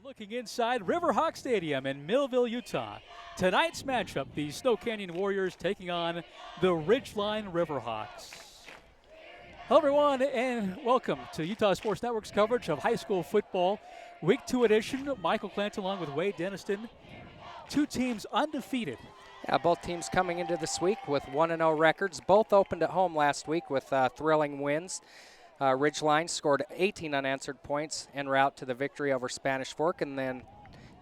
Looking inside Riverhawk Stadium in Millville, Utah. Tonight's matchup, the Snow Canyon Warriors taking on the Ridgeline Riverhawks. Hello everyone and welcome to Utah Sports Network's coverage of high school football. Week 2 edition, Michael Clanton along with Wade Denniston. Two teams undefeated. Yeah, both teams coming into this week with 1-0 records. Both opened at home last week with thrilling wins. Ridgeline scored 18 unanswered points en route to the victory over Spanish Fork, and then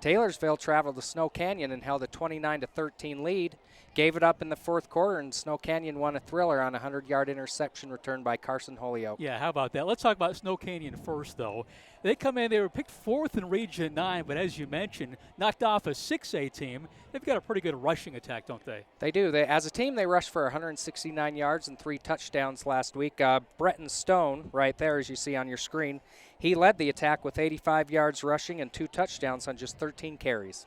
Taylorsville traveled to Snow Canyon and held a 29-13 lead, gave it up in the fourth quarter, and Snow Canyon won a thriller on a 100-yard interception return by Carson Holyoke. Yeah, how about that? Let's talk about Snow Canyon first, though. They come in, they were picked 4th in Region 9, but as you mentioned, knocked off a 6A team. They've got a pretty good rushing attack, don't they? They do. As a team, they rushed for 169 yards and 3 touchdowns last week. Bretton Stone, right there, as you see on your screen, he led the attack with 85 yards rushing and 2 touchdowns on just 13 carries.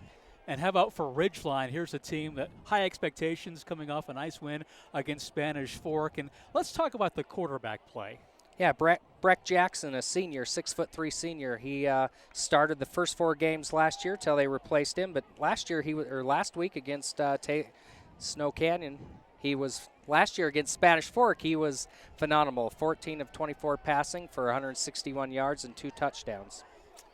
And how about for Ridgeline? Here's a team that high expectations coming off a nice win against Spanish Fork. And let's talk about the quarterback play. Yeah, Breck Jackson, a senior, 6'3" senior. He started the first 4 games last year till they replaced him. But last week against Snow Canyon, last year against Spanish Fork, he was phenomenal. 14 of 24 passing for 161 yards and 2 touchdowns.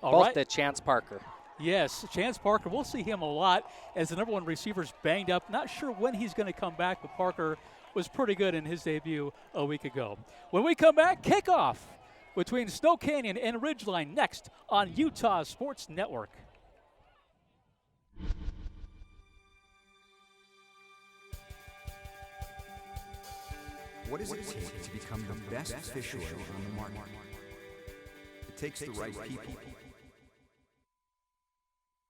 Both to Chance Parker. Yes, Chance Parker. We'll see him a lot as the number 1 receiver's banged up. Not sure when he's going to come back, but Parker was pretty good in his debut a week ago. When we come back, kickoff between Snow Canyon and Ridgeline next on Utah Sports Network. What does it take to become the best fish oil on the market? It takes the right people,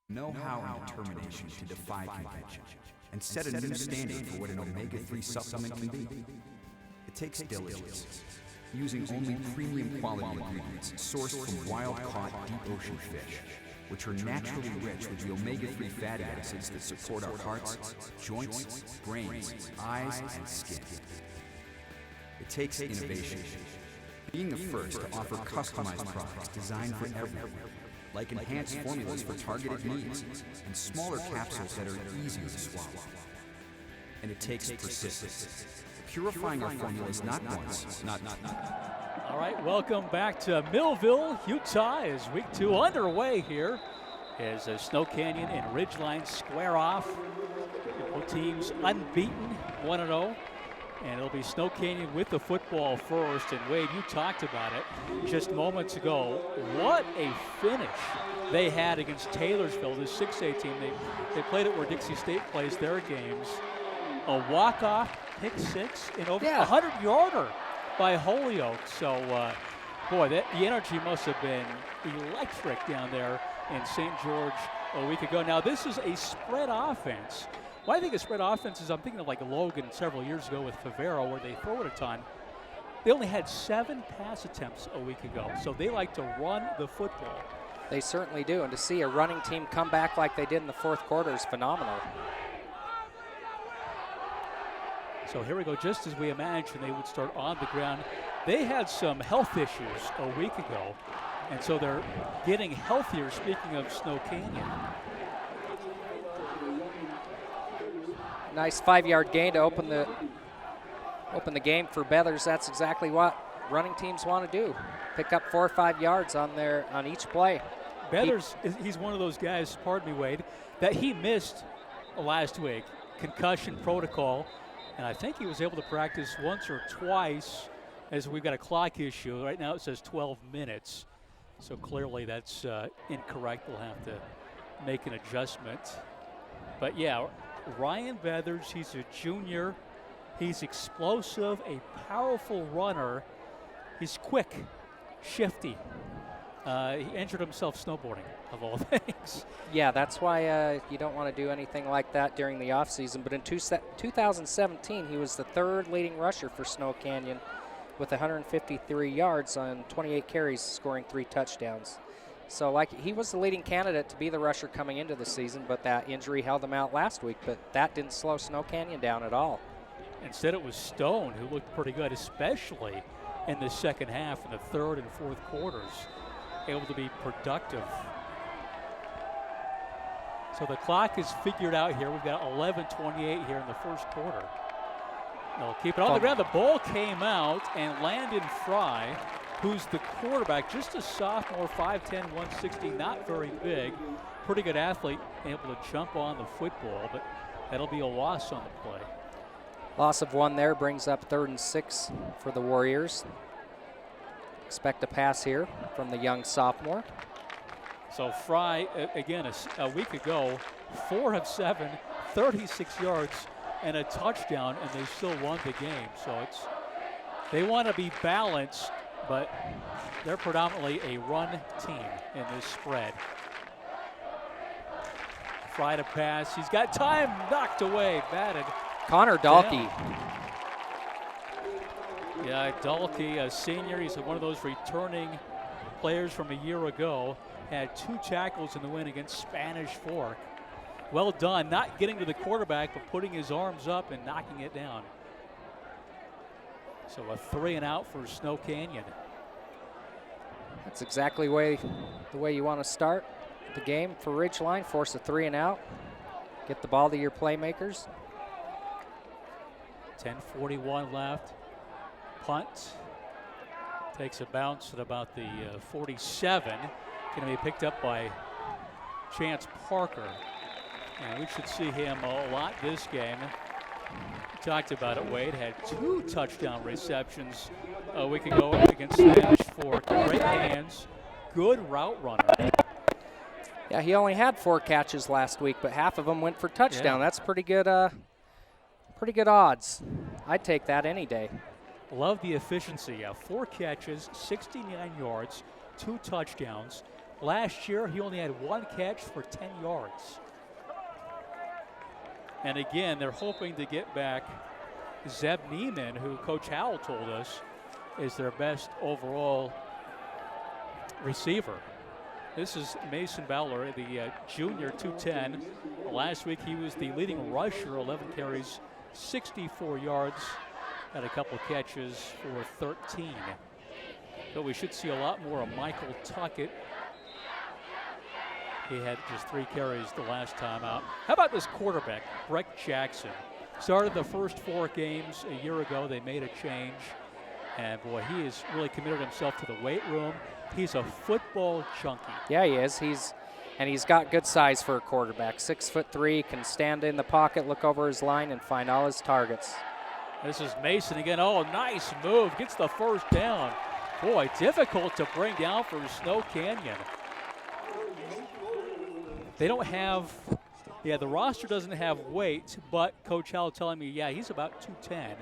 know-how and determination to defy convention and set a new standard for what an omega-3 supplement can be. It takes diligence, using only premium quality ingredients sourced from wild-caught deep ocean fish, which are naturally rich with the omega-3 fatty acids that support our hearts, joints, brains, eyes, and skin. It takes innovation, being the first to offer customized products designed for everyone, like enhanced formulas for targeted needs and smaller capsules that are easier to swallow. And it takes persistence, purifying our formulas not once, not. All right, welcome back to Millville, Utah, as week 2 underway here as Snow Canyon and Ridgeline square off. Both teams unbeaten, 1-0. And it'll be Snow Canyon with the football first. And Wade, you talked about it just moments ago. What a finish they had against Taylorsville, this 6A team. They played it where Dixie State plays their games. A walk-off pick 6 and over a 100-yarder by Holyoke. So, the energy must have been electric down there in St. George a week ago. Now, this is a spread offense. Well, I think a spread offense is, I'm thinking of like Logan several years ago with Favero where they throw it a ton. They only had 7 pass attempts a week ago, so they like to run the football. They certainly do, and to see a running team come back like they did in the fourth quarter is phenomenal. So here we go, just as we imagined they would start on the ground. They had some health issues a week ago, and so they're getting healthier, speaking of Snow Canyon. Nice 5-yard gain to open the game for Bethers. That's exactly what running teams want to do. Pick up 4 or 5 yards on each play. Bethers, he's one of those guys, pardon me, Wade, that he missed last week, concussion protocol, and I think he was able to practice once or twice as we've got a clock issue. Right now it says 12 minutes, so clearly that's incorrect. We'll have to make an adjustment. But yeah, Ryan Bethers, he's a junior. He's explosive, a powerful runner. He's quick, shifty. He injured himself snowboarding, of all things. Yeah, that's why you don't want to do anything like that during the offseason. But in 2017, he was the 3rd leading rusher for Snow Canyon with 153 yards on 28 carries, scoring 3 touchdowns. So he was the leading candidate to be the rusher coming into the season, but that injury held him out last week. But that didn't slow Snow Canyon down at all. Instead, it was Stone who looked pretty good, especially in the second half, in the third and fourth quarters, able to be productive. So the clock is figured out here. We've got 11:28 here in the first quarter. They'll keep it on the ground. The ball came out, and Landon Fry, who's the quarterback, just a sophomore, 5'10", 160, not very big. Pretty good athlete, able to jump on the football, but that'll be a loss on the play. Loss of 1 there brings up 3rd and 6 for the Warriors. Expect a pass here from the young sophomore. So Fry, again, a week ago, 4 of 7, 36 yards, and a touchdown, and they still won the game. So they want to be balanced, but they're predominantly a run team in this spread. Fry to pass. He's got time, knocked away, batted. Connor Dahlke. Yeah, Dahlke, a senior. He's one of those returning players from a year ago. Had 2 tackles in the win against Spanish Fork. Well done, not getting to the quarterback, but putting his arms up and knocking it down. So a 3 and out for Snow Canyon. That's exactly the way you want to start the game for Ridgeline. Force a 3 and out. Get the ball to your playmakers. 10:41 left. Punt. Takes a bounce at about the 47. Going to be picked up by Chance Parker. And we should see him a lot this game. We talked about it, Wade. Had 2 touchdown receptions a week ago against Spanish Fork. Great hands, good route runner. Yeah, he only had 4 catches last week, but half of them went for touchdown. Yeah. That's pretty good odds. I'd take that any day. Love the efficiency. Yeah, 4 catches, 69 yards, 2 touchdowns. Last year, he only had 1 catch for 10 yards. And again, they're hoping to get back Zeb Neiman, who Coach Howell told us is their best overall receiver. This is Mason Bowler, the junior, 210. Last week, he was the leading rusher, 11 carries, 64 yards, had a couple catches for 13. So we should see a lot more of Michael Tuckett. He had just 3 carries the last time out. How about this quarterback, Breck Jackson? Started the first 4 games a year ago. They made a change. And boy, he has really committed himself to the weight room. He's a football junkie. Yeah, he is. He's got good size for a quarterback. 6'3", can stand in the pocket, look over his line, and find all his targets. This is Mason again. Oh, nice move. Gets the first down. Boy, difficult to bring down for Snow Canyon. They don't have, the roster doesn't have weight, but Coach Howell telling me, yeah, he's about 210.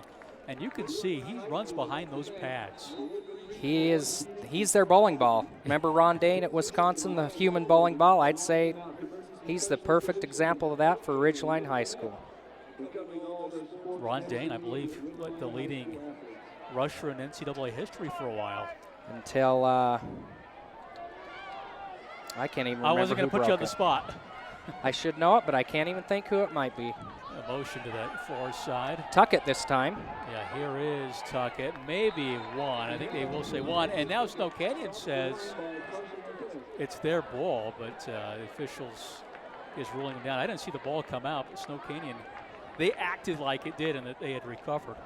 And you can see he runs behind those pads. He's their bowling ball. Remember Ron Dane at Wisconsin, the human bowling ball? I'd say he's the perfect example of that for Ridgeline High School. Ron Dane, I believe, the leading rusher in NCAA history for a while. Until I can't even remember. I wasn't going to put you on the spot. I should know it, but I can't even think who it might be. A motion to that far side. Tuckett this time. Yeah, here is Tuckett. Maybe 1. I think they will say 1. And now Snow Canyon says it's their ball, but the officials is ruling them down. I didn't see the ball come out, but Snow Canyon, they acted like it did and that they had recovered.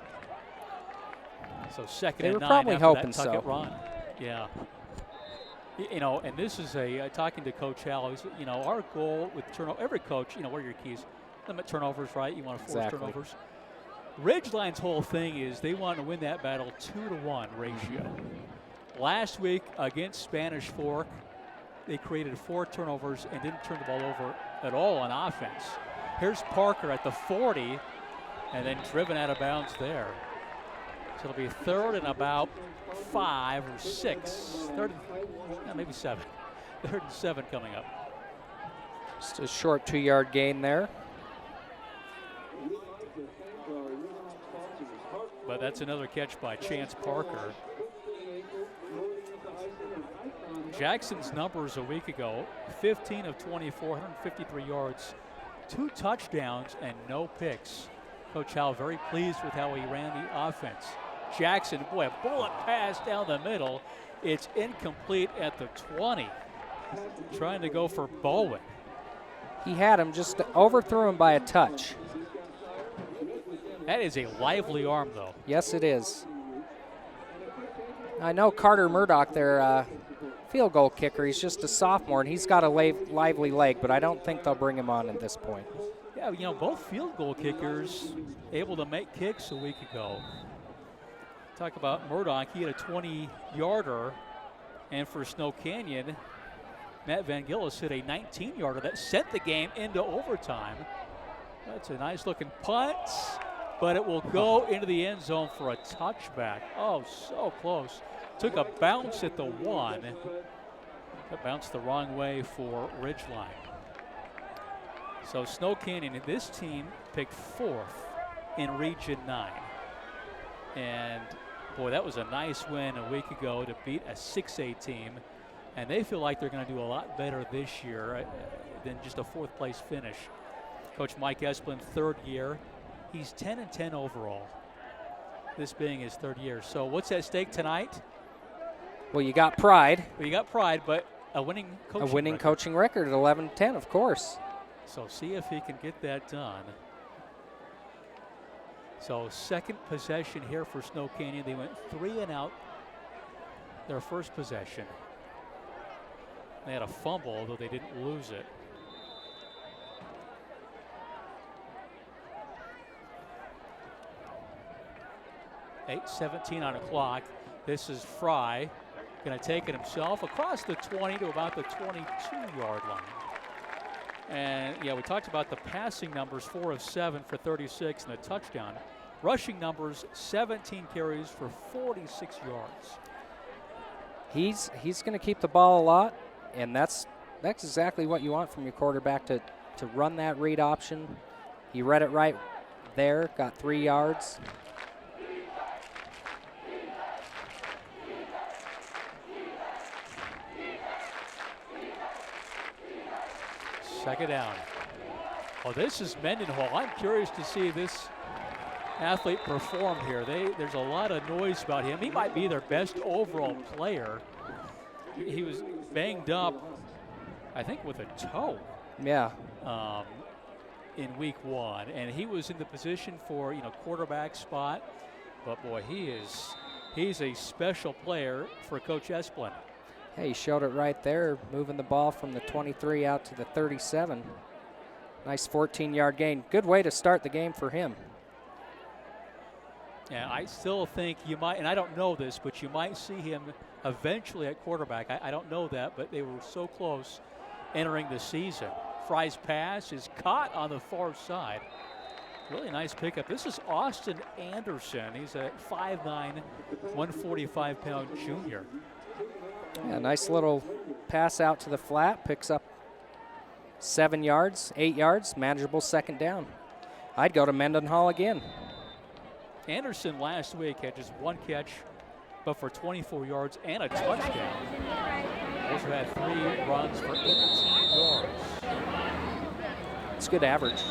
So 2nd and 9 probably after hoping that Tuckett so. run. Yeah. And this is talking to Coach Howell, our goal with turnover, every coach, what are your keys? Limit turnovers, right? You want to force turnovers. Ridgeline's whole thing is they want to win that battle 2-to-1 ratio. Last week against Spanish Fork, they created 4 turnovers and didn't turn the ball over at all on offense. Here's Parker at the 40 and then driven out of bounds there. So it'll be 3rd and about 5 or 6. Maybe 7. 3rd and 7 coming up. Just a short 2-yard gain there. But that's another catch by Chance Parker. Jackson's numbers a week ago, 15 of 24, 153 yards, 2 touchdowns and no picks. Coach Howe very pleased with how he ran the offense. Jackson, boy, a bullet pass down the middle. It's incomplete at the 20. Trying to go for Bowen. He had him, just overthrew him by a touch. That is a lively arm, though. Yes, it is. I know Carter Murdoch, their field goal kicker, he's just a sophomore, and he's got a lively leg, but I don't think they'll bring him on at this point. Yeah, you know, both field goal kickers able to make kicks a week ago. Talk about Murdoch, he had a 20-yarder, and for Snow Canyon, Matt Van Gillis hit a 19-yarder that sent the game into overtime. That's a nice-looking punt, but it will go into the end zone for a touchback. Oh, so close. Took a bounce at the 1. That bounced the wrong way for Ridgeline. So Snow Canyon, this team picked 4th in Region 9. And, boy, that was a nice win a week ago to beat a 6A team. And they feel like they're going to do a lot better this year than just a 4th place finish. Coach Mike Esplin, 3rd year. He's 10-10 overall, this being his 3rd year. So what's at stake tonight? Well, you got pride. Well, you got pride, but a winning coaching record at 11-10, of course. So see if he can get that done. So 2nd possession here for Snow Canyon. They went 3 and out their first possession. They had a fumble, although they didn't lose it. .8:17 on the clock. This is Fry. Going to take it himself across the 20 to about the 22-yard line. And, yeah, we talked about the passing numbers, 4 of 7 for 36 and a touchdown. Rushing numbers, 17 carries for 46 yards. He's going to keep the ball a lot, and that's exactly what you want from your quarterback, to run that read option. He read it right there, got 3 yards. Second down. Well, this is Mendenhall. I'm curious to see this athlete perform here. There's a lot of noise about him. He might be their best overall player. He was banged up, I think, with a toe. Yeah. In week 1, and he was in the position for quarterback spot. But boy, he's a special player for Coach Esplin. Hey, he showed it right there, moving the ball from the 23 out to the 37. Nice 14-yard gain. Good way to start the game for him. Yeah, I still think you might, and I don't know this, but you might see him eventually at quarterback. I don't know that, but they were so close entering the season. Fry's pass is caught on the far side. Really nice pickup. This is Austin Anderson. He's a 5'9", 145-pound junior. Yeah, nice little pass out to the flat, picks up 7 yards, 8 yards, manageable second down. I'd go to Mendenhall again. Anderson last week had just 1 catch, but for 24 yards and a touchdown. Also had 3 runs for 18 yards. It's good average.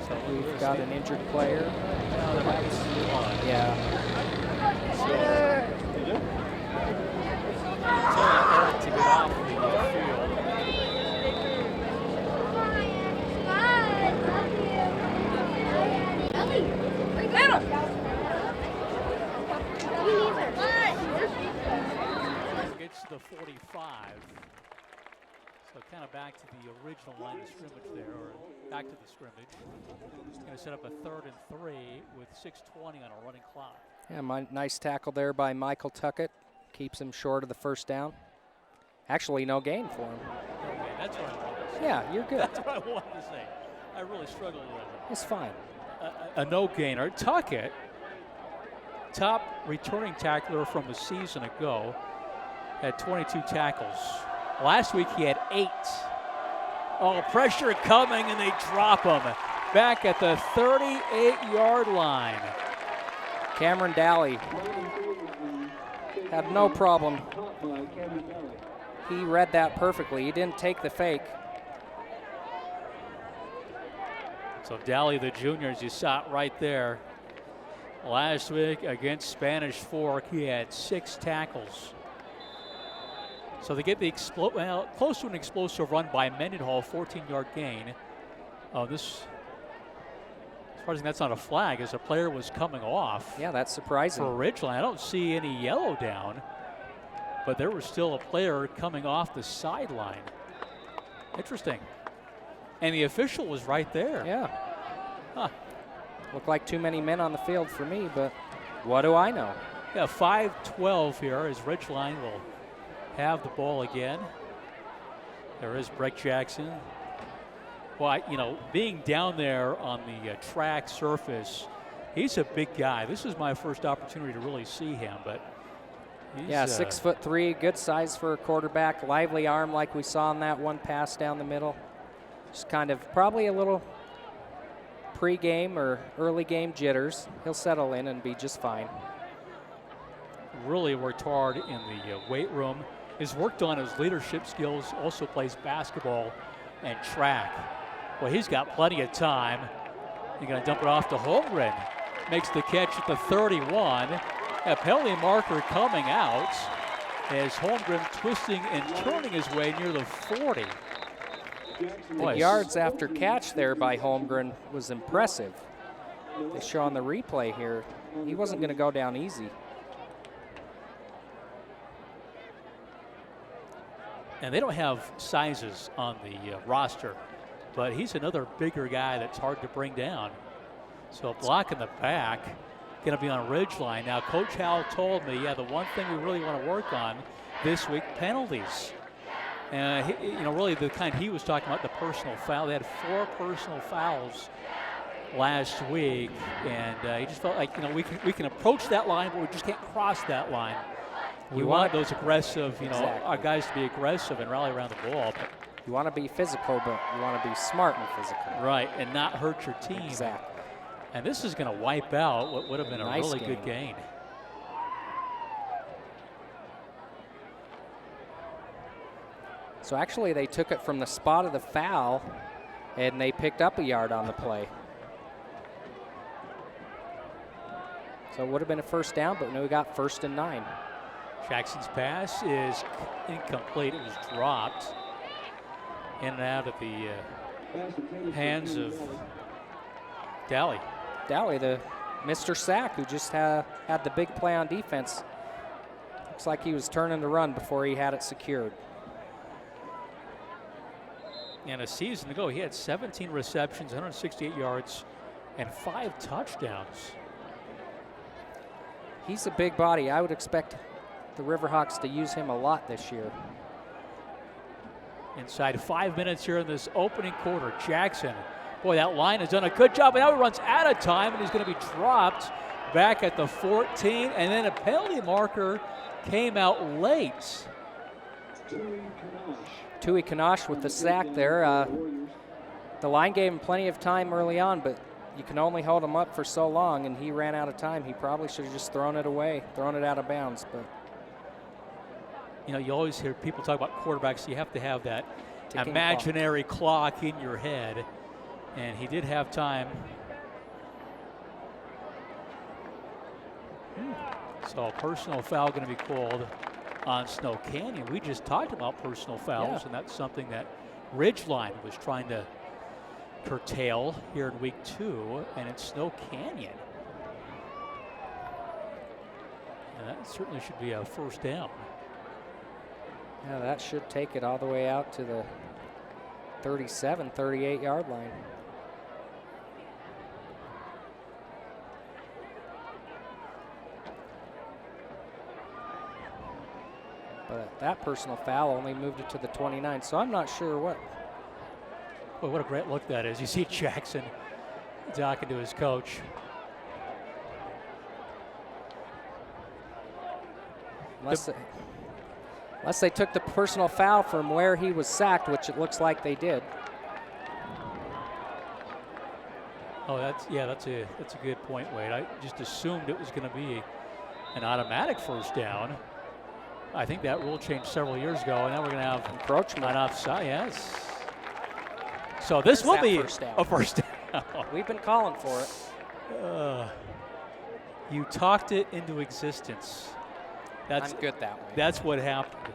So we've got an injured player. Yeah. To get off the field. Gets to the 45. So kind of back to the original line of scrimmage there, or back to the scrimmage. He's going to set up a 3rd and 3 with 6:20 on a running clock. Yeah, nice tackle there by Michael Tuckett. Keeps him short of the first down. Actually, no gain for him. Okay, that's what I wanted to say. Yeah, you're good. That's what I wanted to say. I really struggled with it. It's fine. A no gainer. Tuckett, top returning tackler from a season ago, had 22 tackles. Last week he had 8. Oh, pressure coming, and they drop him back at the 38-yard line. Cameron Daly had no problem. He read that perfectly. He didn't take the fake. So Daly, the junior, as you saw it right there, last week against Spanish Fork, he had 6 tackles. So they get the close to an explosive run by Mendenhall, 14-yard gain. Oh, this, as far as that's not a flag, as a player was coming off. Yeah, that's surprising. For Ridgeline, I don't see any yellow down, but there was still a player coming off the sideline. Interesting. And the official was right there. Yeah. Huh. Looked like too many men on the field for me, but what do I know? Yeah, 5-12 here as Ridgeline will have the ball again. There is Breck Jackson. Well, being down there on the track surface, he's a big guy. This is my first opportunity to really see him, but yeah, 6'3", good size for a quarterback, lively arm like we saw in that one pass down the middle. Just kind of probably a little pre-game or early game jitters. He'll settle in and be just fine. Really worked hard in the weight room. Has worked on his leadership skills, also plays basketball and track. Well, he's got plenty of time. He's going to dump it off to Holmgren. Makes the catch at the 31. A penalty marker coming out as Holmgren twisting and turning his way near the 40. The yards after catch there by Holmgren was impressive. They show on the replay here, he wasn't going to go down easy. And they don't have sizes on the roster, but he's another bigger guy that's hard to bring down. So block in the back, going to be on Ridgeline. Now, Coach Howell told me, the one thing we really want to work on this week, penalties. Really the kind he was talking about, the personal foul. They had 4 personal fouls last week, and he just felt like, we can approach that line, but we just can't cross that line. We want those aggressive, exactly. Our guys to be aggressive and rally around the ball. But you want to be physical, but you want to be smart and physical. Right, and not hurt your team. Exactly. And this is going to wipe out what would have been a nice really good gain. So actually they took it from the spot of the foul, and they picked up a yard on the play. So it would have been a first down, but no, we got 1st and 9. Jackson's pass is incomplete. It was dropped in and out of the hands of Daly. Daly, the Mr. Sack, who just had the big play on defense. Looks like he was turning to run before he had it secured. And a season ago, he had 17 receptions, 168 yards, and 5 touchdowns. He's a big body. I would expect the Riverhawks to use him a lot this year. Inside 5 minutes here in this opening quarter, Jackson. Boy, that line has done a good job, and now he runs out of time, and he's going to be dropped back at the 14, and then a penalty marker came out late. Tui Kanash with the sack there. The line gave him plenty of time early on, but you can only hold him up for so long, and he ran out of time. He probably should have just thrown it away, thrown it out of bounds. But you always hear people talk about quarterbacks. You have to have that imaginary clock in your head, and he did have time. So a personal foul going to be called on Snow Canyon. We just talked about personal fouls, and that's something that Ridgeline was trying to curtail here in week 2, and it's Snow Canyon. And that certainly should be a first down. Yeah, that should take it all the way out to the 37, 38-yard line. But that personal foul only moved it to the 29, so I'm not sure what. Boy, what a great look that is. You see Jackson talking to his coach. Unless they took the personal foul from where he was sacked, which it looks like they did. Oh, that's a good point, Wade. I just assumed it was going to be an automatic first down. I think that rule changed several years ago, and now we're going to have encroachment on offside. Yes. So this will be a first down. We've been calling for it. You talked it into existence. I'm good that way. That's what happened.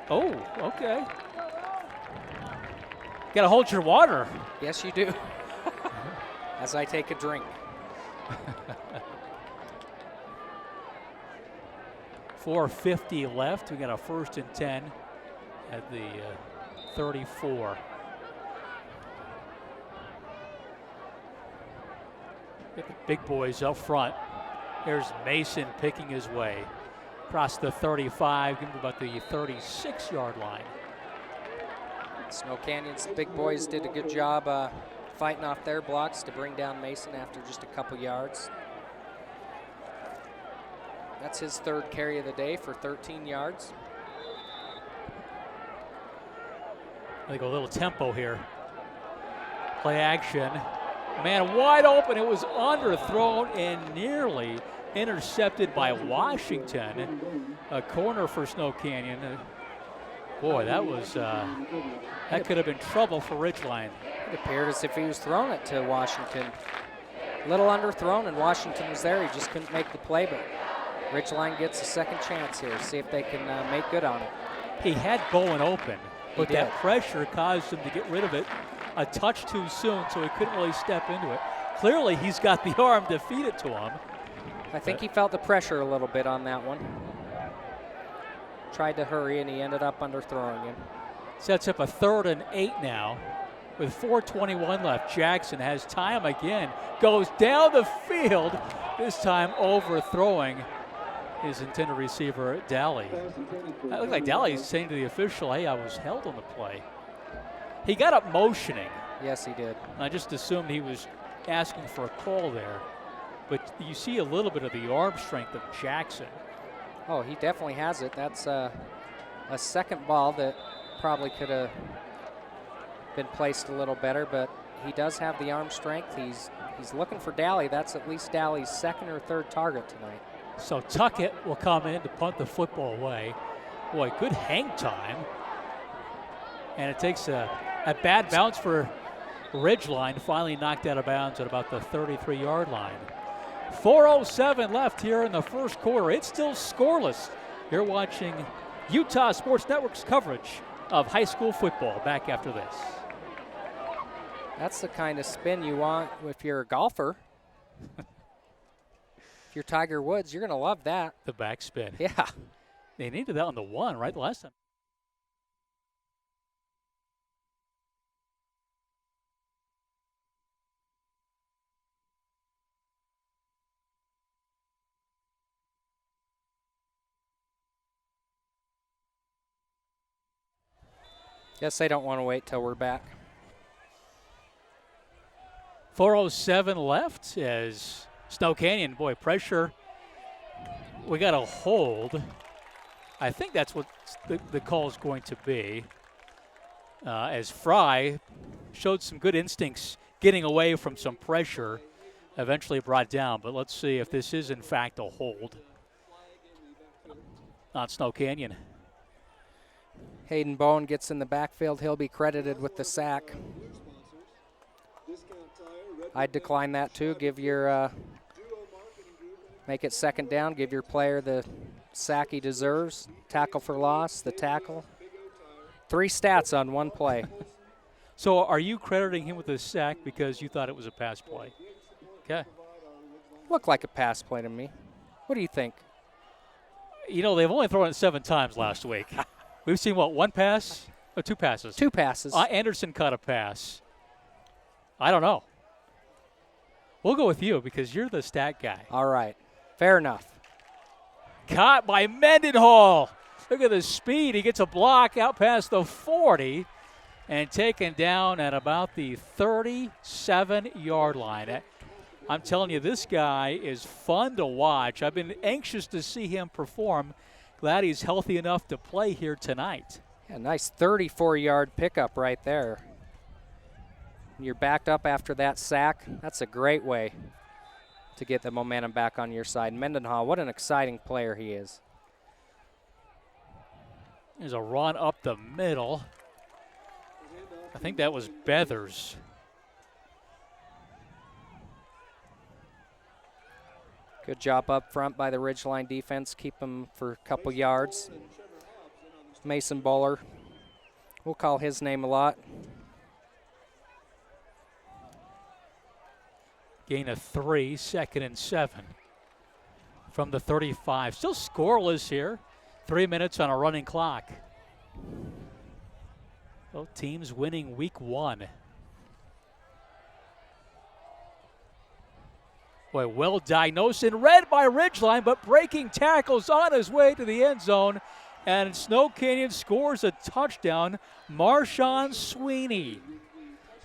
Oh, okay. Got to hold your water. Yes, you do. As I take a drink. 4:50 left. We got a 1st and 10 at the 34. Get the big boys up front. There's Mason picking his way across the 35, getting to about the 36-yard line. Snow Canyon's big boys did a good job fighting off their blocks to bring down Mason after just a couple yards. That's his 3rd carry of the day for 13 yards. I think a little tempo here. Play action. Man, wide open. It was underthrown and nearly intercepted by Washington. A corner for Snow Canyon. Boy, that was that could have been trouble for Ridgeline. It appeared as if he was throwing it to Washington. A little underthrown, and Washington was there. He just couldn't make the play, but Ridgeline gets a second chance here. See if they can make good on it. He had Bowen open, but that pressure caused him to get rid of it a touch too soon, so he couldn't really step into it. Clearly, he's got the arm to feed it to him. I think he felt the pressure a little bit on that one. Tried to hurry, and he ended up underthrowing him. Sets up a 3rd and 8 now with 4:21 left. Jackson has time again, goes down the field, this time overthrowing his intended receiver, Daly. It looked like Daly's saying to the official, hey, I was held on the play. He got up motioning. Yes, he did. I just assumed he was asking for a call there. But you see a little bit of the arm strength of Jackson. Oh, he definitely has it. That's a second ball that probably could have been placed a little better, but he does have the arm strength. He's looking for Daly. That's at least Daly's 2nd or 3rd target tonight. So Tuckett will come in to punt the football away. Boy, good hang time. And it takes a bad bounce for Ridgeline, finally knocked out of bounds at about the 33-yard line. 4:07 left here in the first quarter. It's still scoreless. You're watching Utah Sports Network's coverage of high school football. Back after this. That's the kind of spin you want if you're a golfer. If you're Tiger Woods, you're going to love that. The back spin. Yeah. They needed that on the 1, right? The last time. Guess they don't want to wait till we're back. 4:07 left as Snow Canyon, boy, pressure. We got a hold. I think that's what the call is going to be. As Fry showed some good instincts getting away from some pressure, eventually brought down. But let's see if this is in fact a hold on Snow Canyon. Hayden Bowen gets in the backfield. He'll be credited with the sack. I'd decline that too. Give your make it 2nd down. Give your player the sack he deserves. Tackle for loss, the tackle. 3 stats on 1 play. So are you crediting him with the sack because you thought it was a pass play? Okay. Looked like a pass play to me. What do you think? You know, they've only thrown it 7 times last week. We've seen, what, 1 pass? Or 2 passes? 2 passes. Anderson caught a pass. I don't know. We'll go with you because you're the stat guy. All right. Fair enough. Caught by Mendenhall. Look at the speed. He gets a block out past the 40 and taken down at about the 37-yard line. I'm telling you, this guy is fun to watch. I've been anxious to see him perform. Glad he's healthy enough to play here tonight. Yeah, nice 34-yard pickup right there. You're backed up after that sack. That's a great way to get the momentum back on your side. Mendenhall, what an exciting player he is. There's a run up the middle. I think that was Beathers. Good job up front by the Ridgeline defense. Keep them for a couple yards. Mason Bowler. We'll call his name a lot. Gain of 3, 2nd and 7 from the 35. Still scoreless here. 3 minutes on a running clock. Both teams winning week 1. Boy, well diagnosed and read by Ridgeline, but breaking tackles on his way to the end zone. And Snow Canyon scores a touchdown. Marshawn Sweeney,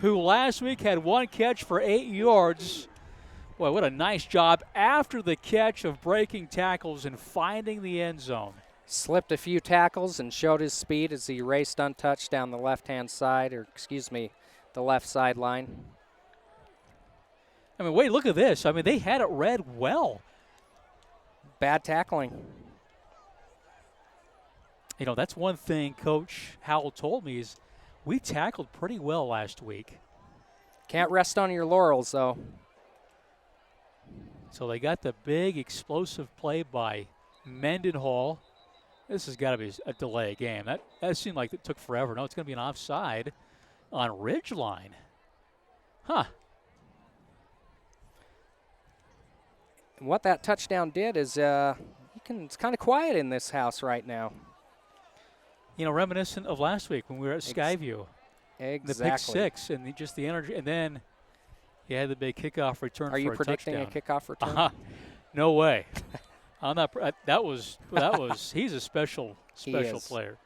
who last week had 1 catch for 8 yards. Boy, what a nice job after the catch of breaking tackles and finding the end zone. Slipped a few tackles and showed his speed as he raced untouched down the left-hand side, or excuse me, the left sideline. I mean, wait, look at this. I mean, they had it read well. Bad tackling. You know, that's one thing Coach Howell told me is we tackled pretty well last week. Can't rest on your laurels, though. So they got the big explosive play by Mendenhall. This has got to be a delay game. That seemed like it took forever. No, it's going to be an offside on Ridgeline. Huh. And what that touchdown did is it's kind of quiet in this house right now. You know, reminiscent of last week when we were at Skyview. Exactly. The pick 6 and just the energy. And then you had the big kickoff return for a touchdown. Are you predicting a kickoff return? No way. I'm not. That was. He's a special player,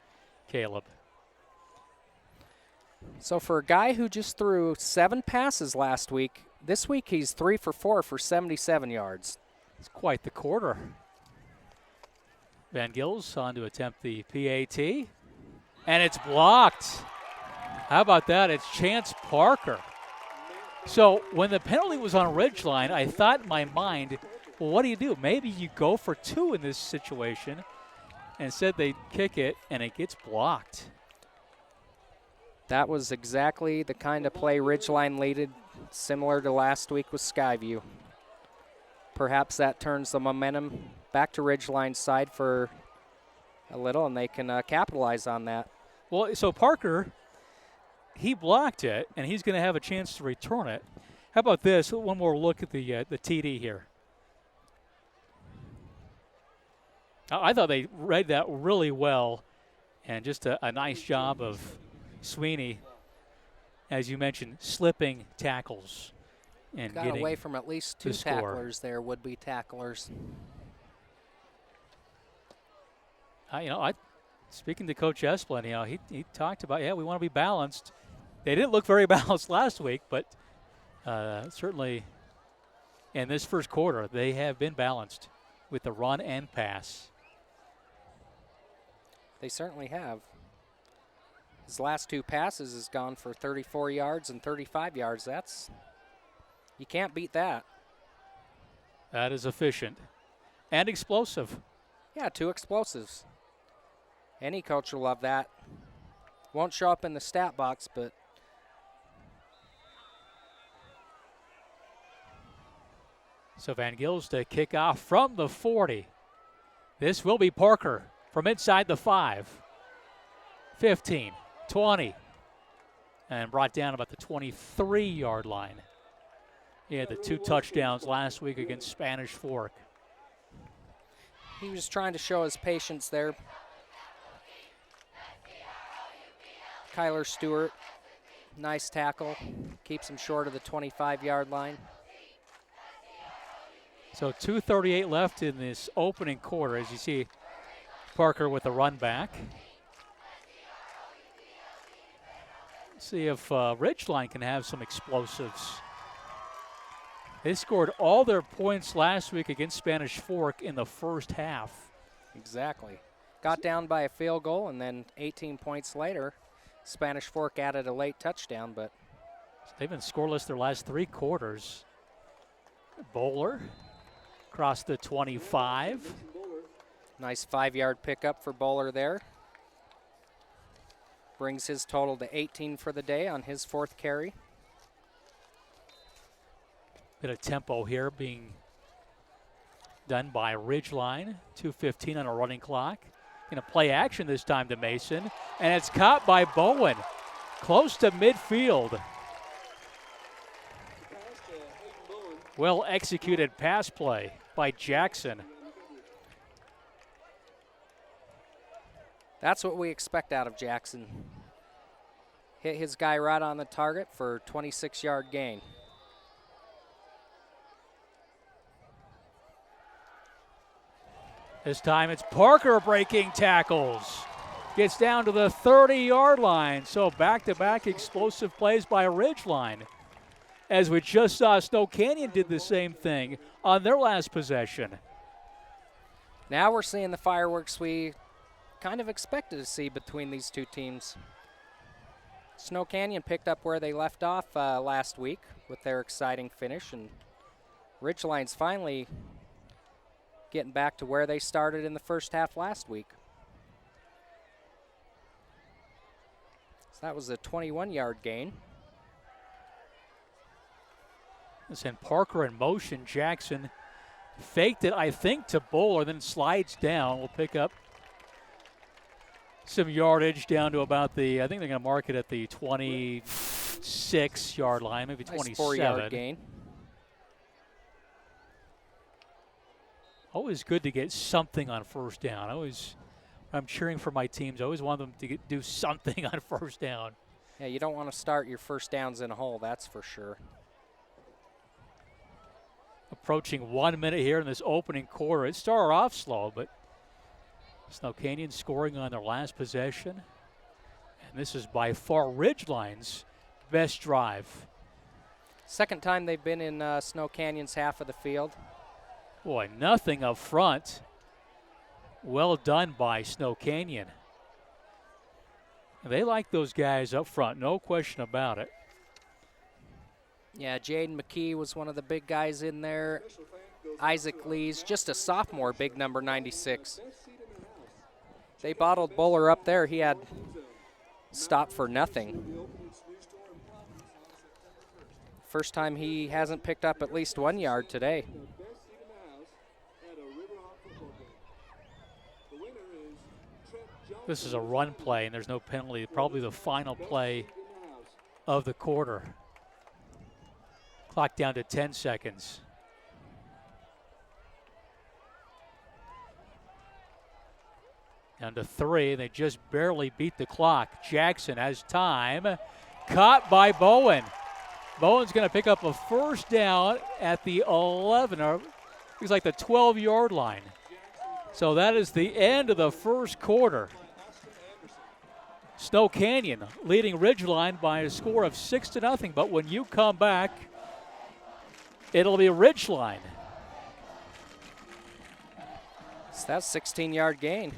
Caleb. So for a guy who just threw 7 passes last week, this week he's 3 for 4 for 77 yards. It's quite the quarter. Van Gils on to attempt the PAT, and it's blocked. How about that? It's Chance Parker. So when the penalty was on Ridgeline, I thought in my mind, well, what do? Maybe you go for 2 in this situation. And instead they kick it, and it gets blocked. That was exactly the kind of play Ridgeline needed, similar to last week with Skyview. Perhaps that turns the momentum back to Ridgeline's side for a little, and they can capitalize on that. Well, so Parker, he blocked it, and he's going to have a chance to return it. How about this? One more look at the TD here. I thought they read that really well, and just a nice job of Sweeney, as you mentioned, slipping tackles and got getting away from at least 2 tacklers there, would-be tacklers. Speaking to Coach Esplin, he talked about, we want to be balanced. They didn't look very balanced last week, but certainly in this first quarter, they have been balanced with the run and pass. They certainly have. His last 2 passes has gone for 34 yards and 35 yards. You can't beat that. That is efficient and explosive. Yeah, 2 explosives. Any coach will love that. Won't show up in the stat box, but so Van Gils to kick off from the 40. This will be Parker from inside the 5. 15, 20, and brought down about the 23-yard line. He had the 2 touchdowns last week against Spanish Fork. He was trying to show his patience there. Kyler Stewart, nice tackle, keeps him short of the 25-yard line. So 2:38 left in this opening quarter, as you see Parker with the run back. See if Ridgeline can have some explosives. They scored all their points last week against Spanish Fork in the first half. Exactly. Got down by a field goal, and then 18 points later, Spanish Fork added a late touchdown, but they've been scoreless their last 3 quarters. Bowler across the 25. Nice 5-yard pickup for Bowler there. Brings his total to 18 for the day on his 4th carry. Bit of tempo here being done by Ridgeline. 2:15 on a running clock. Going to play action this time to Mason. And it's caught by Bowen. Close to midfield. Well executed pass play by Jackson. That's what we expect out of Jackson. Hit his guy right on the target for a 26-yard gain. This time it's Parker breaking tackles. Gets down to the 30-yard line. So back-to-back explosive plays by Ridgeline. As we just saw, Snow Canyon did the same thing on their last possession. Now we're seeing the fireworks we kind of expected to see between these two teams. Snow Canyon picked up where they left off last week with their exciting finish, and Ridgeline's finally getting back to where they started in the first half last week. So that was a 21-yard gain. Send Parker in motion. Jackson faked it, I think, to Bowler, then slides down. Will pick up some yardage down to about the, I think they're going to mark it at the 26-yard line, maybe 27. Nice 4-yard gain. Always good to get something on first down. I'm cheering for my teams. I always want them to do something on first down. Yeah, you don't want to start your first downs in a hole, that's for sure. Approaching 1 minute here in this opening quarter. It started off slow, but Snow Canyon scoring on their last possession. And this is by far Ridgeline's best drive. Second time they've been in Snow Canyon's half of the field. Boy, nothing up front. Well done by Snow Canyon. They like those guys up front, no question about it. Yeah, Jaden McKee was one of the big guys in there. Isaac Lee's just a sophomore, big number 96. They bottled Bowler up there. He had stopped for nothing. First time he hasn't picked up at least 1 yard today. This is a run play, and there's no penalty. Probably the final play of the quarter. Clock down to 10 seconds. Down to 3. They just barely beat the clock. Jackson has time. Caught by Bowen. Bowen's going to pick up a first down at the 11, or looks like the 12-yard line. So that is the end of the first quarter. Snow Canyon leading Ridgeline by a score of 6-0. But when you come back, it'll be Ridgeline. So that's a 16-yard gain.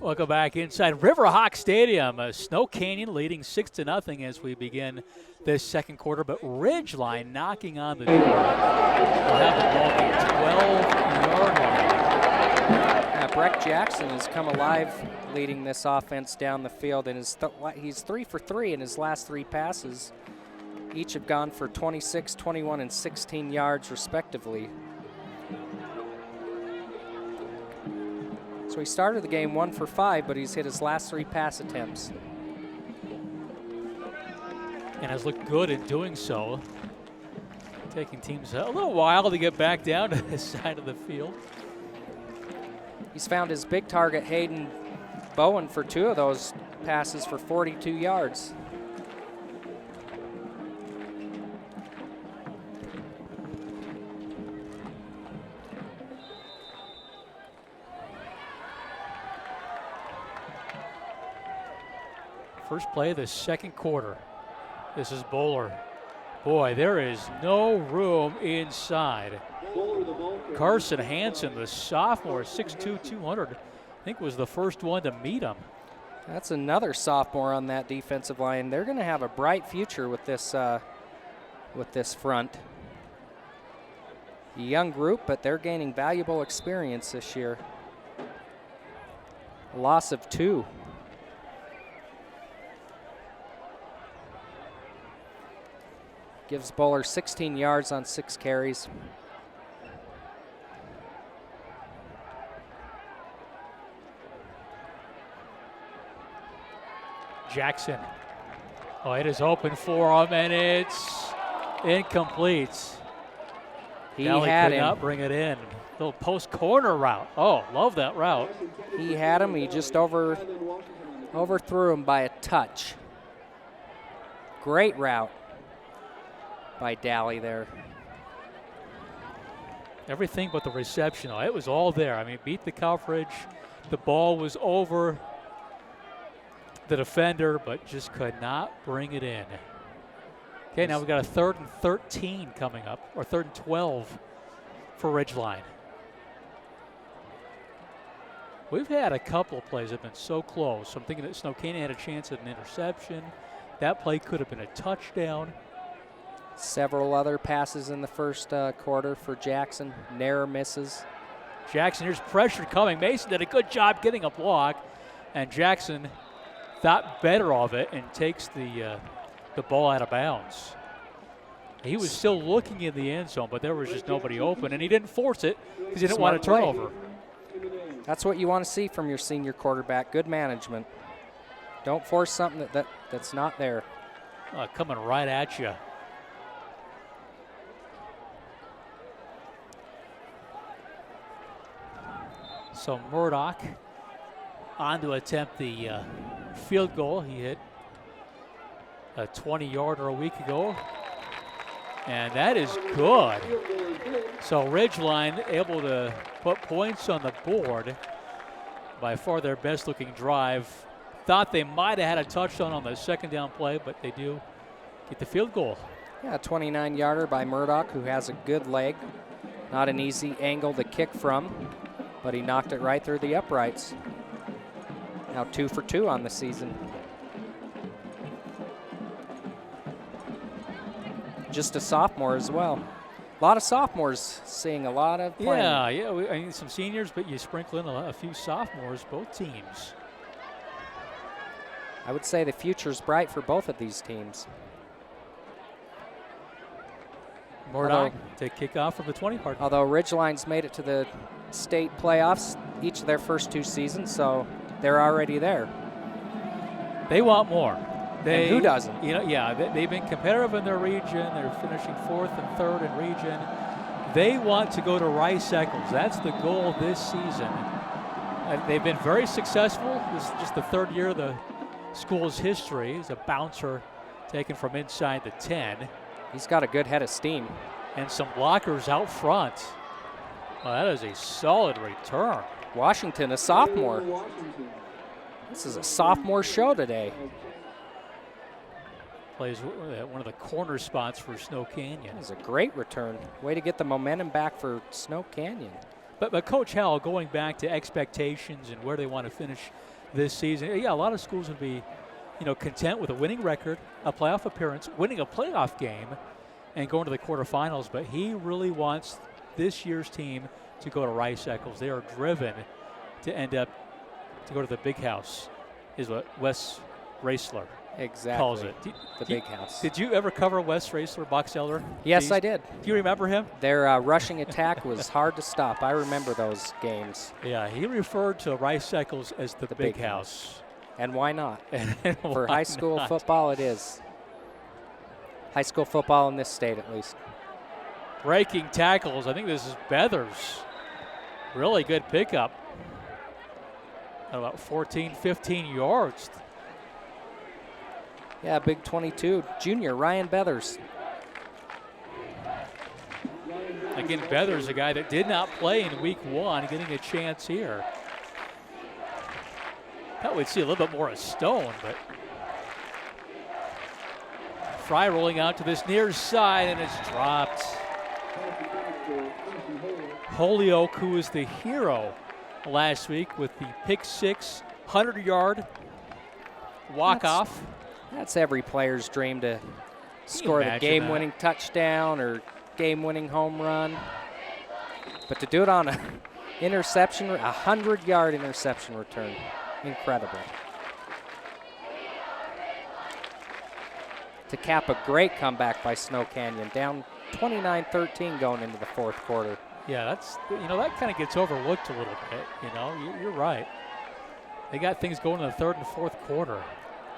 Welcome back inside Riverhawk Stadium. Snow Canyon leading 6-0 as we begin this second quarter, but Ridgeline knocking on the door. We'll have the ball at 12-yard line. Breck Jackson has come alive leading this offense down the field, and he's 3 for 3 in his last 3 passes. Each have gone for 26, 21, and 16 yards respectively. So he started the game 1 for 5, but he's hit his last 3 pass attempts. And has looked good in doing so. Taking teams a little while to get back down to this side of the field. He's found his big target, Hayden Bowen, for 2 of those passes for 42 yards. First play of the second quarter. This is Bowler. Boy, there is no room inside. Carson Hansen, the sophomore, 6'2", 200, I think was the first one to meet him. That's another sophomore on that defensive line. They're going to have a bright future with this front. A young group, but they're gaining valuable experience this year. A loss of 2. Gives Bowler 16 yards on 6 carries. Jackson. Oh, it is open for him, and it's incomplete. He Daly had could him. not bring it in. Little post corner route. Oh, love that route. He had him. He just overthrew him by a touch. Great route by Daly there. Everything but the reception. Oh, it was all there. I mean, beat the coverage. The ball was over the defender, but just could not bring it in. Okay, now we've got a 3rd and 13 coming up, or 3rd and 12 for Ridgeline. We've had a couple of plays that have been so close. I'm thinking that Snow Canyon had a chance at an interception. That play could have been a touchdown. Several other passes in the first quarter for Jackson. Narrow misses. Jackson, here's pressure coming. Mason did a good job getting a block, and Jackson thought better of it and takes the ball out of bounds. He was still looking in the end zone, but there was just nobody open, and he didn't force it because he didn't want a turnover. That's what you want to see from your senior quarterback, good management. Don't force something that's not there. Coming right at you. So Murdoch on to attempt the field goal. He hit a 20-yarder a week ago, and that is good. So Ridgeline able to put points on the board. By far their best looking drive. Thought they might have had a touchdown on the second down play, but they do get the field goal. Yeah, 29-yarder by Murdoch, who has a good leg. Not an easy angle to kick from, but he knocked it right through the uprights. Now 2 for 2 on the season. Just a sophomore as well. A lot of sophomores seeing a lot of playing. Yeah, I need some seniors, but you sprinkle in a few sophomores, both teams. I would say the future's bright for both of these teams. Murdoch to kick off from the 20-yard. Although Ridgeline's made it to the state playoffs each of their first 2 seasons, so they're already there. They want more. And who doesn't? They've been competitive in their region. They're finishing 4th and 3rd in region. They want to go to Rice-Eccles. That's the goal this season. They've been very successful. This is just the 3rd year of the school's history. It's a bouncer taken from inside the 10. He's got a good head of steam. And some blockers out front. Well, that is a solid return. Washington, a sophomore. This is a sophomore show today. Plays one of the corner spots for Snow Canyon. That was a great return. Way to get the momentum back for Snow Canyon. But Coach Howell, going back to expectations and where they want to finish this season, a lot of schools would be, content with a winning record, a playoff appearance, winning a playoff game, and going to the quarterfinals. But he really wants this year's team to go to Rice-Eccles. They are driven to end up to go to the big house, is what Wes Raisler calls it. The big house. Did you ever cover Wes Raisler, Box Elder? Yes, I did. Do you remember him? Their rushing attack was hard to stop. I remember those games. Yeah, he referred to Rice-Eccles as the big house. And why not? And For high school football, it is. High school football in this state, at least. Breaking tackles. I think this is Beathers. Really good pickup. At about 14, 15 yards. Yeah, big 22. Junior, Ryan Beathers. Again, Beathers, a guy that did not play in week 1, getting a chance here. Thought we'd see a little bit more of Stone, but Fry rolling out to this near side, and it's dropped. Holyoke, who was the hero last week with the pick six, 100-yard walk-off. That's every player's dream to score the game-winning touchdown or game-winning home run. But to do it on a interception, a 100-yard interception return, incredible. To cap a great comeback by Snow Canyon, down 29-13 going into the fourth quarter. Yeah, that's, that kind of gets overlooked a little bit. You're right. They got things going in the third and fourth quarter.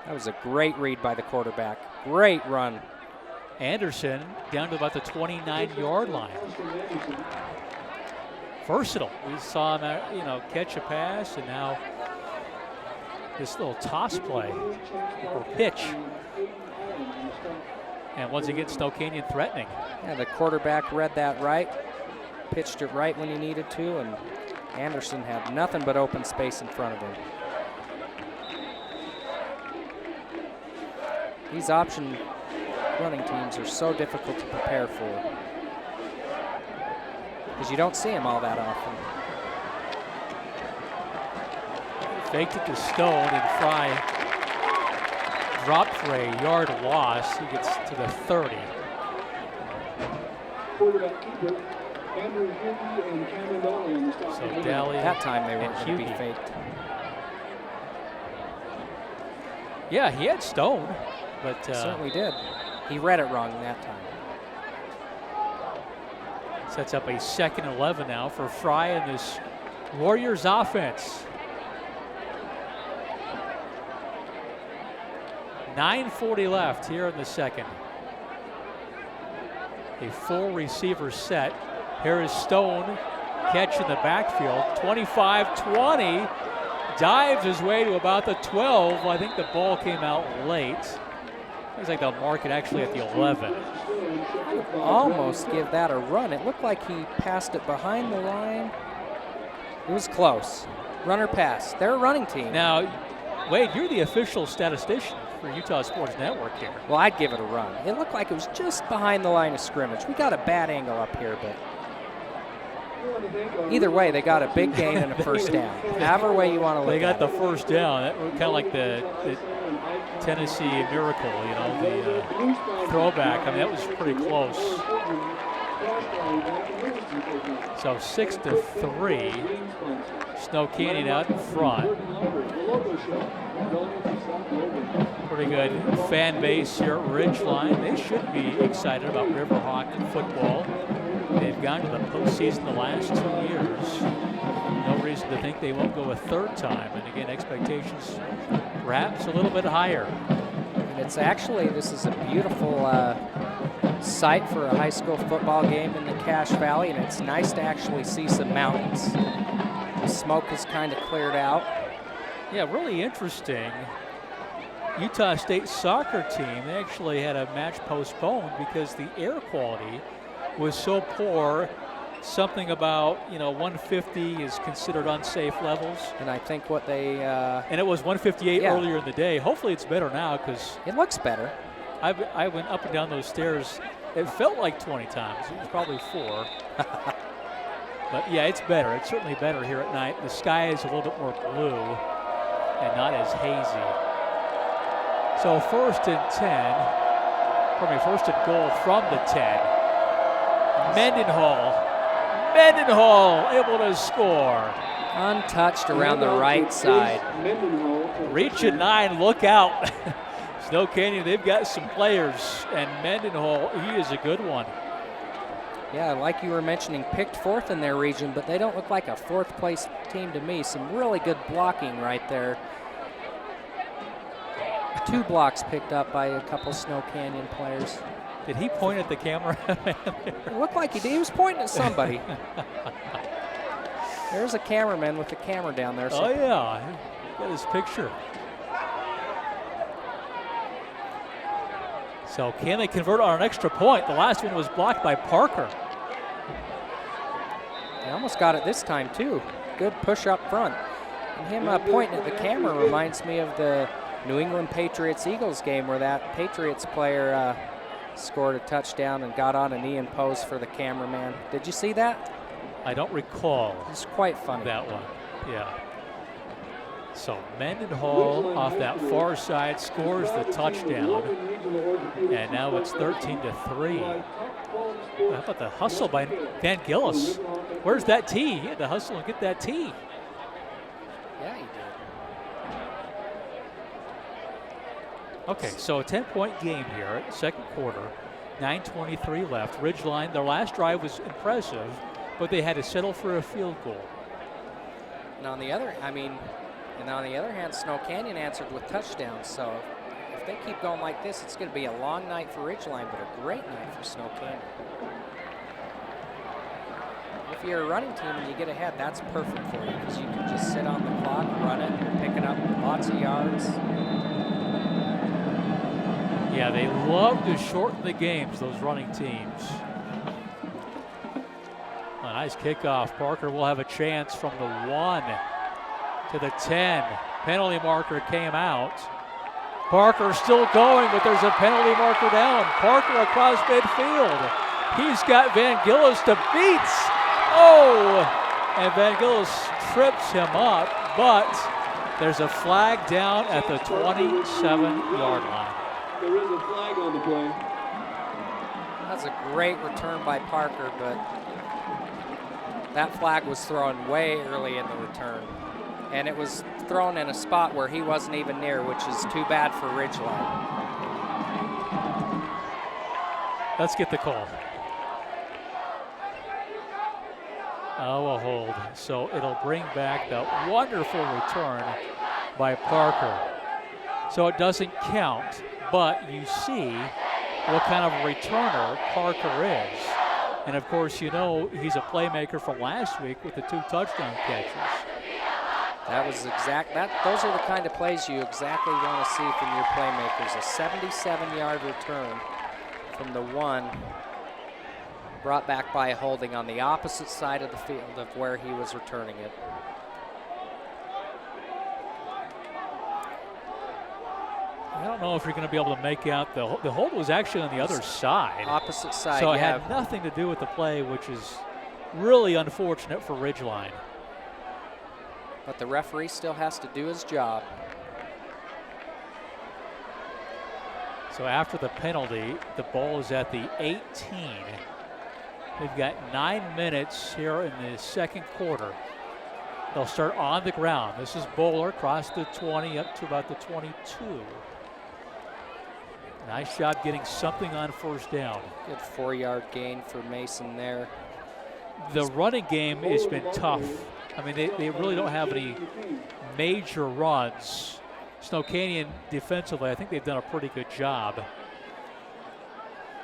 That was a great read by the quarterback. Great run. Anderson down to about the 29-yard line. Versatile. We saw him, catch a pass, and now this little toss play or pitch. And once again, Snow Canyon threatening. Yeah, the quarterback read that right, pitched it right when he needed to, and Anderson had nothing but open space in front of him. These option running teams are so difficult to prepare for because you don't see them all that often. Faked it to Stone, and Fry dropped for a yard loss. He gets to the 30. So Daly, that time they weren't going to be faked. Yeah, he had Stone, but he certainly did. He read it wrong that time. Sets up a 2nd and 11 now for Fry in this Warriors offense. 9:40 left here in the second. A full receiver set. Here is Stone, catch in the backfield, 25-20. Dives his way to about the 12. I think the ball came out late. Looks like they'll mark it actually at the 11. Almost give that a run. It looked like he passed it behind the line. It was close. Runner pass. They're a running team. Now, Wade, you're the official statistician for Utah Sports Network here. Well, I'd give it a run. It looked like it was just behind the line of scrimmage. We got a bad angle up here, but either way, they got a big gain and a first down. However way you want to look at it. They got the first down. That was kind of like the Tennessee Miracle, the throwback. I mean, that was pretty close. So 6-3. Snow Canyon out in front. Pretty good fan base here at Ridgeline. They should be excited about Riverhawk football. They've gone to the postseason the last 2 years. No reason to think they won't go a third time. And again, expectations perhaps a little bit higher. And it's actually, this is a beautiful site for a high school football game in the Cache Valley, and it's nice to actually see some mountains. The smoke has kind of cleared out. Yeah, really interesting. Utah State soccer team, they actually had a match postponed because the air quality was so poor. Something about 150 is considered unsafe levels. And I think what they and it was 158 earlier in the day. Hopefully it's better now because it looks better. I went up and down those stairs. It felt like 20 times. It was probably 4. But yeah, it's better. It's certainly better here at night. The sky is a little bit more blue and not as hazy. So 1st and 10. First and goal from the 10. Mendenhall able to score. Untouched around the right side. Reach at 9, look out. Snow Canyon, they've got some players, and Mendenhall, he is a good one. Yeah, like you were mentioning, picked 4th in their region, but they don't look like a 4th place team to me. Some really good blocking right there. 2 blocks picked up by a couple Snow Canyon players. Did he point at the camera? It looked like he did. He was pointing at somebody. There's a cameraman with the camera down there. Oh, yeah. Got his picture. So can they convert on an extra point? The last one was blocked by Parker. They almost got it this time, too. Good push up front. And him pointing at the camera reminds me of the New England Patriots-Eagles game where that Patriots player scored a touchdown and got on a knee and posed for the cameraman. Did you see that? I don't recall. It's quite funny. That one, yeah. So Mendenhall off that far side scores the touchdown, and now it's 13-3. How about the hustle by Van Gillis? Where's that tee? He had to hustle and get that tee. Yeah, he did. Okay, so a 10-point game here, second quarter, 9:23 left. Ridgeline, their last drive was impressive, but they had to settle for a field goal. And on the other hand, Snow Canyon answered with touchdowns. So if they keep going like this, it's going to be a long night for Ridgeline, but a great night for Snow Canyon. If you're a running team and you get ahead, that's perfect for you because you can just sit on the clock, run it, you're picking up lots of yards. Yeah, they love to shorten the games, those running teams. A nice kickoff. Parker will have a chance from the 1 to the 10. Penalty marker came out. Parker still going, but there's a penalty marker down. Parker across midfield. He's got Van Gillis to beat. Oh, and Van Gillis trips him up, but there's a flag down at the 27-yard line. There is a flag on the play. That's a great return by Parker, but that flag was thrown way early in the return. And it was thrown in a spot where he wasn't even near, which is too bad for Ridgeline. Let's get the call. Oh, a hold. So it'll bring back the wonderful return by Parker. So it doesn't count, but you see what kind of a returner Parker is. And of course, you know he's a playmaker from last week with the 2 touchdown catches. That was those are the kind of plays you exactly want to see from your playmakers. A 77-yard return from the 1, brought back by a holding on the opposite side of the field of where he was returning it. I don't know if you're going to be able to make out the hold was actually on the other side. Opposite side, so it yeah. had nothing to do with the play, which is really unfortunate for Ridgeline. But the referee still has to do his job. So after the penalty, the ball is at the 18. They've got 9 minutes here in the second quarter. They'll start on the ground. This is Bowler across the 20 up to about the 22. Nice job getting something on first down. Good 4-yard gain for Mason there. The running game has been tough. I mean, they really don't have any major runs. Snow Canyon defensively, I think they've done a pretty good job.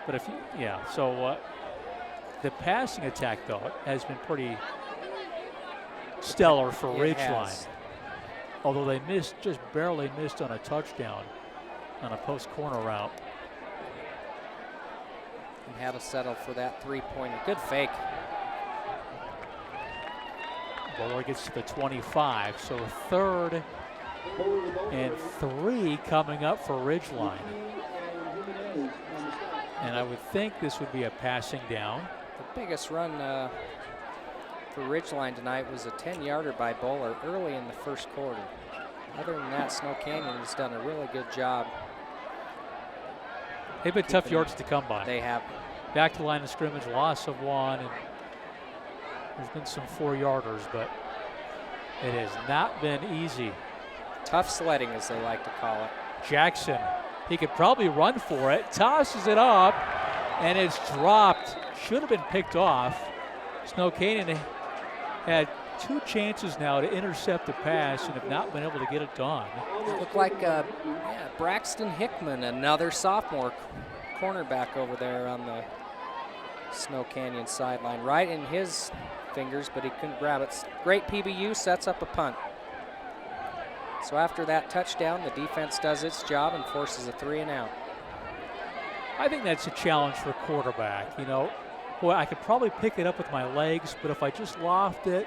But if you, yeah, so the passing attack, though, has been pretty stellar for Ridgeline. Although they just barely missed on a touchdown on a post corner route. And had to settle for that 3-pointer. Good fake. Bowler gets to the 25, so 3rd and 3 coming up for Ridgeline. And I would think this would be a passing down. The biggest run for Ridgeline tonight was a 10-yarder by Bowler early in the first quarter. Other than that, Snow Canyon has done a really good job. They've been tough yards to come by. They have. Back to the line of scrimmage, loss of 1, and there's been some 4-yarders, but it has not been easy. Tough sledding, as they like to call it. Jackson, he could probably run for it, tosses it up, and it's dropped. Should have been picked off. Snow Canyon had 2 chances now to intercept the pass and have not been able to get it done. It looked like Braxton Hickman, another sophomore cornerback over there on the Snow Canyon sideline, right in his fingers, but he couldn't grab it. Great PBU, sets up a punt. So after that touchdown, the defense does its job and forces a 3-and-out. I think that's a challenge for quarterback. You know, boy, I could probably pick it up with my legs, but if I just loft it,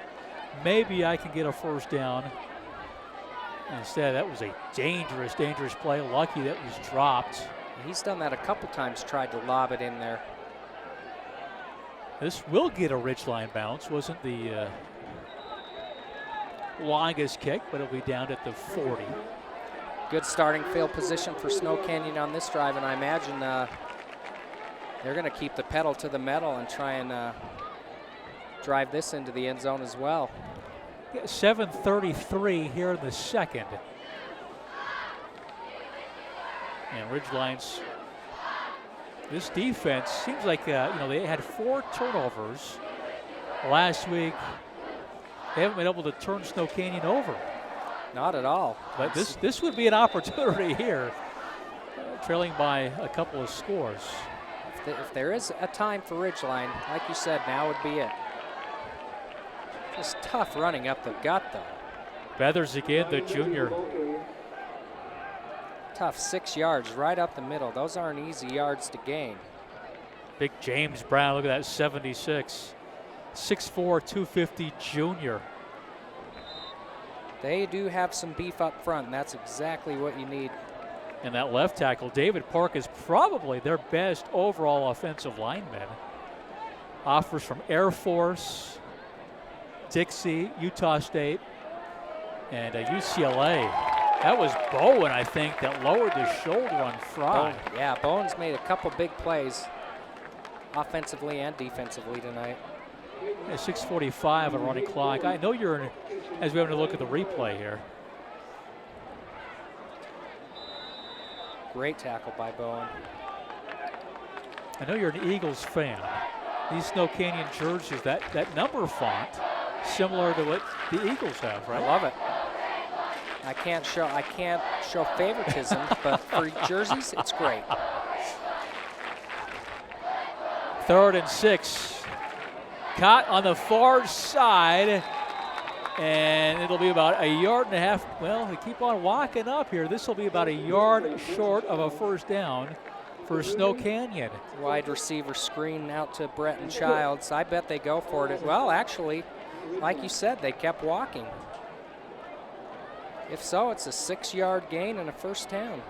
maybe I can get a first down. Instead, that was a dangerous, dangerous play. Lucky that was dropped. He's done that a couple times, tried to lob it in there. This will get a Ridgeline bounce. Wasn't the longest kick, but it'll be down at the 40. Good starting field position for Snow Canyon on this drive, and I imagine they're going to keep the pedal to the metal and try and drive this into the end zone as well. 7:33 here in the second. And Ridgeline's, this defense seems like, they had 4 turnovers last week. They haven't been able to turn Snow Canyon over. Not at all. But this would be an opportunity here, trailing by a couple of scores. If there is a time for Ridgeline, like you said, now would be it. Just tough running up the gut, though. Beathers again, the junior. Tough 6 yards right up the middle. Those aren't easy yards to gain. Big James Brown, look at that, 76. 6'4", 250 junior. They do have some beef up front, and that's exactly what you need. And that left tackle, David Park, is probably their best overall offensive lineman. Offers from Air Force, Dixie, Utah State, and UCLA. That was Bowen, I think, that lowered the shoulder on Fry. Yeah, Bowen's made a couple big plays offensively and defensively tonight. Yeah, 6:45 on running clock. I know you're in, as we have to look at the replay here. Great tackle by Bowen. I know you're an Eagles fan. These Snow Canyon jerseys, that number font, similar to what the Eagles have, right? I love it. I can't show favoritism, but for jerseys, it's great. 3rd and 6. Caught on the far side, and it'll be about 1.5 yards. Well, we keep on walking up here. This will be about 1 yard short of a first down for Snow Canyon. Wide receiver screen out to Brett and Childs. I bet they go for it. Well, actually, like you said, they kept walking. If so, it's a 6-yard gain and a first down.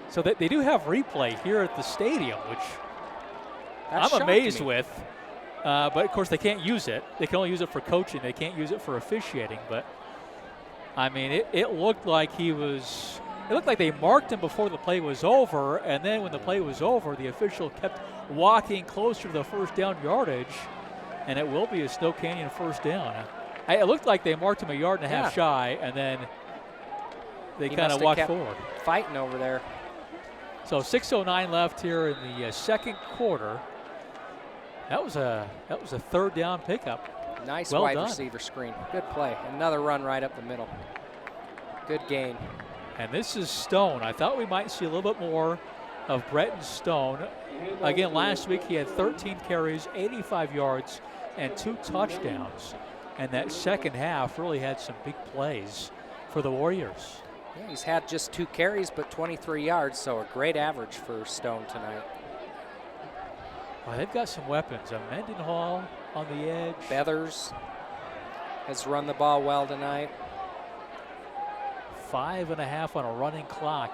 So they do have replay here at the stadium, which That's I'm amazed me. with. But of course, they can't use it. They can only use it for coaching. They can't use it for officiating. But I mean, it looked like he was. It looked like they marked him before the play was over, and then when the play was over, the official kept walking closer to the first down yardage, and it will be a Snow Canyon first down. It looked like they marked him 1.5 yards shy, and then they kind of walked forward. Fighting over there. So 6:09 left here in the second quarter. That was a 3rd down pickup. Nice well wide done. receiver screen. Good play. Another run right up the middle. Good gain. And this is Stone. I thought we might see a little bit more of Bretton Stone. Again, last week he had 13 carries, 85 yards, and 2 touchdowns. And that second half really had some big plays for the Warriors. Yeah, he's had just 2 carries, but 23 yards, so a great average for Stone tonight. Well, they've got some weapons. Mendenhall on the edge. Beathers has run the ball well tonight. 5.5 on a running clock.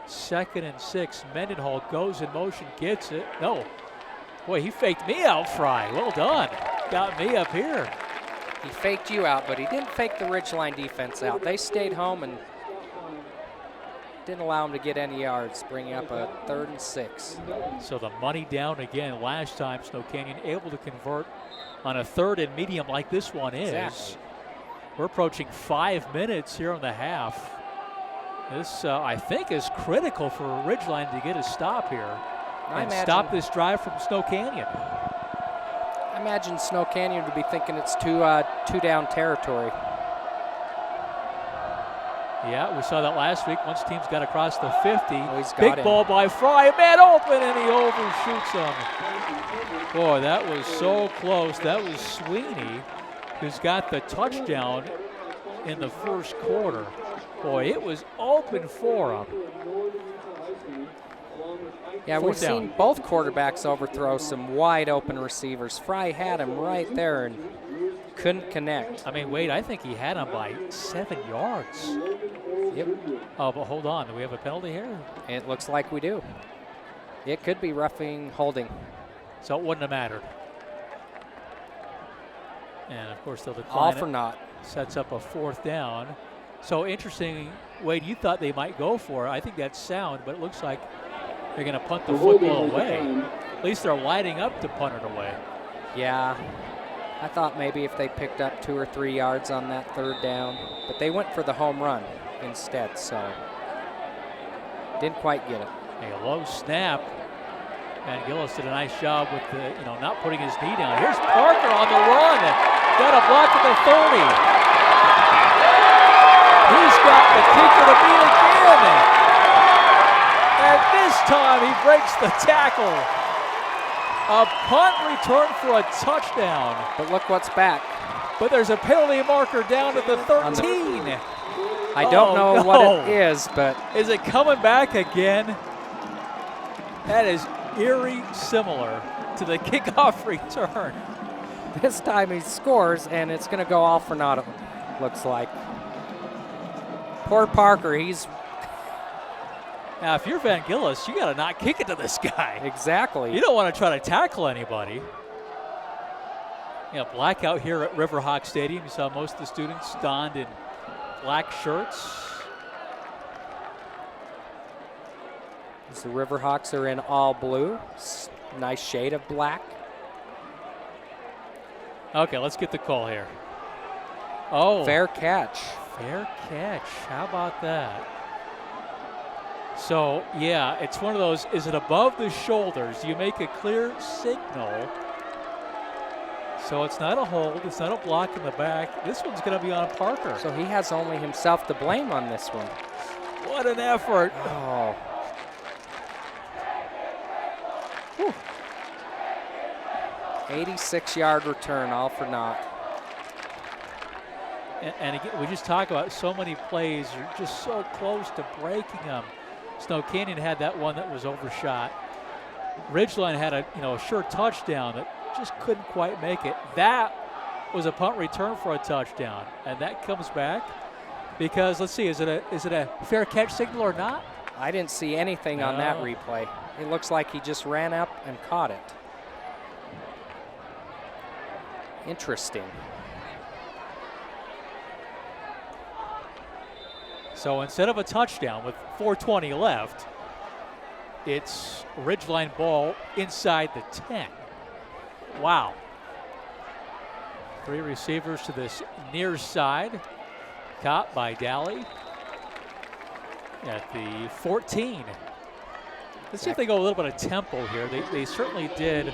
2nd and 6. Mendenhall goes in motion, gets it. No. Boy, he faked me out, Fry. Well done. Got me up here. He faked you out, but he didn't fake the Ridgeline defense out. They stayed home and didn't allow him to get any yards, bringing up a 3rd and 6. So the money down again. Last time Snow Canyon able to convert on a 3rd and medium like this one is. Exactly. We're approaching 5 minutes here in the half. This, I think, is critical for Ridgeline to get a stop here and stop this drive from Snow Canyon. I imagine Snow Canyon would be thinking it's two down territory. Yeah, we saw that last week. Once teams got across the 50. Big ball by Fry, man open, and he overshoots him. Boy, that was so close. That was Sweeney, who's got the touchdown in the first quarter. Boy, it was open for him. Yeah, we've seen both quarterbacks overthrow some wide open receivers. Fry had him right there, and couldn't connect. I mean, Wade, I think he had him by 7 yards. Yep. Oh, but hold on. Do we have a penalty here? It looks like we do. It could be roughing holding. So it wouldn't have mattered. And, of course, they'll decline All it. for naught. Sets up a 4th down. So interesting, Wade, you thought they might go for it. I think that's sound, but it looks like they're going to punt the football away. At least they're lighting up to punt it away. Yeah. I thought maybe if they picked up 2 or 3 yards on that 3rd down, but they went for the home run instead, so didn't quite get it. A low snap. And Gillis did a nice job with the, not putting his knee down. Here's Parker on the run. Got a block at the 30. He's got the kicker to beat again. And this time he breaks the tackle. A punt return for a touchdown. But look what's back. But there's a penalty marker down at the 13. I don't know what it is, but. Is it coming back again? That is eerie similar to the kickoff return. This time he scores, and it's going to go all for naught, looks like. Poor Parker, he's... Now, if you're Van Gillis, you got to not kick it to this guy. Exactly. You don't want to try to tackle anybody. Blackout here at Riverhawk Stadium. You saw most of the students donned in black shirts. The Riverhawks are in all blue. Nice shade of black. Okay, let's get the call here. Oh. Fair catch. Fair catch. How about that? So, yeah, it's one of those, is it above the shoulders? Do you make a clear signal? So it's not a hold. It's not a block in the back. This one's going to be on Parker. So he has only himself to blame on this one. What an effort. Oh. 86-yard return, all for naught. And again, we just talk about so many plays are just so close to breaking them. Snow Canyon had that one that was overshot. Ridgeline had a sure touchdown that just couldn't quite make it. That was a punt return for a touchdown, and that comes back because let's see, is it a fair catch signal or not? I didn't see anything on that replay. It looks like he just ran up and caught it. Interesting. So instead of a touchdown with 4:20 left, it's Ridgeline ball inside the 10. Wow. 3 receivers to this near side. Caught by Daly at the 14. Let's see if they go a little bit of tempo here. They certainly did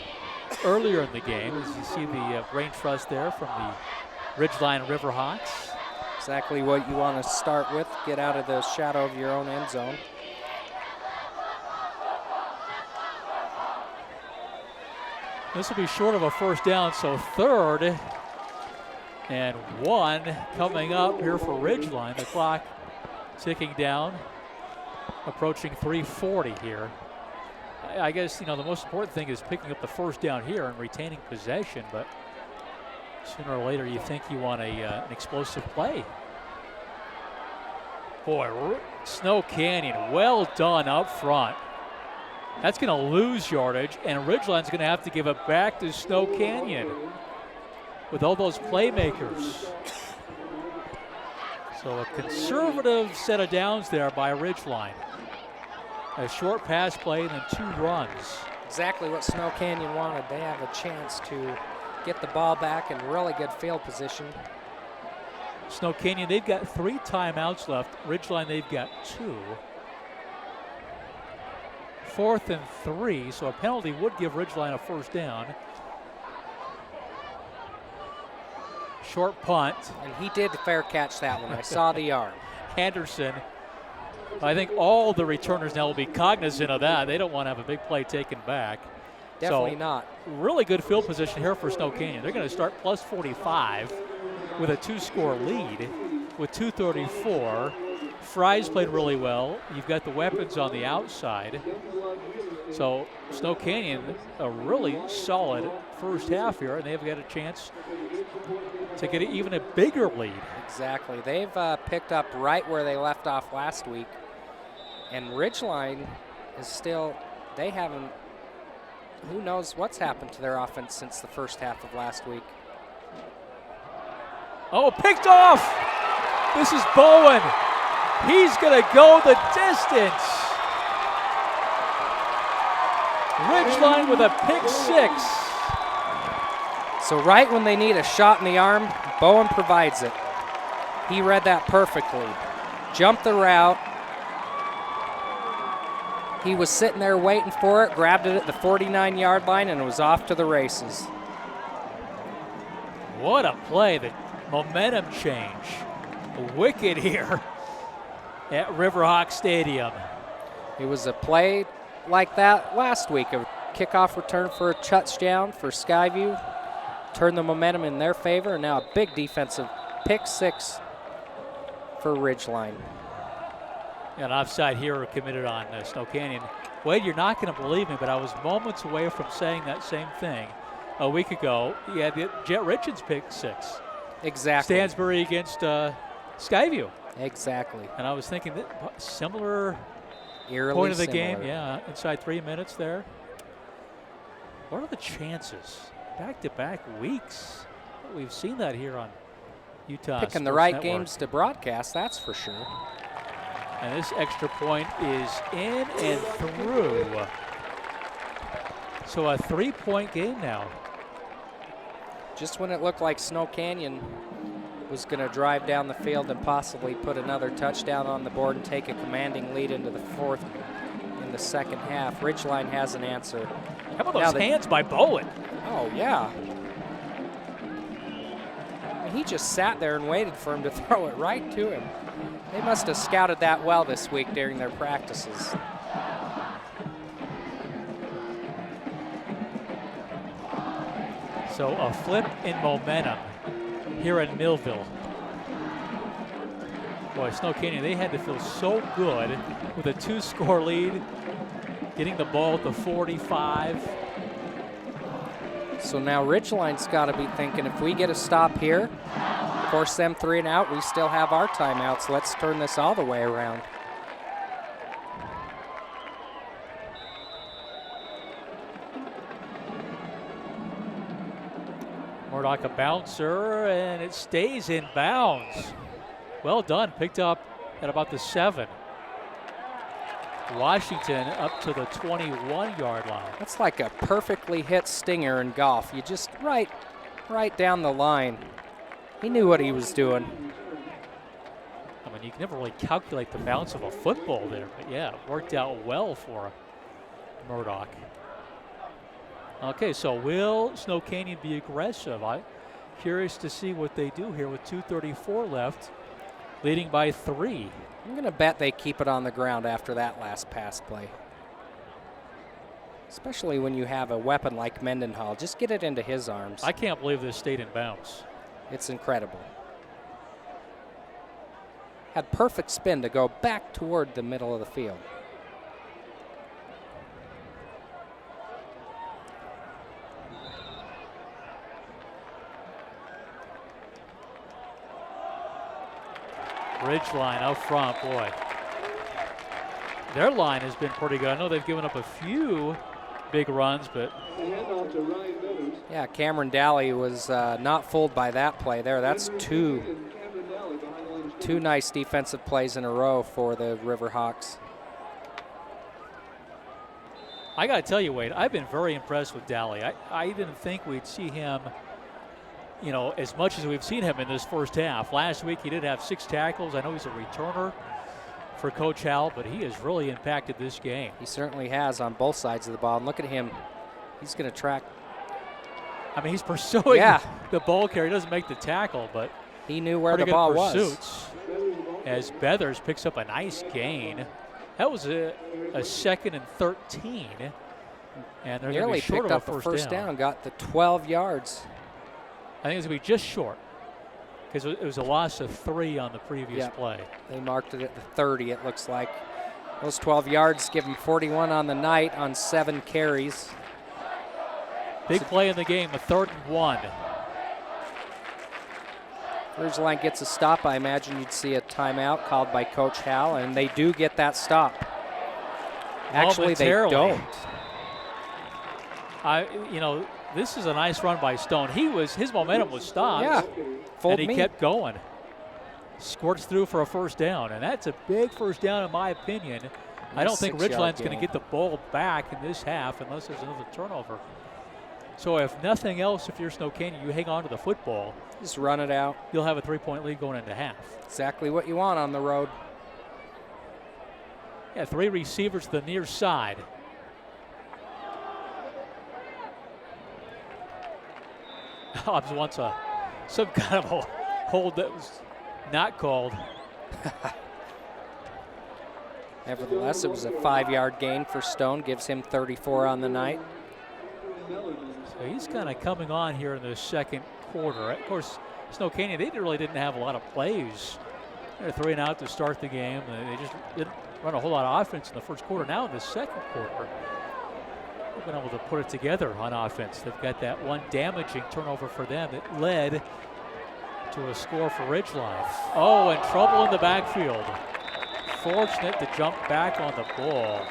earlier in the game. As you see the brain trust there from the Ridgeline Riverhawks. Exactly what you want to start with. Get out of the shadow of your own end zone. This will be short of a first down, so 3rd and 1 coming up here for Ridgeline. The clock ticking down, approaching 3:40 here. I guess, the most important thing is picking up the first down here and retaining possession, but sooner or later you think you want an explosive play. Boy, Snow Canyon, well done up front. That's going to lose yardage, and Ridgeline's going to have to give it back to Snow Canyon with all those playmakers. So a conservative set of downs there by Ridgeline. A short pass play and then 2 runs. Exactly what Snow Canyon wanted. They have a chance to get the ball back in really good field position. Snow Canyon, they've got 3 timeouts left. Ridgeline, they've got 2. 4th and 3, so a penalty would give Ridgeline a first down. Short punt. And he did fair catch that one. I saw the arm. Henderson. I think all the returners now will be cognizant of that. They don't want to have a big play taken back. Definitely not. Really good field position here for Snow Canyon. They're going to start plus 45 with a 2-score lead with 2:34. Fry's played really well. You've got the weapons on the outside. So Snow Canyon, a really solid first half here, and they've got a chance to get even a bigger lead. Exactly. They've picked up right where they left off last week. And Ridgeline is still, they haven't, who knows what's happened to their offense since the first half of last week. Oh, picked off. This is Bowen. He's going to go the distance. Ridgeline with a pick 6. So right when they need a shot in the arm, Bowen provides it. He read that perfectly. Jumped the route. He was sitting there waiting for it, grabbed it at the 49-yard line, and was off to the races. What a play, the momentum change. Wicked here at Riverhawk Stadium. It was a play like that last week, a kickoff return for a touchdown for Skyview. Turned the momentum in their favor, and now a big defensive pick 6 for Ridgeline. An offside here committed on Snow Canyon. Wade, you're not going to believe me, but I was moments away from saying that same thing a week ago. Yeah, Jet Richards pick 6. Exactly. Stansbury against Skyview. Exactly. And I was thinking that similar Eerily point of the similar. game. Yeah, inside 3 minutes there. What are the chances? Back-to-back weeks. We've seen that here on Utah Picking the Sports right Network. games to broadcast, that's for sure. And this extra point is in and through. So a 3-point game now. Just when it looked like Snow Canyon was going to drive down the field and possibly put another touchdown on the board and take a commanding lead into the fourth in the second half, Ridgeline has an answer. How about those hands by Bowen? Oh, yeah. I mean, he just sat there and waited for him to throw it right to him. They must have scouted that well this week during their practices. So a flip in momentum here in Millville. Boy, Snow Canyon, they had to feel so good with a 2-score lead, getting the ball at the 45. So now Ridgeline's got to be thinking, if we get a stop here, force them 3 and out, we still have our timeouts. Let's turn this all the way around. Murdoch a bouncer, and it stays in bounds. Well done, picked up at about the 7. Washington up to the 21-yard line. That's like a perfectly hit stinger in golf. You just right down the line. He knew what he was doing. I mean, you can never really calculate the bounce of a football there, but yeah, it worked out well for Murdoch. Okay, so will Snow Canyon be aggressive? I'm curious to see what they do here with 2:34 left, leading by 3. I'm going to bet they keep it on the ground after that last pass play. Especially when you have a weapon like Mendenhall. Just get it into his arms. I can't believe this stayed in bounds. It's incredible. Had perfect spin to go back toward the middle of the field. Ridgeline out front, boy. Their line has been pretty good. I know they've given up a few big runs, but yeah, Cameron Daly was not fooled by that play there. That's two nice defensive plays in a row for the Riverhawks. I got to tell you, Wade, I've been very impressed with Daly. I didn't think we'd see him, you know, as much as we've seen him in this first half. Last week he did have 6 tackles. I know he's a returner for Coach Howell, but he has really impacted this game. He certainly has on both sides of the ball. And look at him. He's going to track. I mean, he's pursuing the ball carrier. He doesn't make the tackle, but he knew where the good ball pursuits was. As Beathers picks up a nice gain. That was a 2nd and 13. And they're nearly short picked of up a the first down, got the 12 yards. I think it's going to be just short because it was a loss of 3 on the previous play. They marked it at the 30, it looks like. Those 12 yards give him 41 on the night on 7 carries. Big play in the game, a 3rd and 1. Ridgeline gets a stop. I imagine you'd see a timeout called by Coach Hal, and they do get that stop. Actually, they don't. This is a nice run by Stone. His momentum was stopped. Yeah, and he kept going. Squirts through for a first down, and that's a big first down in my opinion. I don't think Ridgeline's going to get the ball back in this half unless there's another turnover. So if nothing else, if you're Snow Canyon, you hang on to the football. Just run it out. You'll have a 3-point lead going into half. Exactly what you want on the road. Yeah, 3 receivers to the near side. Hobbs wants some kind of a hold that was not called. Nevertheless, it was a 5-yard gain for Stone. Gives him 34 on the night. So he's kind of coming on here in the second quarter. Of course, Snow Canyon, they really didn't have a lot of plays. They're 3 and out to start the game. They just didn't run a whole lot of offense in the first quarter. Now in the second quarter, they've been able to put it together on offense. They've got that one damaging turnover for them that led to a score for Ridgeline. Oh, and trouble in the backfield. Fortunate to jump back on the ball.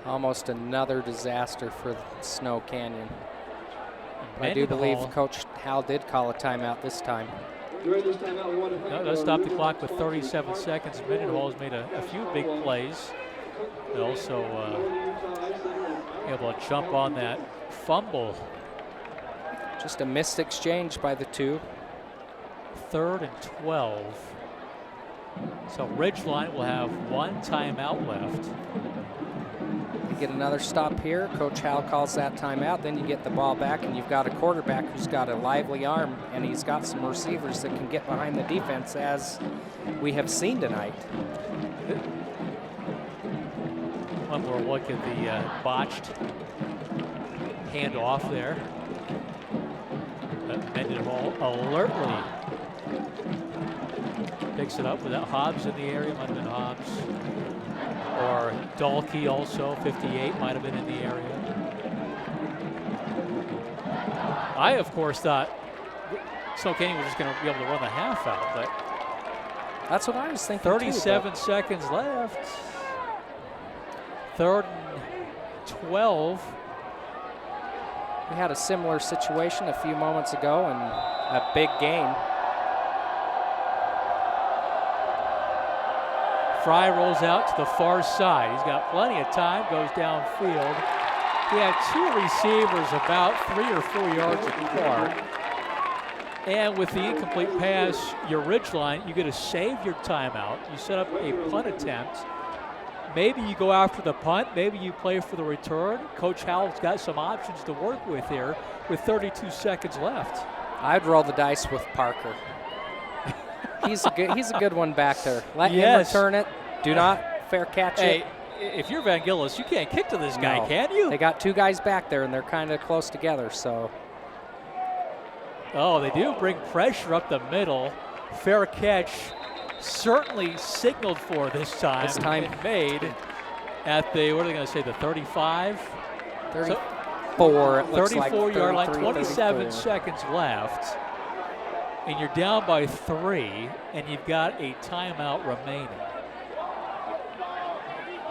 Almost another disaster for Snow Canyon. I do Mendenhall, believe Coach Hal did call a timeout this time. No, they'll stop the clock with 37 seconds. Mendenhall has made a few big plays. They also able to jump on that fumble. Just a missed exchange by the two. 3rd and 12. So Ridgeline will have 1 timeout left. You get another stop here. Coach Hal calls that timeout. Then you get the ball back, and you've got a quarterback who's got a lively arm, and he's got some receivers that can get behind the defense, as we have seen tonight. One more look at the botched handoff there. Mendenhall alertly picks it up without Hobbs in the area. Might have been Hobbs. Or Dahlke also, 58, might have been in the area. I, of course, thought Snow Canyon was just going to be able to run the half out, but that's what I was thinking. 37 seconds left. 3rd and 12. We had a similar situation a few moments ago, and a big gain. Fry rolls out to the far side. He's got plenty of time, goes downfield. He had 2 receivers about 3 or 4 yards apart. And with the incomplete pass, your Ridgeline, you get to save your timeout. You set up a punt attempt. Maybe you go after the punt. Maybe you play for the return. Coach Howell's got some options to work with here with 32 seconds left. I'd roll the dice with Parker. He's a good one back there. Let him return it. Do not fair catch it. If you're Van Gillis, you can't kick to this guy, can you? They got 2 guys back there, and they're kind of close together, so. Oh, they do bring pressure up the middle. Fair catch. Certainly signaled for this time. And made at the, what are they going to say, the 35? 34, it looks like. 34-yard line, 27 seconds left. And you're down by 3, and you've got a timeout remaining.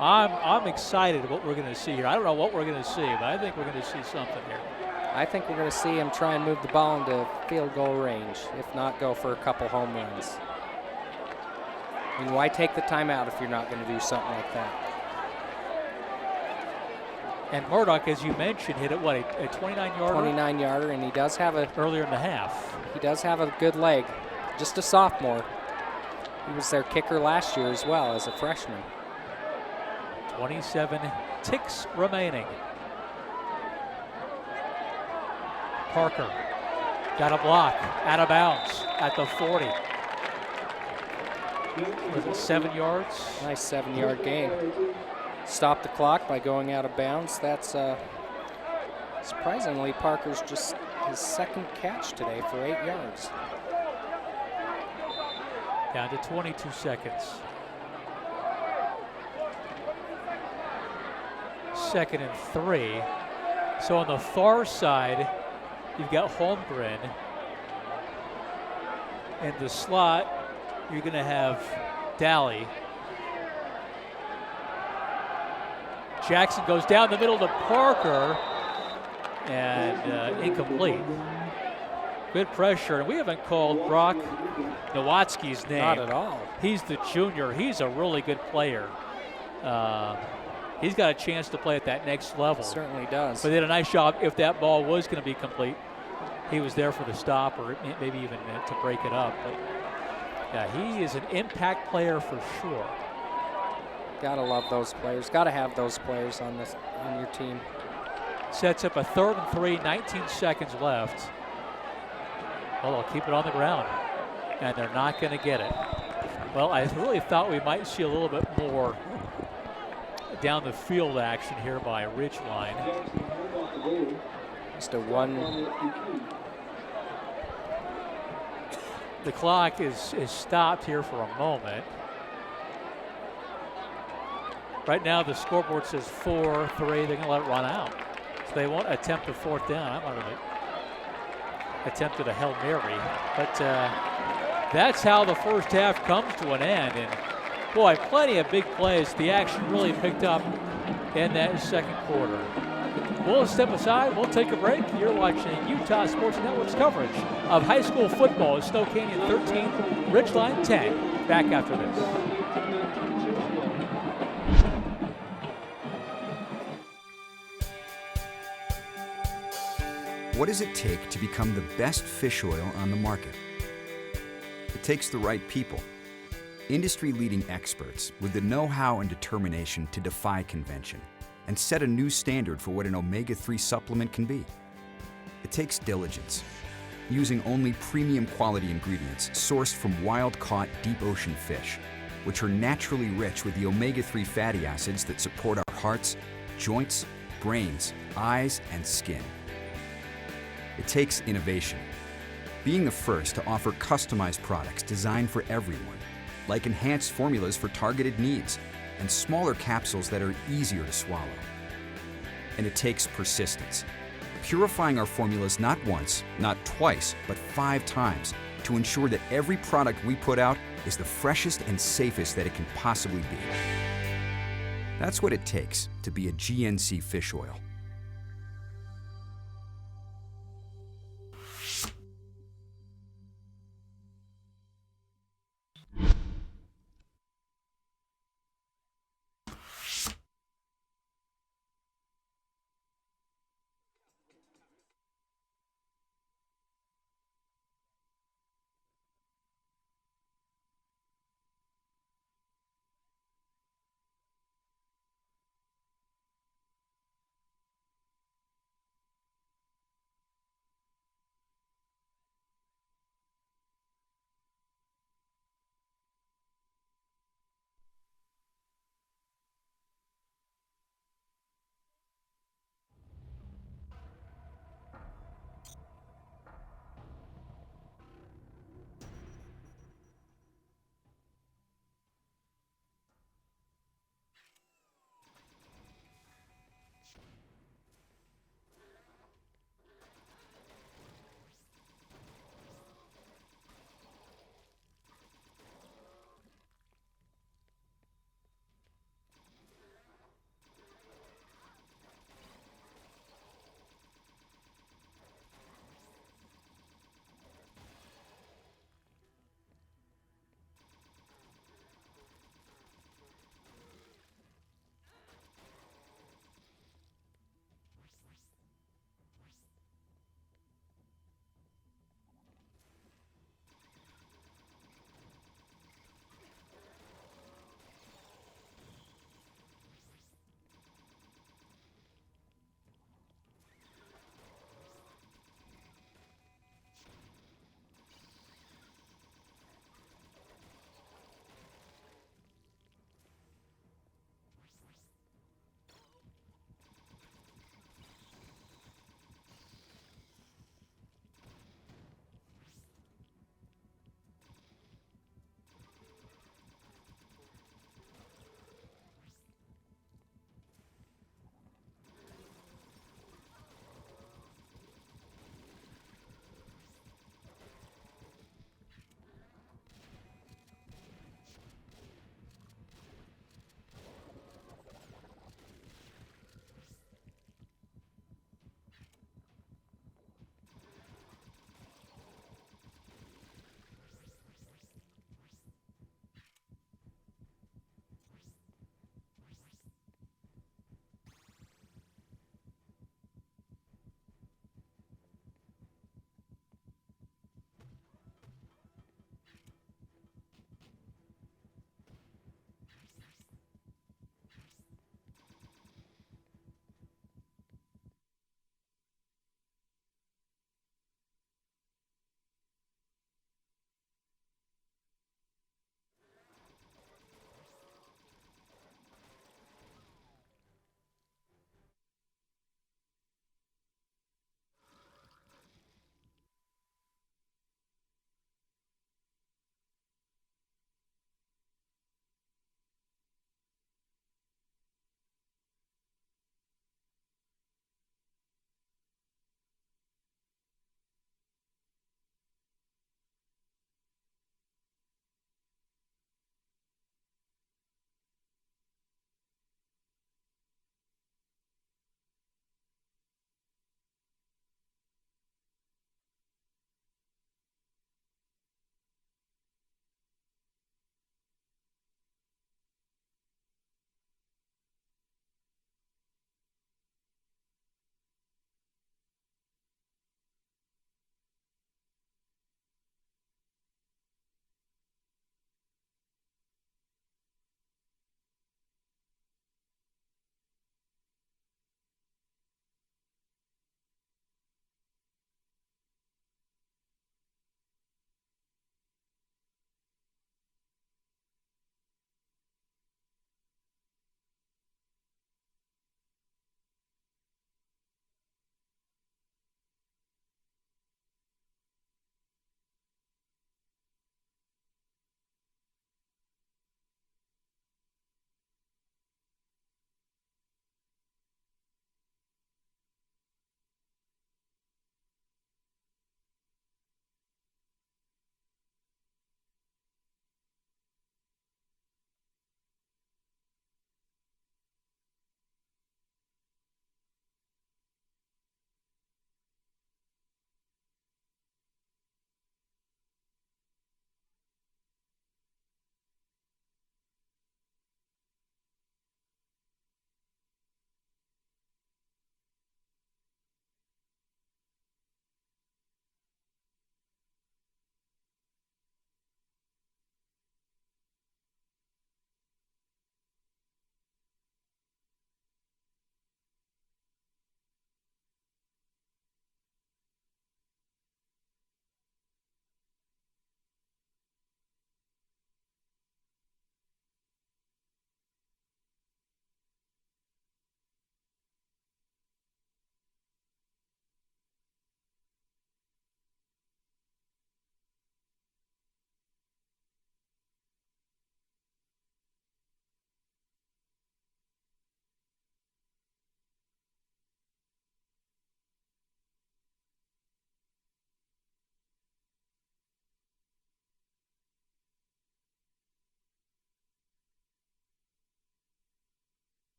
I'm excited what we're going to see here. I don't know what we're going to see, but I think we're going to see something here. I think we're going to see him try and move the ball into field goal range, if not go for a couple home runs. I mean, why take the timeout if you're not going to do something like that? And Murdoch, as you mentioned, hit it, what, a 29-yarder? 29-yarder, and he does have a... Earlier in the half. He does have a good leg. Just a sophomore. He was their kicker last year as well as a freshman. 27 ticks remaining. Parker got a block, out of bounds at the 40. Was it 7 yards? Nice 7-yard gain. Stop the clock by going out of bounds. That's surprisingly Parker's just his 2nd catch today for 8 yards. Down to 22 seconds. 2nd and 3. So on the far side, you've got Holmgren. In the slot, you're going to have Daly. Jackson goes down the middle to Parker, and incomplete. Good pressure, and we haven't called Brock Nowatzki's name. Not at all. He's the junior. He's a really good player. He's got a chance to play at that next level. Certainly does. But they did a nice job. If that ball was going to be complete, he was there for the stop, or maybe even to break it up. But yeah, he is an impact player for sure. Gotta love those players. Gotta have those players on your team. Sets up a 3rd and 3, 19 seconds left. Well, they'll keep it on the ground, and they're not going to get it. Well, I really thought we might see a little bit more down the field action here by Ridgeline. Just a one. The clock is stopped here for a moment. Right now the scoreboard says 4-3. They're going to let it run out. So they won't attempt the 4th down. I might have attempted a Hail Mary. But that's how the first half comes to an end. And boy, plenty of big plays. The action really picked up in that second quarter. We'll step aside. We'll take a break. You're watching Utah Sports Network's coverage of high school football as Snow Canyon 13, Ridgeline 10. Back after this. What does it take to become the best fish oil on the market? It takes the right people. Industry-leading experts with the know-how and determination to defy convention and set a new standard for what an omega-3 supplement can be. It takes diligence, using only premium quality ingredients sourced from wild-caught deep ocean fish, which are naturally rich with the omega-3 fatty acids that support our hearts, joints, brains, eyes, and skin. It takes innovation, being the first to offer customized products designed for everyone, like enhanced formulas for targeted needs and smaller capsules that are easier to swallow. And it takes persistence, purifying our formulas not once, not twice, but 5 times to ensure that every product we put out is the freshest and safest that it can possibly be. That's what it takes to be a GNC fish oil.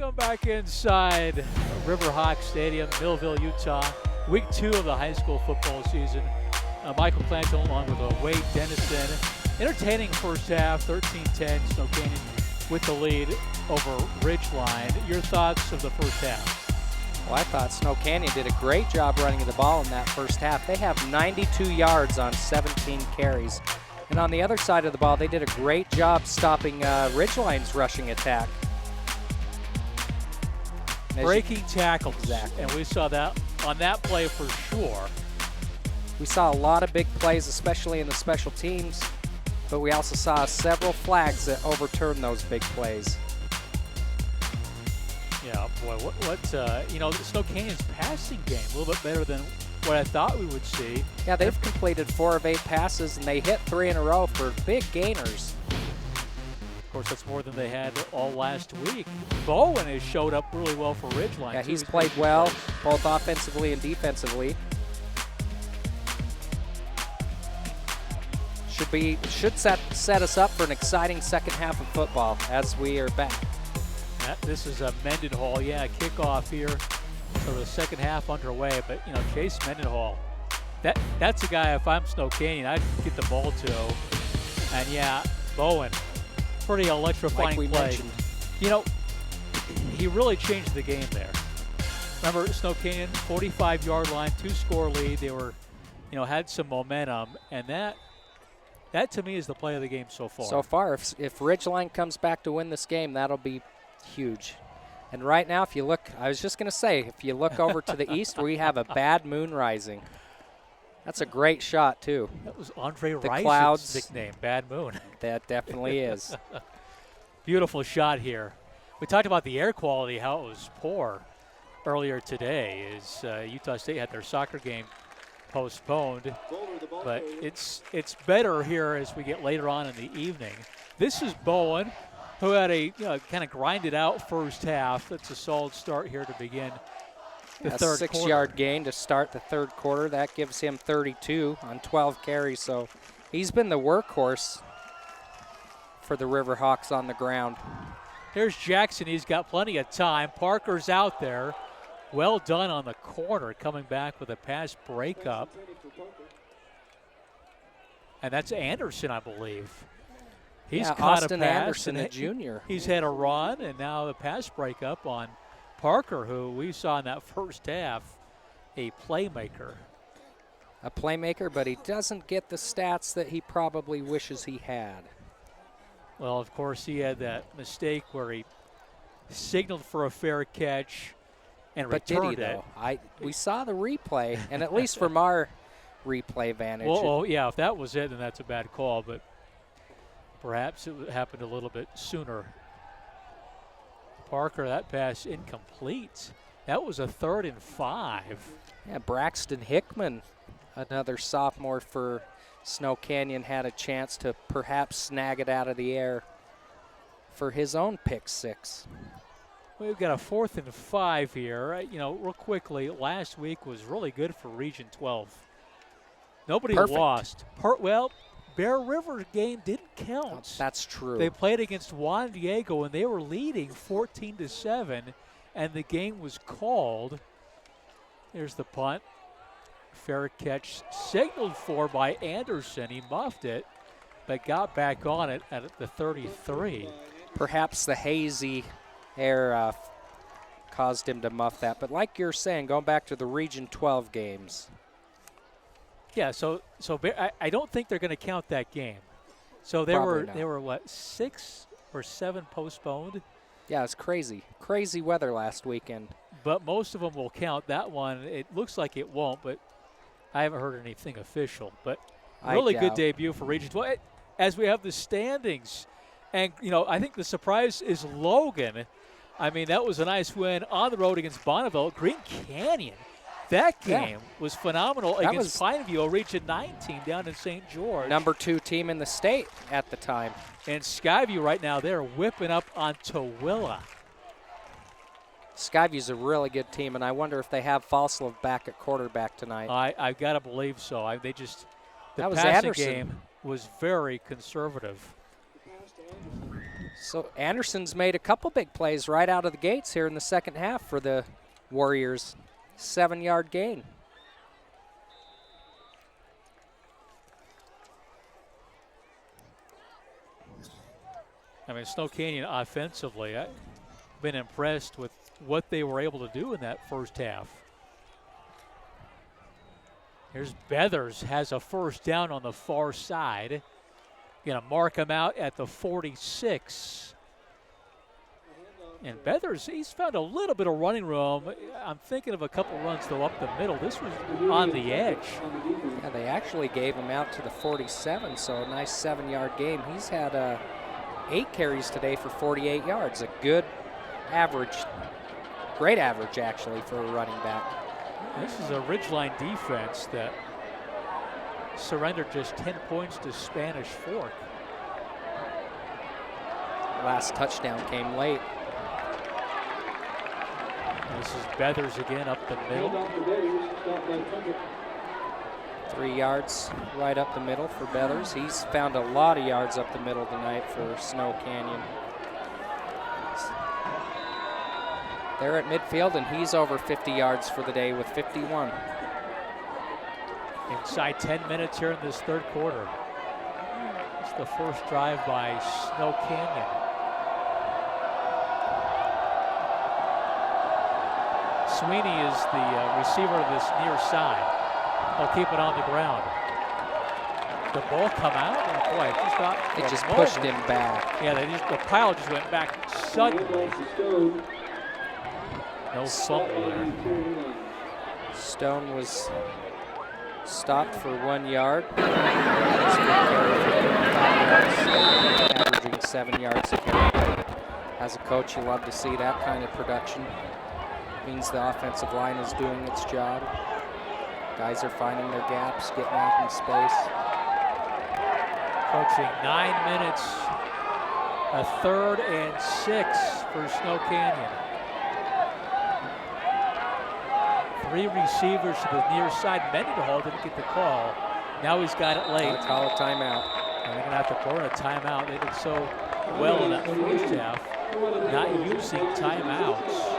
Welcome back inside Riverhawk Stadium, Millville, Utah. Week 2 of the high school football season. Michael Clanton along with Wade Dennison. Entertaining first half, 13-10, Snow Canyon with the lead over Ridgeline. Your thoughts of the first half? Well, I thought Snow Canyon did a great job running the ball in that first half. They have 92 yards on 17 carries. And on the other side of the ball, they did a great job stopping Ridgeline's rushing attack. Breaking tackles. Exactly. And we saw that on that play for sure. We saw a lot of big plays, especially in the special teams, but we also saw several flags that overturned those big plays. Yeah, boy, the Snow Canyon's passing game a little bit better than what I thought we would see. Yeah, they've completed 4 of 8 passes, and they hit 3 in a row for big gainers. Of course, that's more than they had all last week. Bowen has showed up really well for Ridgeline. Yeah, he's played well, both offensively and defensively. Should set us up for an exciting second half of football as we are back. This is a Mendenhall, kickoff here. So the second half underway, but Chase Mendenhall, that's a guy, if I'm Snow Canyon, I'd get the ball to. And Bowen, pretty electrifying like we play. mentioned. He really changed the game there. Remember, Snow Canyon, 45-yard line, 2-score lead. They were, had some momentum, and that to me is the play of the game so far. So far, if Ridgeline comes back to win this game, that'll be huge. And right now, if you look, I was just going to say, if you look over to the east, we have a bad moon rising. That's a great shot, too. That was Andre Rice's clouds, nickname, Bad Moon. That definitely is. Beautiful shot here. We talked about the air quality, how it was poor earlier today as Utah State had their soccer game postponed. But it's better here as we get later on in the evening. This is Bowen, who had a kind of grinded out first half. That's a solid start here to begin the third quarter. 6-yard gain to start the third quarter. That gives him 32 on 12 carries. So he's been the workhorse for the Riverhawks on the ground. Here's Jackson. He's got plenty of time. Parker's out there. Well done on the corner, coming back with a pass breakup. And that's Anderson, I believe. He's caught Austin a pass. Anderson, a junior. He's had a run, and now the pass breakup on Parker, who we saw in that first half, a playmaker. A playmaker, but he doesn't get the stats that he probably wishes he had. Well, of course, he had that mistake where he signaled for a fair catch and returned it. We saw the replay, and at least from our replay vantage. Well, if that was it, then that's a bad call, but perhaps it happened a little bit sooner. Parker, that pass incomplete. That was a 3rd and 5. Yeah, Braxton Hickman, another sophomore for Snow Canyon, had a chance to perhaps snag it out of the air for his own pick 6. We've got a 4th and 5 here. Real quickly, last week was really good for Region 12. Nobody lost. Bear River game didn't count. Oh, that's true. They played against Juan Diego, and they were leading 14-7, and the game was called. Here's the punt. Fair catch signaled for by Anderson. He muffed it, but got back on it at the 33. Perhaps the hazy air caused him to muff that. But like you're saying, going back to the Region 12 games. Yeah, so I don't think they're going to count that game. So there were 6 or 7 postponed? Yeah, it's crazy. Crazy weather last weekend. But most of them will count. That one, it looks like it won't, but I haven't heard anything official. But really good debut for Region 12. As we have the standings, and, I think the surprise is Logan. I mean, that was a nice win on the road against Bonneville. Green Canyon. That game was phenomenal against Pineview, Region 19 down in St. George. Number 2 team in the state at the time. And Skyview right now, they're whipping up on Tooele. Skyview's a really good team, and I wonder if they have Falslove back at quarterback tonight. I've got to believe so. The that was passing Anderson. Game was very conservative. So Anderson's made a couple big plays right out of the gates here in the second half for the Warriors. 7-yard gain. I mean, Snow Canyon offensively, I've been impressed with what they were able to do in that first half. Here's Beathers, has a first down on the far side. Gonna mark him out at the 46. And Beathers, he's found a little bit of running room. I'm thinking of a couple runs, though, up the middle. This was on the edge. Yeah, they actually gave him out to the 47, so a nice 7-yard gain. He's had 8 carries today for 48 yards. A good average, great average, actually, for a running back. This is a Ridgeline defense that surrendered just 10 points to Spanish Fork. Last touchdown came late. This is Beathers again up the middle. 3 yards right up the middle for Beathers. He's found a lot of yards up the middle tonight for Snow Canyon. They're at midfield, and he's over 50 yards for the day with 51. Inside 10 minutes here in this third quarter. It's the first drive by Snow Canyon. Sweeney is the receiver of this near side. They'll keep it on the ground. The ball come out, and boy, just got it just pushed him back. Yeah, the pile just went back suddenly. No fumble there. Stone was stopped for 1 yard. Averaging 7 yards a carry. As a coach, you love to see that kind of production. Means the offensive line is doing its job. Guys are finding their gaps, getting out in space. Approaching 9 minutes. A 3rd and 6 for Snow Canyon. 3 receivers to the near side. Mendenhall didn't get the call. Now he's got it late. Call a timeout. And they're going to have to burn a timeout. They did so well in that first half, not using timeouts.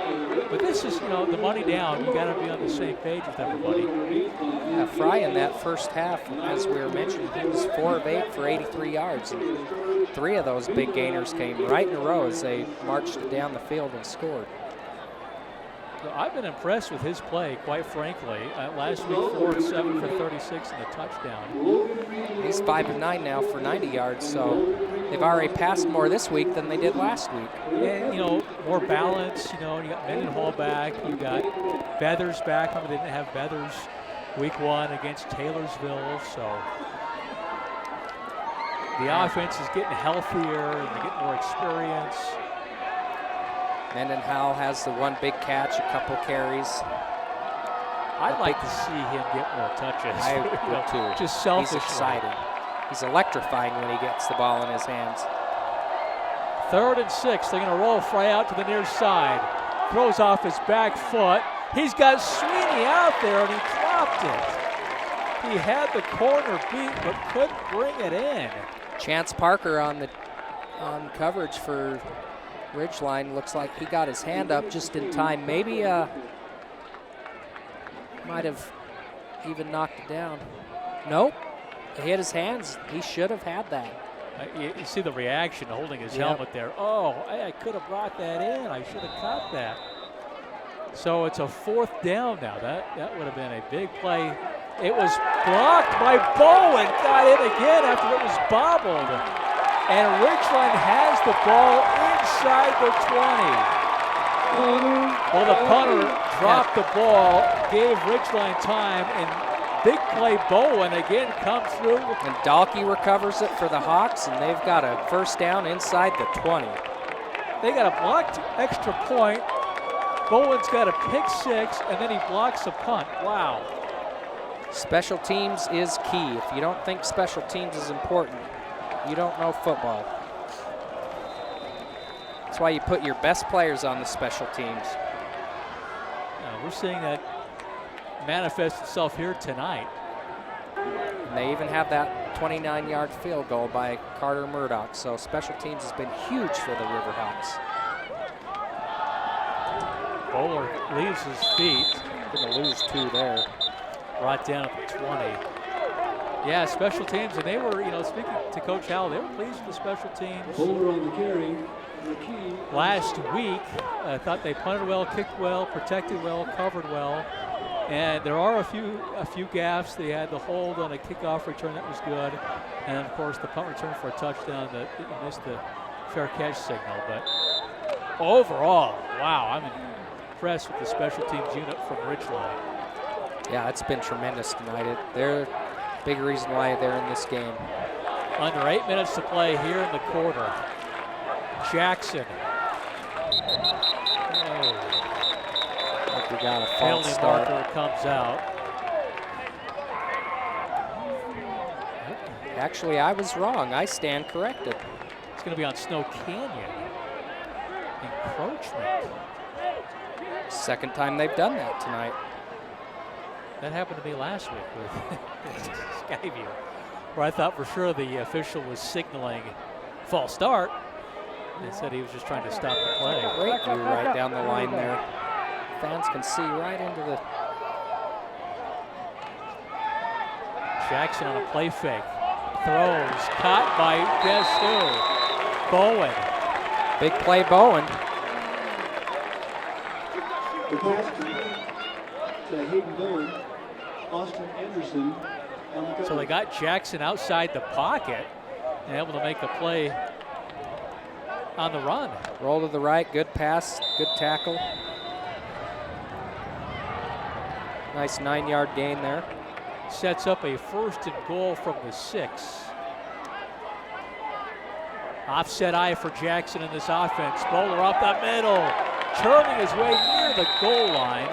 But this is, the money down. You got to be on the same page with everybody. Yeah, Fry in that first half, as we were mentioning, he was 4 of 8 for 83 yards. And 3 of those big gainers came right in a row as they marched it down the field and scored. I've been impressed with his play, quite frankly. Last week, 4 of 7 for 36 and a touchdown. He's 5 of 9 now for 90 yards, so they've already passed more this week than they did last week. And, more balance. You got Mendenhall back. You got Beathers back. Remember, they didn't have Beathers week 1 against Taylorsville, so the offense is getting healthier and they get more experience. Mendenhall has the 1 big catch, a couple carries. I'd like to see him get more touches. I would too. Just selfish. He's exciting. He's electrifying when he gets the ball in his hands. 3rd and 6. They're going to roll Fry out to the near side. Throws off his back foot. He's got Sweeney out there, and he dropped it. He had the corner beat, but couldn't bring it in. Chance Parker on coverage for Ridgeline. Looks like he got his hand up just in time. Maybe might have even knocked it down. Nope. He hit his hands. He should have had that. You see the reaction holding his helmet there. Oh, I could have brought that in. I should have caught that. So it's a 4th down now. That would have been a big play. It was blocked by Bowen. Got in again after it was bobbled. And Ridgeline has the ball inside the 20. Well, the punter dropped the ball, gave Ridgeline time, and big play Bowen again comes through. And Dahlke recovers it for the Hawks, and they've got a first down inside the 20. They got a blocked extra point. Bowen's got a pick 6, and then he blocks a punt. Wow. Special teams is key. If you don't think special teams is important, you don't know football. That's why you put your best players on the special teams. We're seeing that manifest itself here tonight. And they even have that 29-yard field goal by Carter Murdoch. So special teams has been huge for the Riverhawks. Bowler leaves his feet. Going to lose 2 there. Brought down at the 20. Yeah, special teams, and they were, speaking to Coach Howell, they were pleased with the special teams. Bowler on the carry. Last week, I thought they punted well, kicked well, protected well, covered well. And there are a few gaffes. They had the hold on a kickoff return that was good. And of course the punt return for a touchdown that missed the fair catch signal. But overall, wow, I'm impressed with the special teams unit from Ridgeline. Yeah, it's been tremendous tonight. They're a big reason why they're in this game. Under 8 minutes to play here in the quarter. Jackson. We got a false Penalty start. marker comes out. Actually, I was wrong. I stand corrected. It's going to be on Snow Canyon. Encroachment. Second time they've done that tonight. That happened to me last week with Skyview, where I thought for sure the official was signaling false start. They said he was just trying to stop the play. Great view right down the line there. Fans can see right into the... Jackson on a play fake. Throws, caught by guess who? Bowen. Big play, Bowen. The pass to Hayden Bowen. Austin Anderson on the cover. So they got Jackson outside the pocket and able to make a play on the run. Roll to the right, good pass, good tackle. Nice 9-yard gain there. Sets up a 1st and goal from the 6. Offset eye for Jackson in this offense. Bowler up the middle, churning his way near the goal line.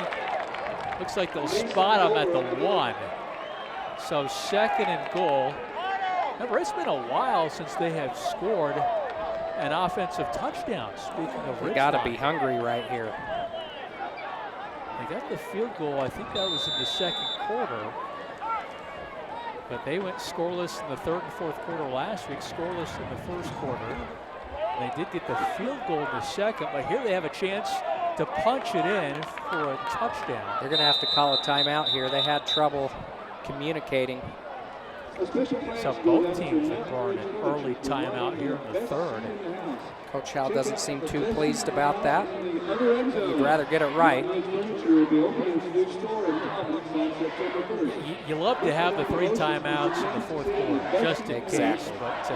Looks like they'll spot him at the 1. So 2nd and goal. Remember, it's been a while since they have scored an offensive touchdown. Speaking of Ridgeline, We got to be hungry right here. They got the field goal, I think that was in the 2nd quarter. But they went scoreless in the 3rd and 4th quarter last week, scoreless in the 1st quarter. They did get the field goal in the 2nd, but here they have a chance to punch it in for a touchdown. They're going to have to call a timeout here. They had trouble communicating. So both teams have burned an early timeout here in the 3rd. Coach Howell doesn't seem too pleased about that. He'd rather get it right. You love to have the 3 timeouts in the 4th quarter, just in case. But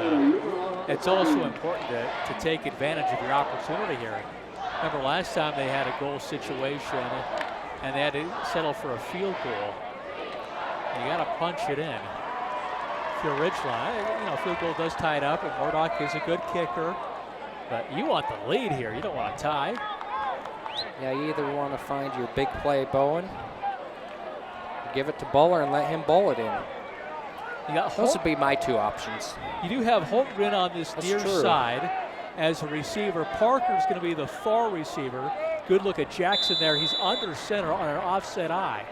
it's also important to take advantage of your opportunity here. Remember last time they had a goal situation and they had to settle for a field goal. You got to punch it in. If you're Ridgeline, field goal does tie it up, and Murdoch is a good kicker. But you want the lead here. You don't want a tie. Yeah, you either want to find your big play Bowen, or give it to Bowler and let him bowl it in. Those would be my 2 options. You do have Holmgren on this near side as a receiver. Parker's going to be the far receiver. Good look at Jackson there. He's under center on an offset eye.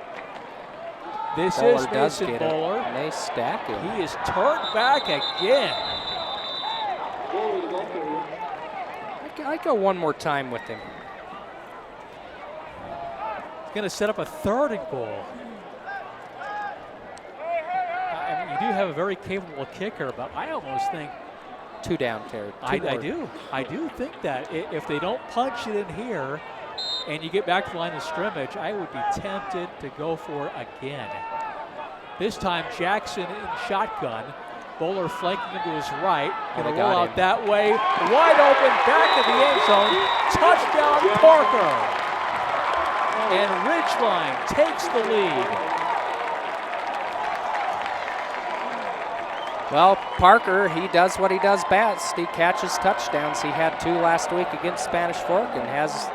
This is Mason Bowler. And they stack him. He is turned back again. I'd go one more time with him. He's going to set up a 3rd and goal. I mean, you do have a very capable kicker, but I almost think 2 down, Terry. I do think that if they don't punch it in here and you get back to the line of scrimmage, I would be tempted to go for it again. This time Jackson in shotgun. Bowler flanking him to his right. Going to roll out that way. Wide open, back of the end zone. Touchdown, Parker. And Ridgeline takes the lead. Well, Parker, he does what he does best. He catches touchdowns. He had 2 last week against Spanish Fork and has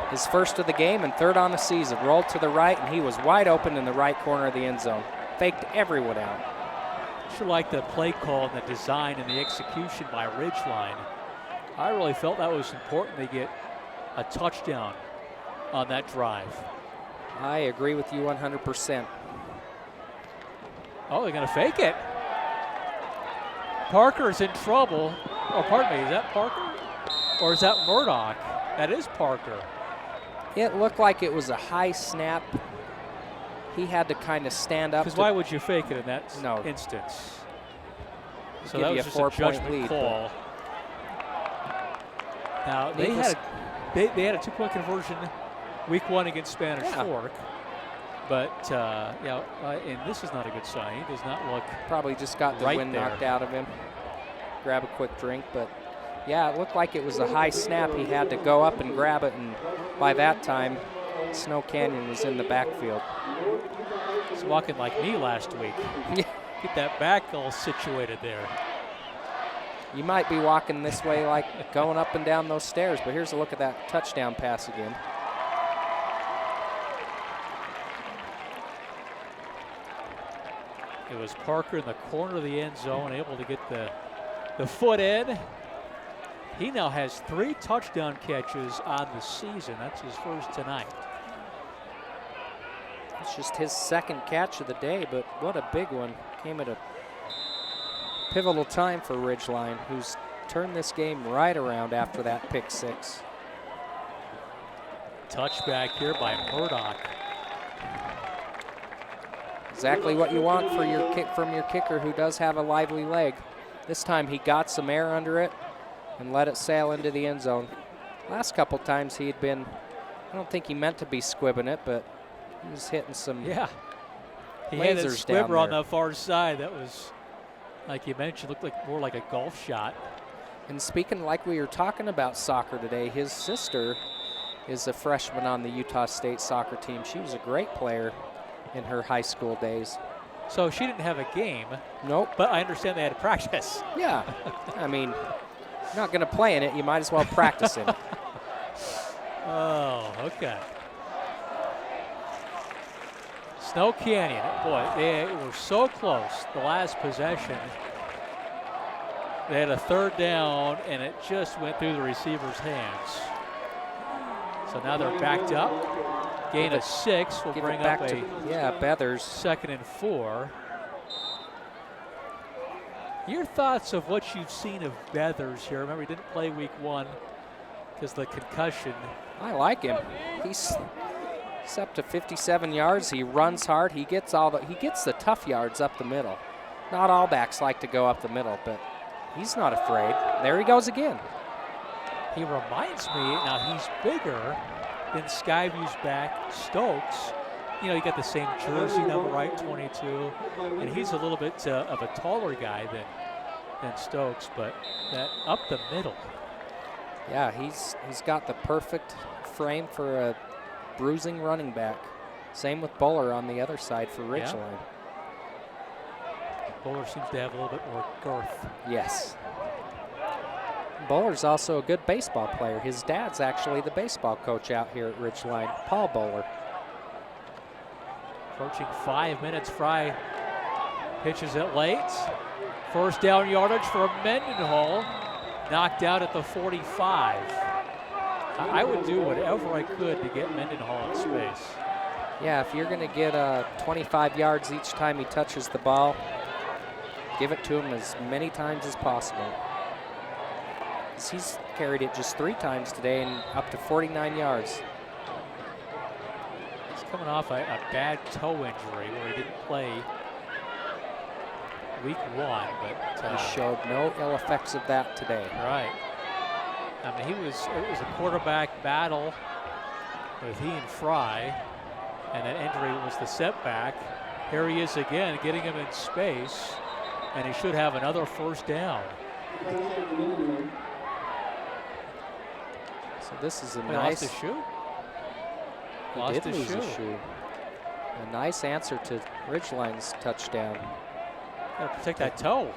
his 1st of the game and 3rd on the season. Rolled to the right, and he was wide open in the right corner of the end zone. Faked everyone out. Sure like the play call and the design and the execution by Ridgeline. I really felt that was important to get a touchdown on that drive. I agree with you 100%. Oh, they're going to fake it. Parker's in trouble. Oh, pardon me, is that Parker? Or is that Murdoch? That is Parker. It looked like it was a high snap. He had to kind of stand up. Because why would you fake it in that No. instance? So Give that you was a just 4-point judgment lead, call. Now, they had a 2-point conversion week 1 against Spanish Fork. But, and this is not a good sign. He does not look Probably just got the wind knocked out of him. Grab a quick drink, but yeah, it looked like it was a high snap. He had to go up and grab it, and by that time, Snow Canyon was in the backfield. He's walking like me last week. Get that back all situated there. You might be walking this way like going up and down those stairs, but here's a look at that touchdown pass again. It was Parker in the corner of the end zone, able to get the foot in. He now has 3 touchdown catches on the season. That's his first tonight. It's just his second catch of the day, but what a big one. Came at a pivotal time for Ridgeline, who's turned this game right around after that pick 6. Touchback here by Murdoch. Exactly what you want for your kick from your kicker, who does have a lively leg. This time he got some air under it and let it sail into the end zone. Last couple times he had been, I don't think he meant to be squibbing it, but he was hitting some He had a lasers down squibber on there. the far side. That was, like you mentioned, looked like more like a golf shot. And speaking like we were talking about soccer today, his sister is a freshman on the Utah State soccer team. She was a great player in her high school days. So she didn't have a game. Nope. But I understand they had to practice. Yeah. I mean, you're not going to play in it. You might as well practice in it. Oh, okay. Snow Canyon, boy, they were so close the last possession. They had a 3rd down, and it just went through the receiver's hands. So now they're backed up. Gain of 6 will bring up a Beathers. 2nd and 4. Your thoughts of what you've seen of Beathers here? Remember, he didn't play week 1 because of the concussion. I like him. He's up to 57 yards. He runs hard. He gets the tough yards up the middle. Not all backs like to go up the middle, but he's not afraid. There he goes again. He reminds me, now he's bigger than Skyview's back, Stokes. You know, he got the same jersey number, right, 22. And he's a little bit of a taller guy than Stokes, but that up the middle. Yeah, he's got the perfect frame for a bruising running back. Same with Bowler on the other side for Ridgeline. Yeah. Bowler seems to have a little bit more girth. Yes. Bowler's also a good baseball player. His dad's actually the baseball coach out here at Ridgeline, Paul Bowler. Approaching 5 minutes, Fry pitches it late. 1st down yardage for Mendenhall. Knocked out at the 45. I would do whatever I could to get Mendenhall in space. Yeah, if you're going to get 25 yards each time he touches the ball, give it to him as many times as possible. He's carried it just 3 times today and up to 49 yards. He's coming off a bad toe injury where he didn't play week 1, but he showed no ill effects of that today. Right. I mean, it was a quarterback battle with he and Fry, and that injury was the setback. Here he is again, getting him in space, and he should have another 1st down. So this is a nice. Lost his shoe? He did lose his shoe. A nice answer to Ridgeline's touchdown. Gotta protect that toe.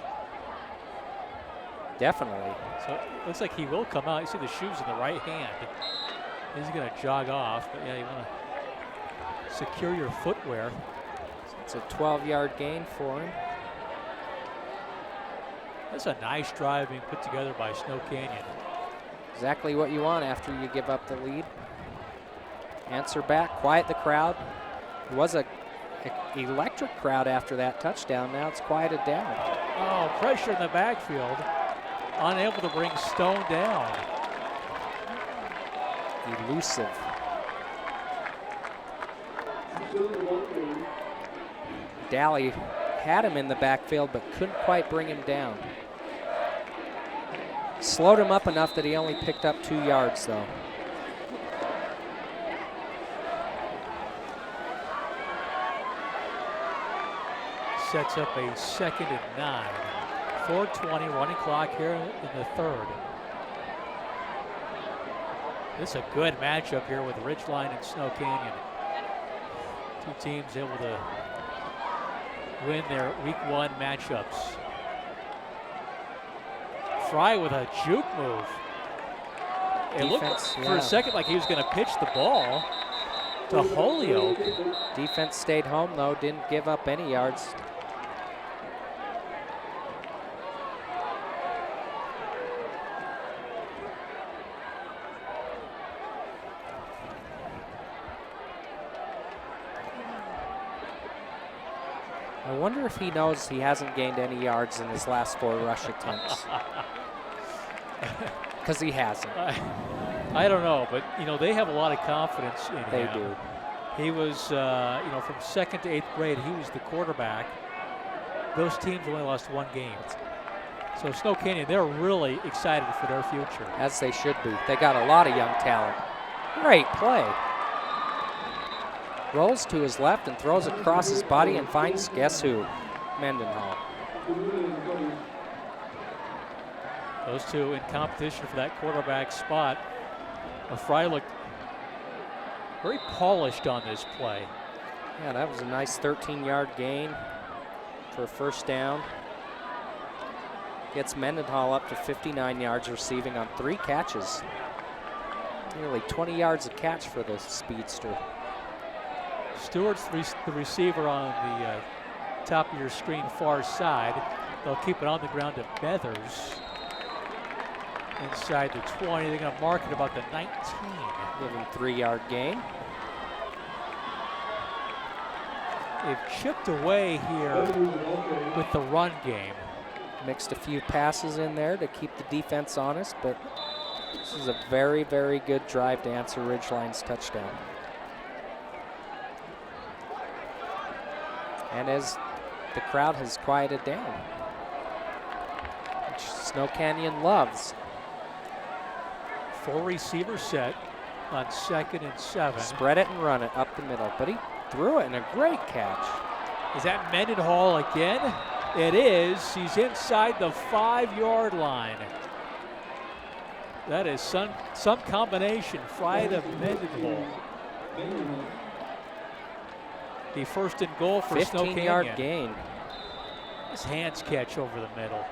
Definitely. So it looks like he will come out. You see the shoes in the right hand. He's going to jog off, but yeah, you want to secure your footwear. It's a 12-yard gain for him. That's a nice drive being put together by Snow Canyon. Exactly what you want after you give up the lead. Answer back, quiet the crowd. It was a electric crowd after that touchdown. Now it's quieted down. Oh, pressure in the backfield. Unable to bring Stone down. Elusive. Daly had him in the backfield but couldn't quite bring him down. Slowed him up enough that he only picked up 2 yards though. Sets up a 2nd and 9. 4:20 running clock here in the 3rd. This is a good matchup here with Ridgeline and Snow Canyon. Two teams able to win their week 1 matchups. Fry with a juke move. It looked for a second like he was going to pitch the ball to Holyoke. Defense stayed home though, didn't give up any yards. I wonder if he knows he hasn't gained any yards in his last 4 rush attempts. Because he hasn't. I don't know, but you know they have a lot of confidence in him. They do. He was, you know, from 2nd to 8th grade, he was the quarterback. Those teams only lost 1 game. So Snow Canyon, they're really excited for their future. As they should be. They got a lot of young talent. Great play. Rolls to his left and throws across his body and finds, guess who? Mendenhall. Those two in competition for that quarterback spot. Fry looked very polished on this play. Yeah, that was a nice 13-yard gain for a 1st down. Gets Mendenhall up to 59 yards receiving on 3 catches. Nearly 20 yards a catch for the speedster. Stewart's the receiver on the top of your screen far side. They'll keep it on the ground to Beathers. Inside the 20, they're going to mark it about the 19. Give him 3-yard gain. They've chipped away here with the run game. Mixed a few passes in there to keep the defense honest, but this is a very, very good drive to answer Ridgeline's touchdown. And as the crowd has quieted down, which Snow Canyon loves. 4 receiver set on 2nd and 7. Spread it and run it up the middle, but he threw it in a great catch. Is that Mendenhall again? It is. He's inside the 5-yard line. That is some combination. Fry to Mendenhall. The 1st and goal for Snow Canyon. 15-yard gain. His hands catch over the middle.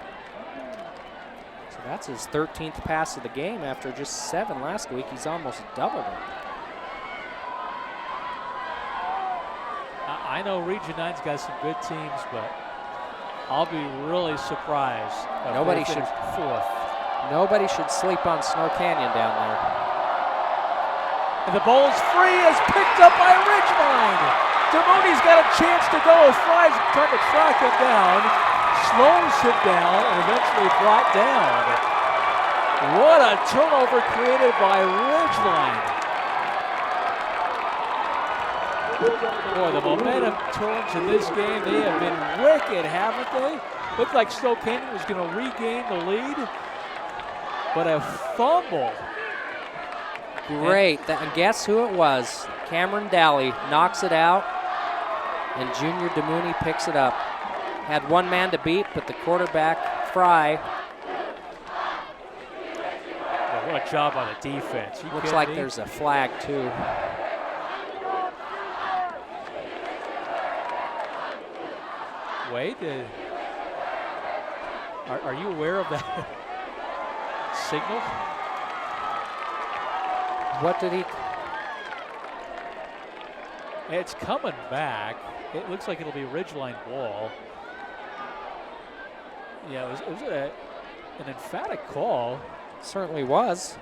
So that's his 13th pass of the game after just 7 last week. He's almost doubled it. I know Region 9's got some good teams, but I'll be really surprised. Nobody should 4th. Nobody should sleep on Snow Canyon down there. And the ball is free, is picked up by Ridgeline. Demooney's got a chance to go. Fry's trying to track him down, slows him down, and eventually brought down. What a turnover created by Ridgeline. Boy, the momentum turns in this game. They have been wicked, haven't they? Looked like Snow Canyon was going to regain the lead, but a fumble. Great, and guess who it was? Cameron Daly knocks it out, and Junior Demooney picks it up. Had 1 man to beat, but the quarterback, Fry. Well, what a job on the defense. Looks like there's a flag, too. Wade, are you aware of that signal? What did he? It's coming back. It looks like it'll be Ridgeline ball. Yeah, it was an emphatic call. Certainly was.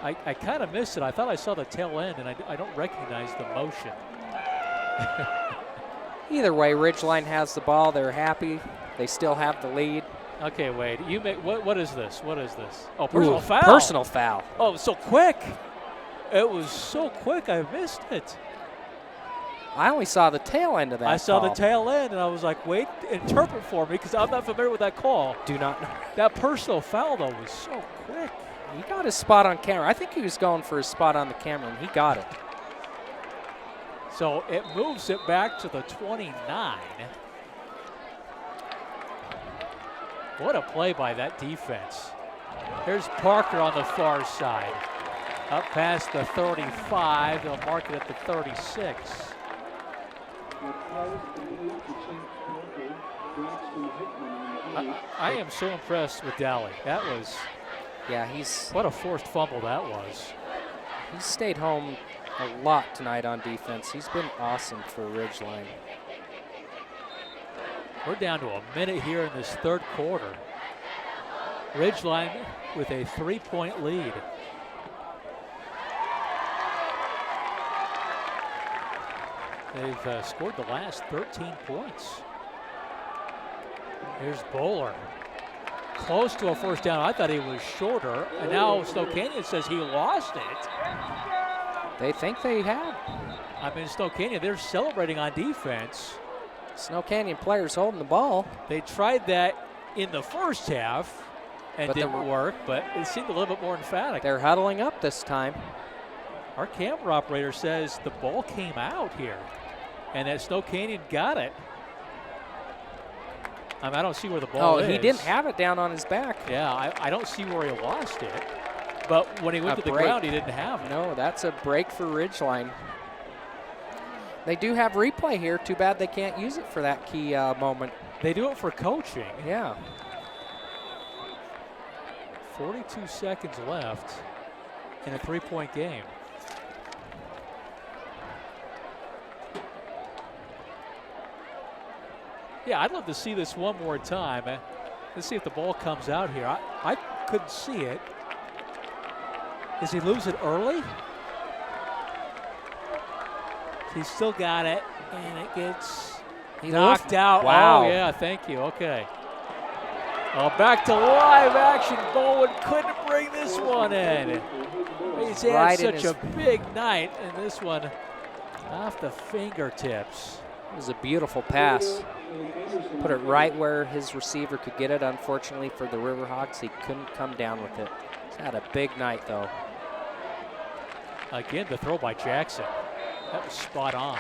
I kind of missed it. I thought I saw the tail end, and I don't recognize the motion. Either way, Ridgeline has the ball. They're happy. They still have the lead. Okay, Wade, you make what is this? What is this? Oh, personal foul. Personal foul. Oh, so quick. It was so quick, I missed it. I only saw the tail end of that I saw call. the tail end, and I was like, wait, interpret for me, because I'm not familiar with that call. Do not know. That personal foul, though, was so quick. He got his spot on camera. I think he was going for his spot on the camera, and he got it. So it moves it back to the 29. What a play by that defense. Here's Parker on the far side. Up past the 35, they'll mark it at the 36. I am so impressed with Daly. That was, Yeah, what a forced fumble that was. he's stayed home a lot tonight on defense. He's been awesome for Ridgeline. We're down to a minute here in this third quarter. Ridgeline with a 3-point lead. They've scored the last 13 points. Here's Bowler. Close to a first down. I thought he was shorter. And now Snow Canyon says he lost it. They think they have. I mean, Snow Canyon, they're celebrating on defense. Snow Canyon players holding the ball. They tried that in the first half and But didn't work, but it seemed a little bit more emphatic. They're huddling up this time. Our camera operator says the ball came out here and that Snow Canyon got it. I mean, I don't see where the ball is. Oh, he didn't have it down on his back. Yeah, I don't see where he lost it. But when he went to the ground, he didn't have it. No, that's a break for Ridgeline. They do have replay here. Too bad they can't use it for that key moment. They do it for coaching. Yeah. 42 seconds left in a 3-point game. Yeah, I'd love to see this one more time. Let's see if the ball comes out here. I couldn't see it. Does he lose it early? He's still got it, and it gets knocked out. Wow. Oh, yeah, thank you. Okay. Oh, back to live action. Bowen couldn't bring this one in. He's had Right such a big night, and this one off the fingertips. It was a beautiful pass. Put it right where his receiver could get it. Unfortunately for the Riverhawks, he couldn't come down with it. He's had a big night, though. Again, the throw by Jackson. That was spot on.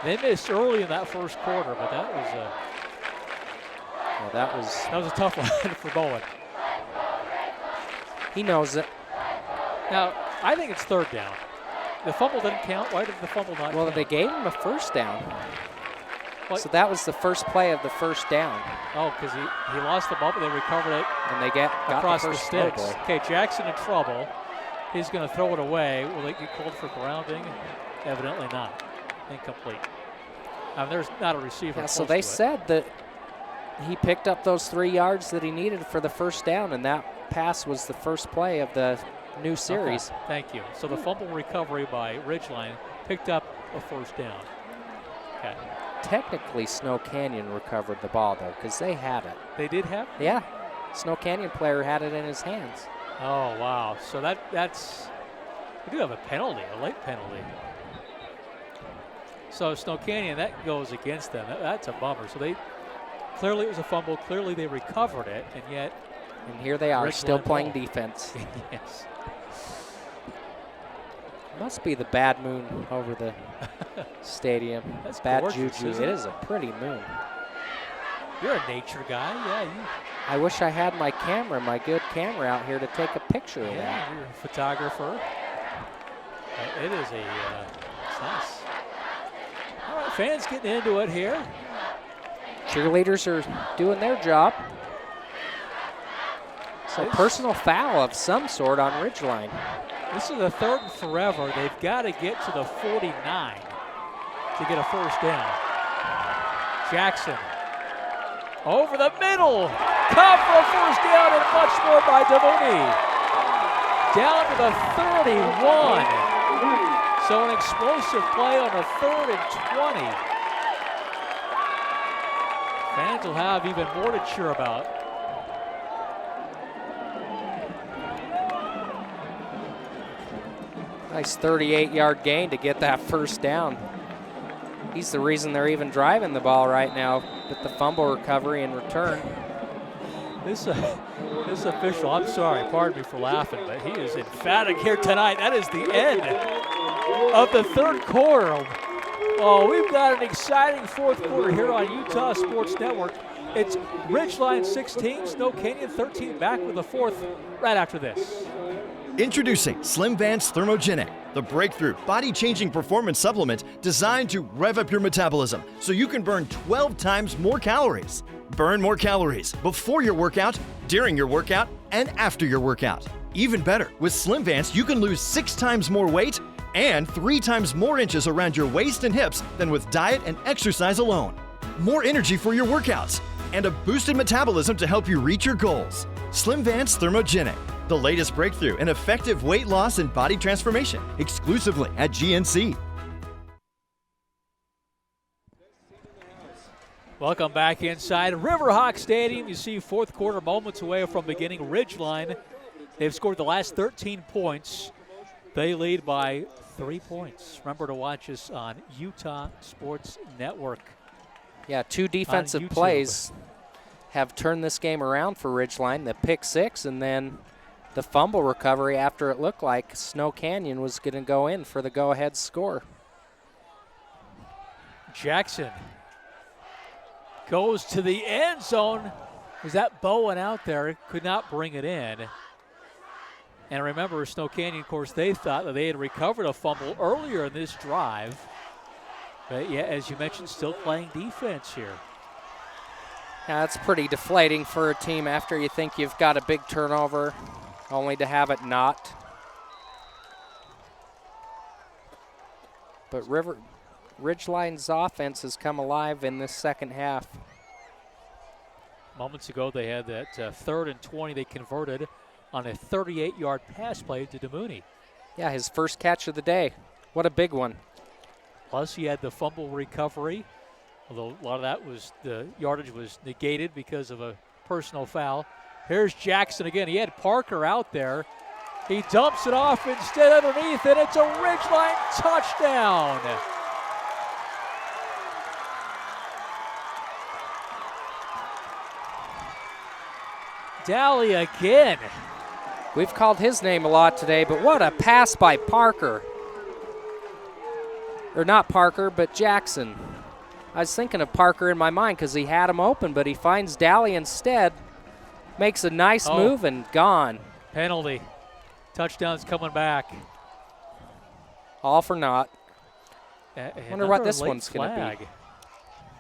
They missed early in that first quarter, but that was a that was a tough one for Bowen. He knows it. Now, I think it's third down. The fumble didn't count. Why did the fumble not Well, count? they gave him a first down. What? So that was the first play of the first down. Oh, because he lost the ball, but they recovered it And they got across the the first sticks. snowball. Okay, Jackson in trouble. He's going to throw it away. Will it get called for grounding? Evidently not. Incomplete. There's not a receiver. Yeah, so close they to it. said that he picked up those 3 yards that he needed for the first down, and that pass was the first play of the new series. Okay, thank you. So the fumble recovery by Ridgeline picked up a first down. Okay. Technically, Snow Canyon recovered the ball, though, because they had it. They did have? Yeah. Snow Canyon player had it in his hands. Oh, wow. So that's – we do have a penalty, a late penalty. So Snow Canyon, that goes against them. That's a bummer. So they – clearly it was a fumble. Clearly they recovered it, and yet – And here they are, Ridgeline still playing ball. defense. Yes. Must be the bad moon over the stadium. That's bad gorgeous, juju. isn't It it? is a pretty moon. You're a nature guy. Yeah, I wish I had my camera, my good camera out here to take a picture of that. yeah, you're a photographer. It is it's nice. All right, fans getting into it here. Cheerleaders are doing their job. So This- personal foul of some sort on Ridgeline. This is a third and forever. They've got to get to the 49 to get a first down. Jackson over the middle. Caught for a first down and much more by Devoni. Down to the 31. So an explosive play on a 3rd and 20. Fans will have even more to cheer about. Nice 38-yard gain to get that first down. He's the reason they're even driving the ball right now with the fumble recovery and return. This official, I'm sorry, pardon me for laughing, but he is emphatic here tonight. That is the end of the third quarter. Oh, we've got an exciting fourth quarter here on Utah Sports Network. It's Ridgeline 16, Snow Canyon 13, back with the fourth right after this. Introducing Slim Vance Thermogenic, the breakthrough body-changing performance supplement designed to rev up your metabolism so you can burn 12 times more calories. Burn more calories before your workout, during your workout, and after your workout. Even better, with Slim Vance, you can lose 6 times more weight and 3 times more inches around your waist and hips than with diet and exercise alone. More energy for your workouts and a boosted metabolism to help you reach your goals. Slim Vance Thermogenic, the latest breakthrough in effective weight loss and body transformation, exclusively at GNC. Welcome back inside Riverhawk Stadium. You see fourth quarter moments away from beginning. Ridgeline, they've scored the last 13 points. They lead by 3 points. Remember to watch us on Utah Sports Network. Yeah, 2 defensive plays have turned this game around for Ridgeline. The pick 6 and then the fumble recovery after it looked like Snow Canyon was going to go in for the go-ahead score. Jackson goes to the end zone. Was that Bowen out there? Could not bring it in. And remember, Snow Canyon, of course, they thought that they had recovered a fumble earlier in this drive. But yeah, as you mentioned, still playing defense here. Yeah, it's pretty deflating for a team after you think you've got a big turnover, only to have it not. But Ridgeline's offense has come alive in this second half. Moments ago, they had that 3rd and 20 they converted on a 38-yard pass play to DeMooney. Yeah, his first catch of the day. What a big one. Plus, he had the fumble recovery, although a lot of that was, the yardage was negated because of a personal foul. Here's Jackson again. He had Parker out there. He dumps it off instead underneath, and it's a Ridgeline touchdown. Daly again. We've called his name a lot today, but what a pass by Parker. Or not Parker, but Jackson. I was thinking of Parker in my mind because he had him open, but he finds Daly instead. Makes a nice move and gone. Penalty. Touchdown's coming back. All for naught. Wonder what this one's going to be.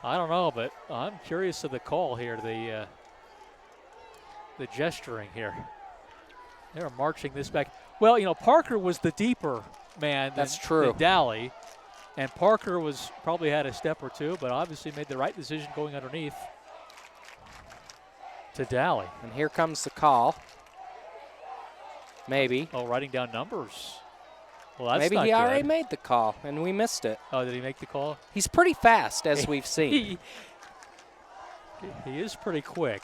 I don't know, but I'm curious of the call here, the gesturing here. They're marching this back. Well, you know, Parker was the deeper man than Daly. And Parker probably had a step or two, but obviously made the right decision going underneath to Daly. And here comes the call. Maybe. Oh, writing down numbers. Well, that's maybe not he good. already made the call, and we missed it. Oh, did he make the call? He's pretty fast, as we've seen. He is pretty quick.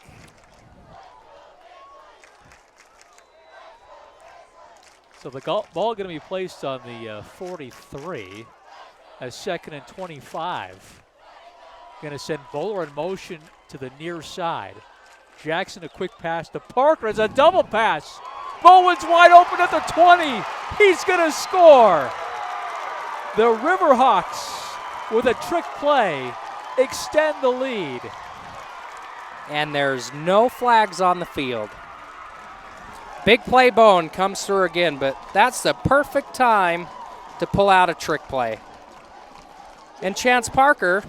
So the ball going to be placed on the 43. A 2nd and 25. Going to send Bowler in motion to the near side. Jackson a quick pass to Parker. It's a double pass. Bowen's wide open at the 20. He's going to score. The Riverhawks, with a trick play, extend the lead. And there's no flags on the field. Big play Bowen comes through again, but that's the perfect time to pull out a trick play. And Chance Parker,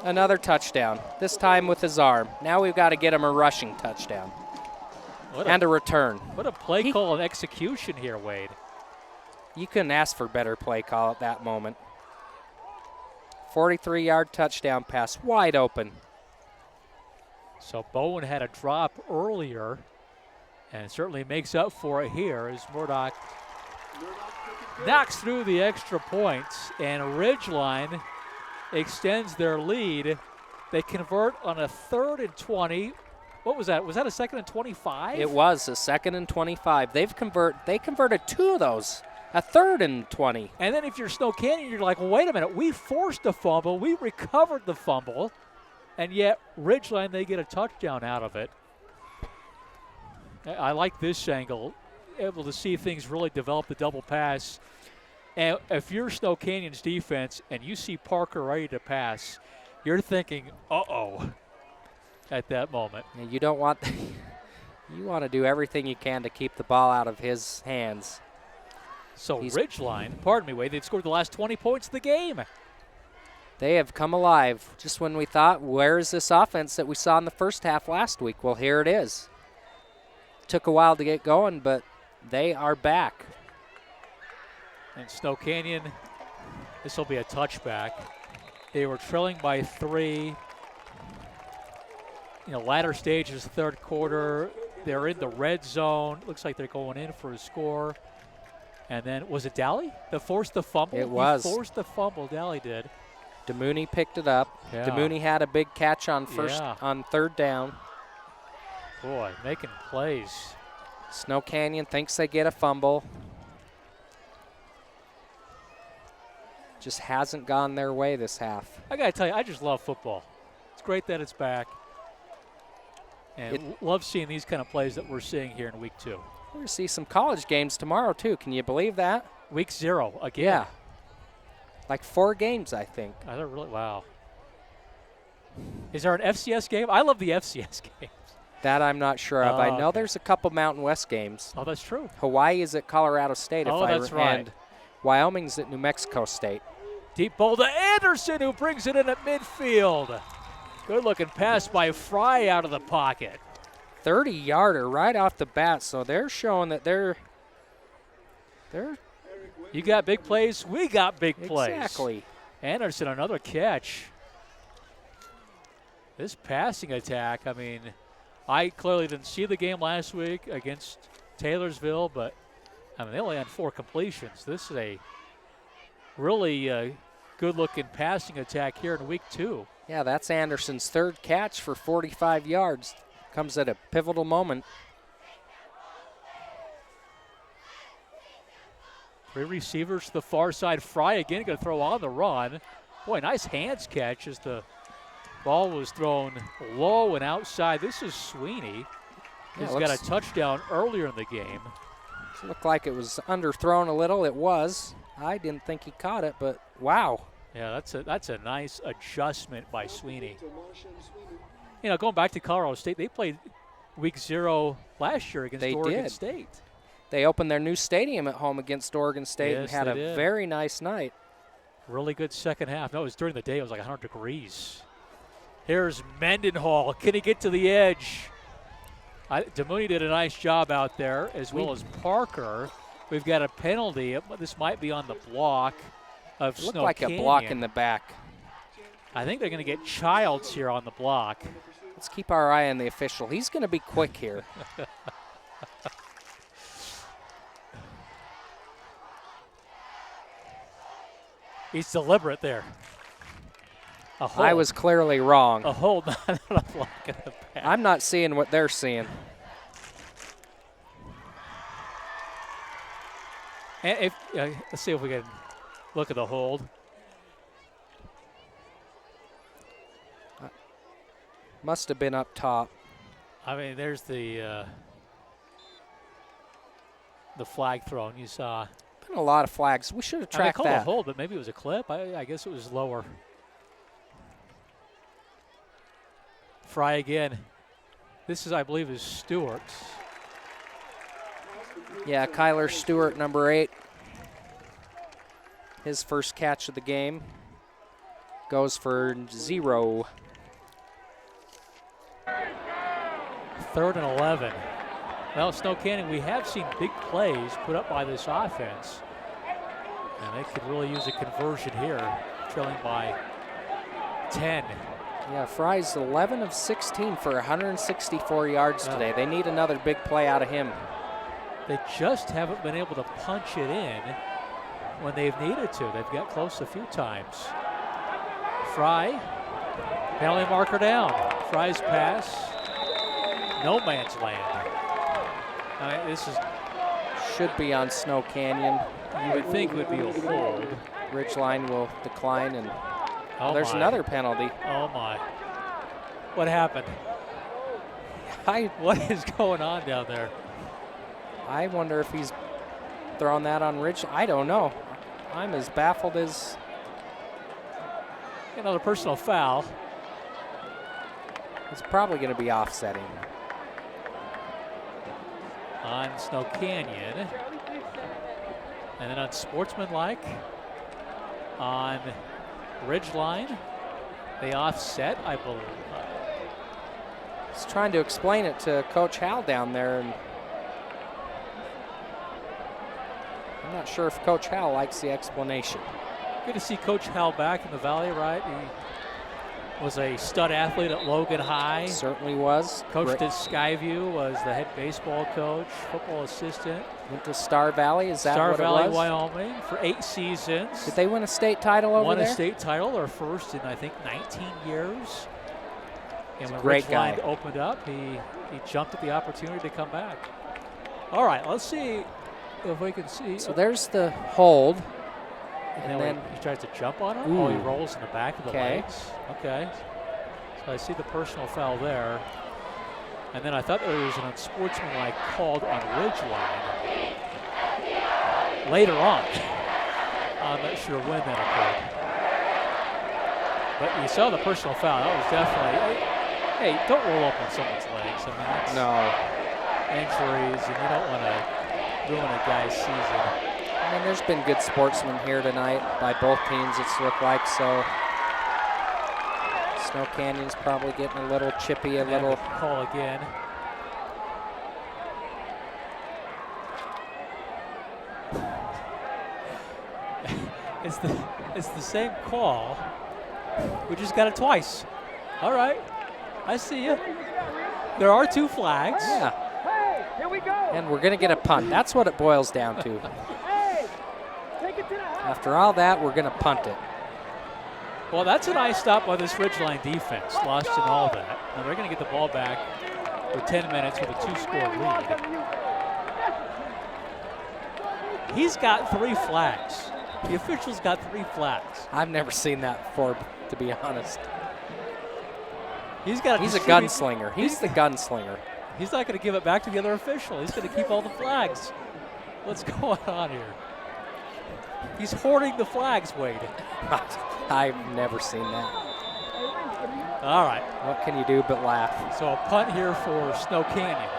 another touchdown, this time with his arm. Now we've got to get him a rushing touchdown and a return. What a play call and execution here, Wade. You couldn't ask for better play call at that moment. 43-yard touchdown pass, wide open. So Bowen had a drop earlier, and certainly makes up for it here as Murdoch knocks through the extra points, and Ridgeline extends their lead They convert on a 3rd and 20. What was that? Was that a 2nd and 25? It was a 2nd and 25. They converted 2 of those. A 3rd and 20. And then if you're Snow Canyon, you're like, well, wait a minute. We forced a fumble. We recovered the fumble. And yet, Ridgeline, they get a touchdown out of it. I like this angle, able to see things really develop the double pass. And if you're Snow Canyon's defense and you see Parker ready to pass, you're thinking, uh-oh, at that moment. And you don't want you want to do everything you can to keep the ball out of his hands. So Ridgeline, pardon me, Wade, they've scored the last 20 points of the game. They have come alive just when we thought, where is this offense that we saw in the first half last week? Well, here it is. Took a while to get going, but they are back. And Snow Canyon, this will be a touchback. They were trailing by 3. Latter stages, 3rd quarter. They're in the red zone. Looks like they're going in for a score. And then, was it Daly that forced the fumble? It was. He forced the fumble, Daly did. DeMooney picked it up. Yeah. DeMooney had a big catch on 3rd down. Boy, making plays. Snow Canyon thinks they get a fumble. Just hasn't gone their way this half. I got to tell you, I just love football. It's great that it's back. And love seeing these kind of plays that we're seeing here in week 2. We're going to see some college games tomorrow, too. Can you believe that? Week 0 again. Yeah. Like 4 games, I think. I don't really, wow. Is there an FCS game? I love the FCS games. That I'm not sure of. I know there's a couple Mountain West games. Oh, that's true. Hawaii is at Colorado State, that's right. And Wyoming's at New Mexico State. Deep ball to Anderson, who brings it in at midfield. Good-looking pass by Fry out of the pocket. 30-yarder right off the bat, so they're showing that they're you got big plays, we got big plays. Exactly. Anderson, another catch. This passing attack, I mean, I clearly didn't see the game last week against Taylorsville, but I mean, they only had 4 completions. This is a really good-looking passing attack here in week 2. Yeah, that's Anderson's 3rd catch for 45 yards. Comes at a pivotal moment. 3 receivers to the far side. Fry again going to throw on the run. Boy, nice hands catch as the ball was thrown low and outside. This is Sweeney. He's got a touchdown earlier in the game. Looked like it was underthrown a little. It was. I didn't think he caught it, but wow. Yeah, that's a nice adjustment by Sweeney. Going back to Colorado State, they played week 0 last year against Oregon State. They opened their new stadium at home against Oregon State and had a very nice night. Really good second half. No, it was during the day. It was like 100 degrees. Here's Mendenhall. Can he get to the edge? DeMooney did a nice job out there, as well as Parker. We've got a penalty. This might be on the block of Snow Canyon. Looked like a block in the back. I think they're going to get Childs here on the block. Let's keep our eye on the official. He's going to be quick here. He's deliberate there. I was clearly wrong. A hold, not a block in the back. I'm not seeing what they're seeing. And let's see if we can look at the hold. Must have been up top. I mean, there's the flag thrown. You saw. Been a lot of flags. We should have tracked that. that. They called a hold, but maybe it was a clip. I guess it was lower. Fry again. This is, I believe, is Stewart. Yeah, Kyler Stewart, number 8. His first catch of the game. Goes for 0. 3rd and 11. Well, Snow Canyon, we have seen big plays put up by this offense. And they could really use a conversion here, trailing by 10. Yeah, Fry's 11 of 16 for 164 yards today. They need another big play out of him. They just haven't been able to punch it in when they've needed to. They've got close a few times. Fry Penalty marker down. Fry's pass. No man's land. This is. Should be on Snow Canyon. You would think it would be a hold. Ridgeline will decline, and there's my. another penalty. Oh my. What happened? What is going on down there? I wonder if he's throwing that on Ridge. I don't know. I'm as baffled as. Another personal foul. It's probably going to be offsetting. On Snow Canyon. And then on Sportsmanlike. On Ridgeline. They offset, I believe. He's trying to explain it to Coach Hal down there, and I'm not sure if Coach Hal likes the explanation. Good to see Coach Hal back in the Valley, right? He was a stud athlete at Logan High. Certainly was. Coached at Skyview, was the head baseball coach, football assistant. Went to Star Valley, is that Star what Valley, it was? Wyoming for 8 seasons. Did they win a state title over Won there? a state title, their first in, I think, 19 years. And when great guy. Ridgeline opened up, he jumped at the opportunity to come back. All right, let's see if we can see. So there's the hold. And then he tries to jump on him. Ooh. Oh, he rolls in the back of the Okay. legs. Okay. So I see the personal foul there. And then I thought there was an unsportsmanlike called on Ridgeline later on. I'm not sure when that occurred. But you saw the personal foul. That was definitely, hey, don't roll up on someone's legs. I mean, that's injuries, and you don't want to ruin a guy's season. I mean, there's been good sportsmen here tonight by both teams, it's looked like, so Snow Canyon's probably getting a little chippy, a little. Call again. It's the same call. We just got it twice. All right, I see you. There are 2 flags. Yeah. Here we go. And we're gonna get a punt. That's what it boils down to. After all that, we're gonna punt it. Well, that's a nice stop by this Ridgeline defense. Lost in all that. Now they're gonna get the ball back with 10 minutes with a 2-score lead. He's got 3 flags. The official's got 3 flags. I've never seen that before, to be honest. He's a gunslinger. He's the gunslinger. He's not going to give it back to the other official. He's going to keep all the flags. What's going on here? He's hoarding the flags, Wade. I've never seen that. All right. What can you do but laugh? So a punt here for Snow Canyon.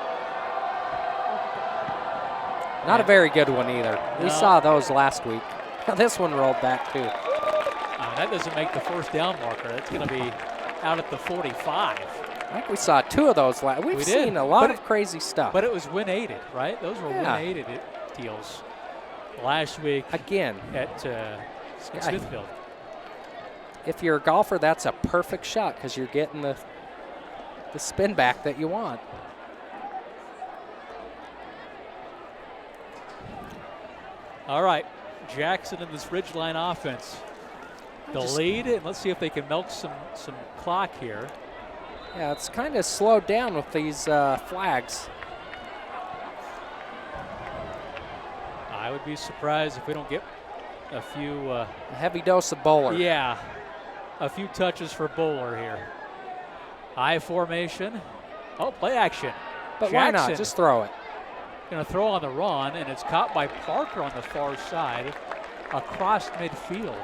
Not a very good one either. We saw those last week. This one rolled back too. That doesn't make the first down marker. That's going to be out at the 45. I think we saw 2 of those last. We've seen a lot of crazy stuff. But it was win-aided, right? Those were win-aided deals last week. Again. At Smithfield. If you're a golfer, that's a perfect shot because you're getting the spin back that you want. All right. Jackson and this Ridgeline offense. The lead, and let's see if they can milk some clock here. Yeah, it's kind of slowed down with these flags. I would be surprised if we don't get a few. A heavy dose of bowler. Yeah, a few touches for bowler here. I formation. Oh, play action. But Jackson, why not? Just throw it. Going to throw on the run, and it's caught by Parker on the far side across midfield.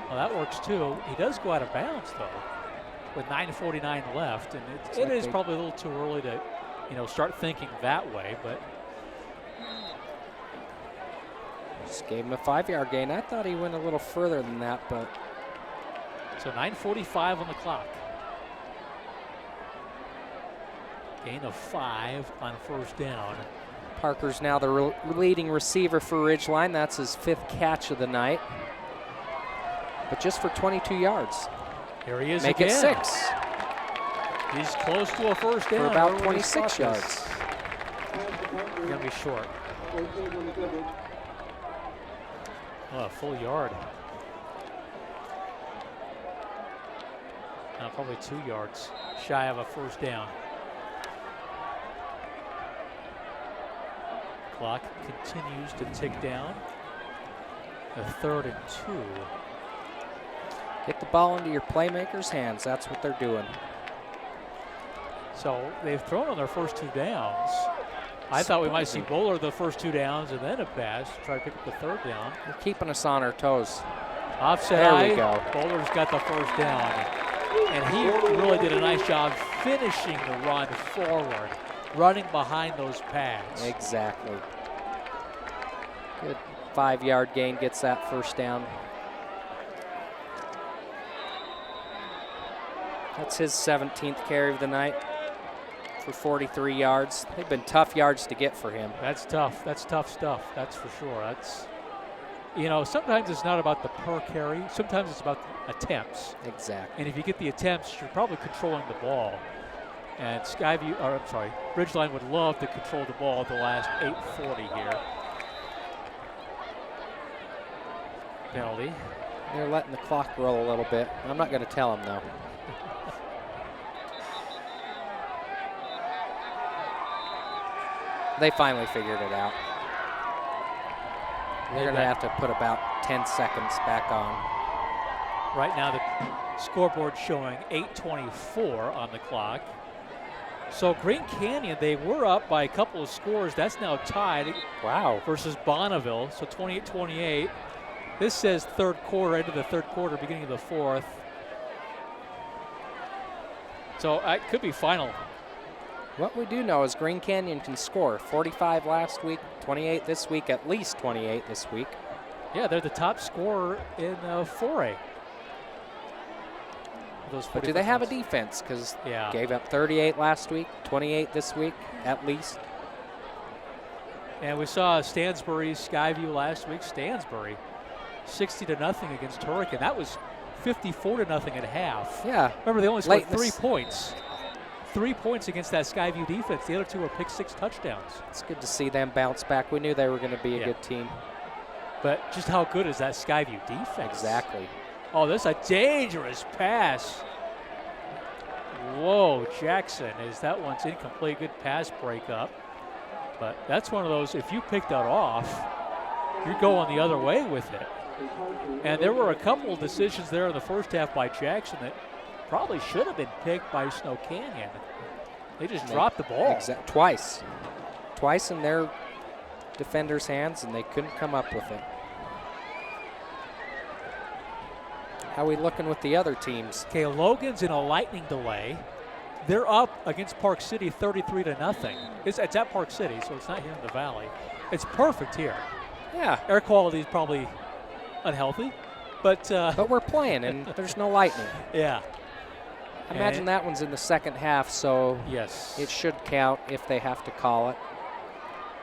Well, that works too. He does go out of bounds though, with 9:49 left, and it is probably a little too early to, start thinking that way. But just gave him a 5-yard gain. I thought he went a little further than that, but so 9:45 on the clock. Gain of 5 on first down. Parker's now the leading receiver for Ridgeline. That's his 5th catch of the night. But just for 22 yards. Here he is Make again. it 6. He's close to a first down. For about 26 yards. Going to be short. Oh, a full yard. Probably 2 yards shy of a first down. Clock continues to tick down. A 3rd and 2. Get the ball into your playmakers' hands. That's what they're doing. So they've thrown on their first 2 downs. I thought we might see Bowler the first 2 downs and then a pass, try to pick up the 3rd down. They're keeping us on our toes. Offset There eye, we go. Bowler's got the first down. And he really did a nice job finishing the run forward, running behind those pads. Exactly. Good 5-yard gain, gets that first down. That's his 17th carry of the night for 43 yards. They've been tough yards to get for him. That's tough. That's tough stuff. That's for sure. That's, you know, sometimes it's not about the per carry. Sometimes it's about the attempts. Exactly. And if you get the attempts, you're probably controlling the ball. And Ridgeline would love to control the ball at the last 8:40 here. Penalty. They're letting the clock roll a little bit. I'm not going to tell them, though. They finally figured it out. They're going to have to put about 10 seconds back on. Right now the scoreboard showing 8:24 on the clock. So Green Canyon, they were up by a couple of scores. That's now tied. Wow. Versus Bonneville, so 28-28. This says 3rd quarter, end of the 3rd quarter, beginning of the 4th. So it could be final. What we do know is Green Canyon can score. 45 last week, 28 this week, at least 28 this week. Yeah, they're the top scorer in 4A. But do they have a defense? Because gave up 38 last week, 28 this week, at least. And we saw Stansbury, Skyview last week. Stansbury, 60-0 against Hurricane. That was 54-0 at half. Yeah. Remember, they only scored 3 points. 3 points against that Skyview defense. The other 2 were pick-6 touchdowns. It's good to see them bounce back. We knew they were going to be a good team. But just how good is that Skyview defense? Exactly. Oh, this is a dangerous pass. Whoa, Jackson, that one's incomplete. Good pass breakup. But that's one of those, if you pick that off, you're going the other way with it. And there were a couple of decisions there in the first half by Jackson that probably should have been picked by Snow Canyon. They just dropped the ball. Twice. Twice in their defenders' hands, and they couldn't come up with it. How are we looking with the other teams? Okay, Logan's in a lightning delay. They're up against Park City 33-0. It's at Park City, so it's not here in the Valley. It's perfect here. Yeah. Air quality is probably unhealthy, but we're playing, and there's no lightning. Yeah. I imagine that one's in the second half, so yes, it should count if they have to call it.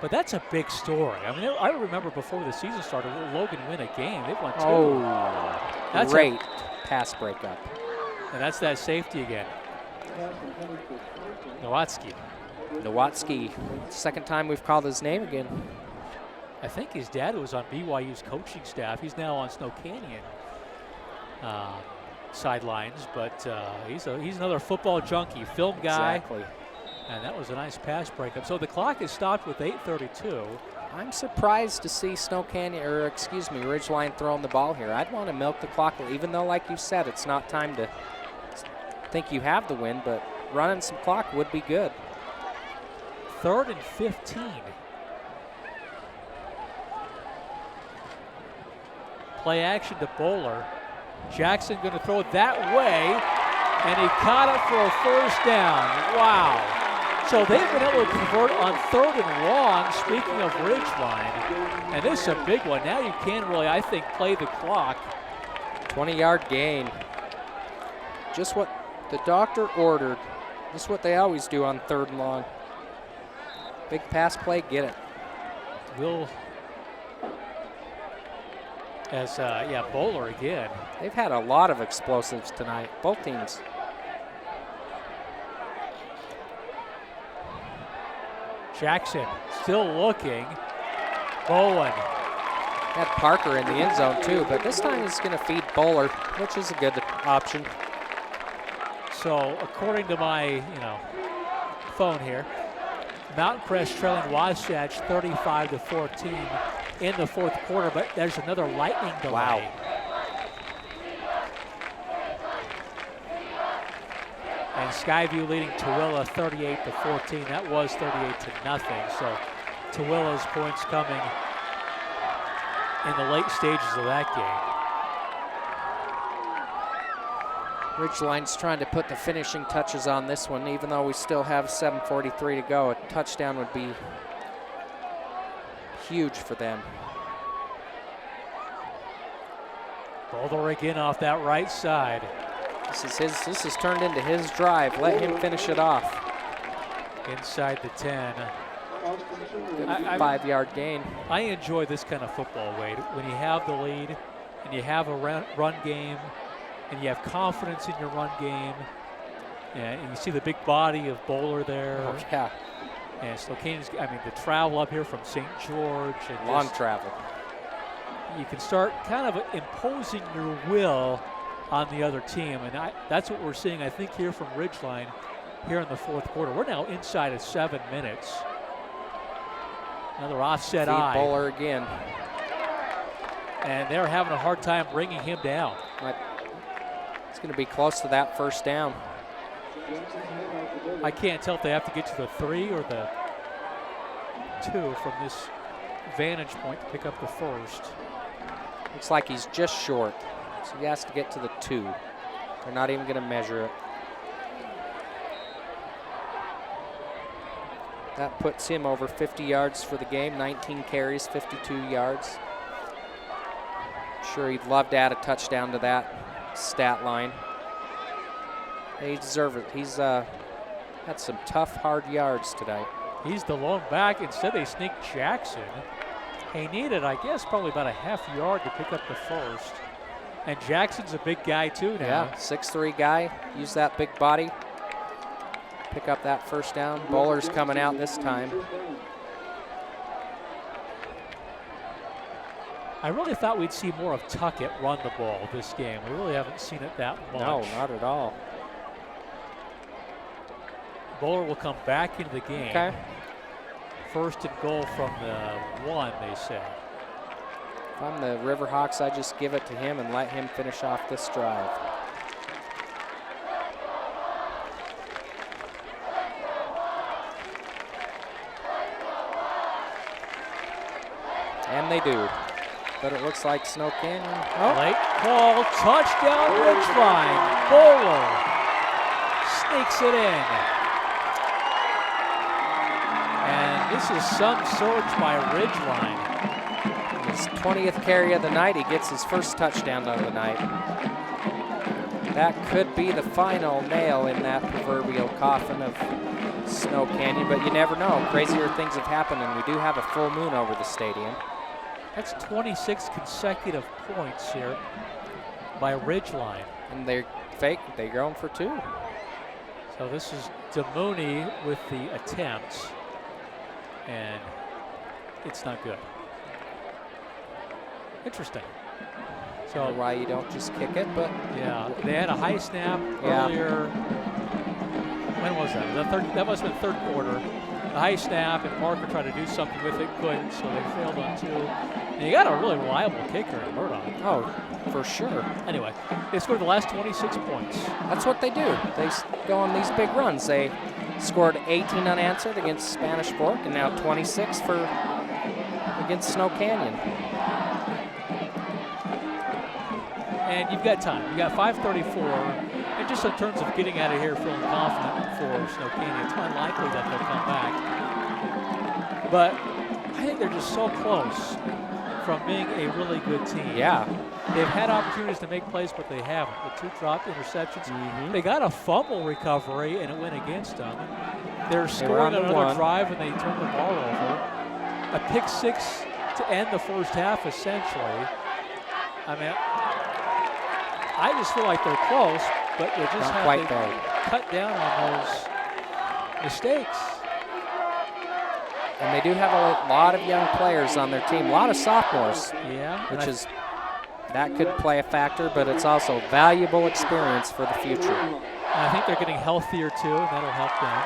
But that's a big story. I mean, I remember before the season started, Logan win a game. They've won 2. Oh, that's great pass breakup. And that's that safety again. Nowatzki. Second time we've called his name again. I think his dad was on BYU's coaching staff. He's now on Snow Canyon sidelines, but he's another football junkie, film guy. Exactly. And that was a nice pass breakup. So the clock is stopped with 8:32. I'm surprised to see Ridgeline throwing the ball here. I'd want to milk the clock, even though, like you said, it's not time to think you have the win, but running some clock would be good. 3rd and 15. Play action to Bowler. Jackson going to throw it that way, and he caught it for a first down. Wow. So they've been able to convert on 3rd and long, speaking of Ridgeline. And this is a big one. Now you can really, I think, play the clock. 20-yard gain. Just what the doctor ordered. This is what they always do on 3rd and long. Big pass play, get it. Bowler again. They've had a lot of explosives tonight, both teams. Jackson still looking. Bowen. Had Parker in the end zone too, but this time he's going to feed Bowler, which is a good option. So according to my, phone here, Mountain Crest trailing Wasatch 35-14 in the fourth quarter, but there's another lightning delay. Wow. And Skyview leading Tooele 38-14. That was 38-0. So Tooele's points coming in the late stages of that game. Ridgeline's trying to put the finishing touches on this one, even though we still have 7:43 to go. A touchdown would be huge for them. Boulder again off that right side. This is turned into his drive. Let him finish it off. Inside the 10. 5-yard gain. I enjoy this kind of football, Wade. When you have the lead and you have a run game and you have confidence in your run game, and you see the big body of Bowler there. Oh, yeah. And Slocane's, the travel up here from St. George. And long travel. You can start kind of imposing your will on the other team, and that's what we're seeing, I think, here from Ridgeline here in the fourth quarter. We're now inside of 7 minutes. Another offset eye. Bowler again. And they're having a hard time bringing him down. It's going to be close to that first down. I can't tell if they have to get to the 3 or the 2 from this vantage point to pick up the first. Looks like he's just short, so he has to get to the 2. They're not even going to measure it. That puts him over 50 yards for the game, 19 carries, 52 yards. I'm sure he'd love to add a touchdown to that stat line. He deserves it. He's had some tough, hard yards today. He's the lone back. Instead, they sneak Jackson. He needed, I guess, probably about a half yard to pick up the first. And Jackson's a big guy, too, now. Yeah, 6'3" guy. Use that big body. Pick up that first down. Bowler's coming out this time. I really thought we'd see more of Tuckett run the ball this game. We really haven't seen it that much. No, not at all. Bowler will come back into the game. Okay. First and goal from the 1, they say. If I'm the Riverhawks, I just give it to him and let him finish off this drive. And they do. But it looks like Snow Canyon. Oh. Late call, touchdown Ridgeline. Bowler sneaks it in. And this is some surge by Ridgeline. His 20th carry of the night. He gets his first touchdown of the night. That could be the final nail in that proverbial coffin of Snow Canyon, but you never know. Crazier things have happened, and we do have a full moon over the stadium. That's 26 consecutive points here by Ridgeline. And they're fake. They're going for 2. So this is DeMooney with the attempt, and it's not good. Interesting. So why you don't just kick it, but yeah, they had a high snap earlier. When was that? That must have been third quarter. The high snap, and Parker tried to do something with it, couldn't, so they failed on 2. And you got a really reliable kicker in Murdoch. Oh, for sure. Anyway, they scored the last 26 points. That's what they do. They go on these big runs. They scored 18 unanswered against Spanish Fork, and now 26 against Snow Canyon. And you've got time. You got 5:34. And just in terms of getting out of here feeling confident for Snow Canyon, it's unlikely that they'll come back. But I think they're just so close from being a really good team. Yeah. They've had opportunities to make plays, but they haven't. The 2 dropped interceptions. Mm-hmm. They got a fumble recovery, and it went against them. They're scoring on another drive, and they turned the ball over. A pick 6 to end the first half, essentially. I mean, I just feel like they're close, but they just have to cut down on those mistakes. And they do have a lot of young players on their team, a lot of sophomores. Yeah. That could play a factor, but it's also valuable experience for the future. I think they're getting healthier too, and that'll help them.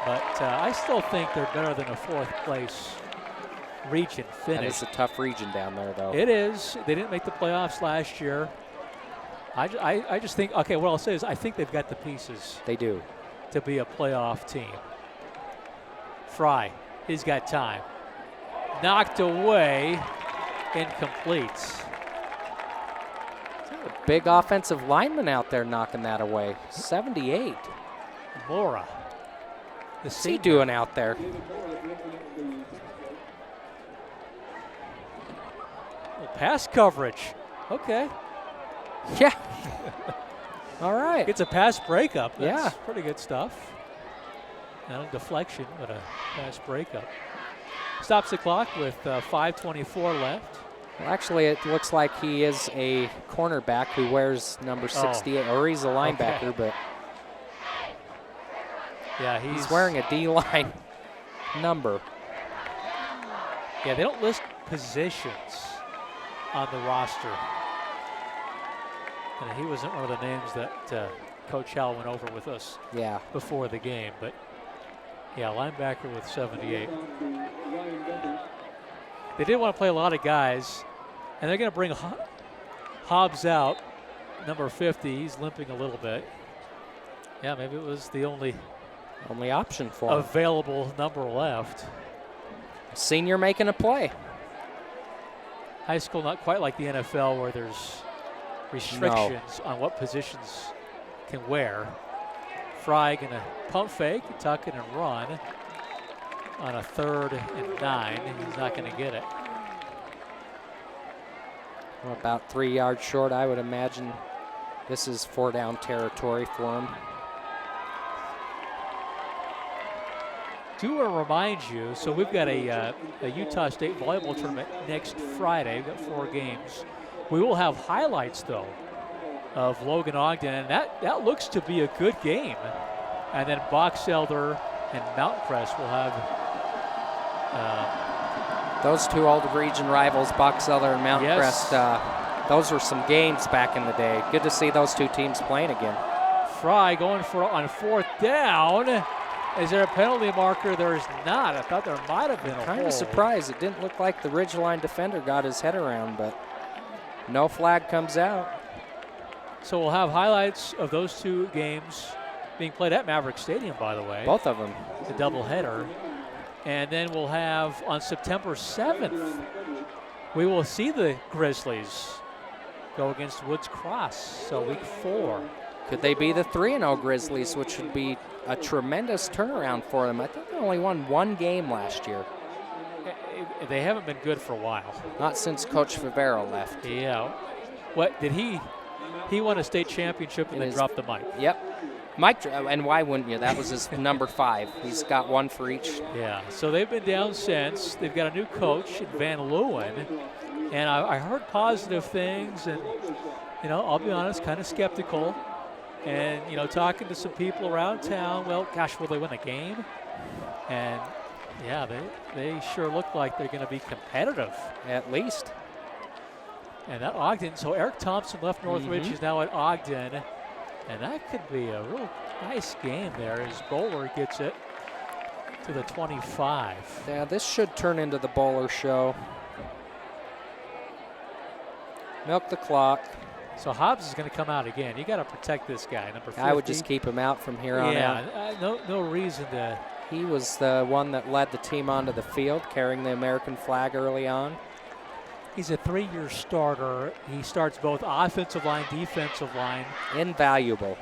But I still think they're better than a 4th place region finish. That is a tough region down there, though. It is. They didn't make the playoffs last year. I just think, okay, what I'll say is I think they've got the pieces. They do. To be a playoff team. Fry, he's got time. Knocked away, incomplete. A big offensive lineman out there knocking that away. 78. Mora. What's he doing out there? Pass coverage. Okay. Yeah. All right. Gets a pass breakup. That's yeah. pretty good stuff. Not a deflection, but a pass breakup. Stops the clock with 5:24 left. Well, actually, it looks like he is a cornerback who wears number 68, or he's a linebacker, but yeah, he's wearing a D-line number. Yeah, they don't list positions on the roster. And he wasn't one of the names that Coach Hal went over with us before the game. But, yeah, linebacker with 78. They did want to play a lot of guys, and they're going to bring Hobbs out, number 50. He's limping a little bit. Yeah, maybe it was the only option for him. Available number left. Senior making a play. High school, not quite like the NFL where there's restrictions on what positions can wear. Fry gonna pump fake, tuck it and run on a 3rd and 9. He's not gonna get it. Well, about 3 yards short, I would imagine. This is 4-down territory for him. Do remind you, so we've got a Utah State volleyball tournament next Friday. We've got 4 games. We will have highlights, though, of Logan Ogden, and that looks to be a good game. And then Box Elder and Mountain Crest will have those 2 old region rivals, Box Elder and Mountain Crest. Those were some games back in the day. Good to see those 2 teams playing again. Fry going for on 4th down. Is there a penalty marker? There is not. I thought there might have been a Kind of surprised. It didn't look like the Ridgeline defender got his head around, but no flag comes out. So we'll have highlights of those 2 games being played at Maverick Stadium, by the way. Both of them. The doubleheader. And then we'll have on September 7th, we will see the Grizzlies go against Woods Cross. So week 4. Could they be the 3-0 Grizzlies, which would be a tremendous turnaround for them? I think they only won 1 game last year. They haven't been good for a while. Not since Coach Favero left. Yeah. What did he won a state championship and then dropped the mic. Yep. Mike, and why wouldn't you? That was his number 5. He's got 1 for each. Yeah, so they've been down since. They've got a new coach, Van Leeuwen, and I heard positive things, and, you know, I'll be honest, kind of skeptical. And, you know, talking to some people around town, well, gosh, will they win a game? And, yeah, they sure look like they're going to be competitive. At least. And that Ogden, so Eric Thompson left Northridge, is now at Ogden. And that could be a real nice game there as Bowler gets it to the 25. Yeah, this should turn into the Bowler show. Milk the clock. So Hobbs is going to come out again. You got to protect this guy, number 50. I would just keep him out from here on out. Yeah, no reason to. He was the one that led the team onto the field, carrying the American flag early on. He's a 3-year starter. He starts both offensive line, defensive line. Invaluable.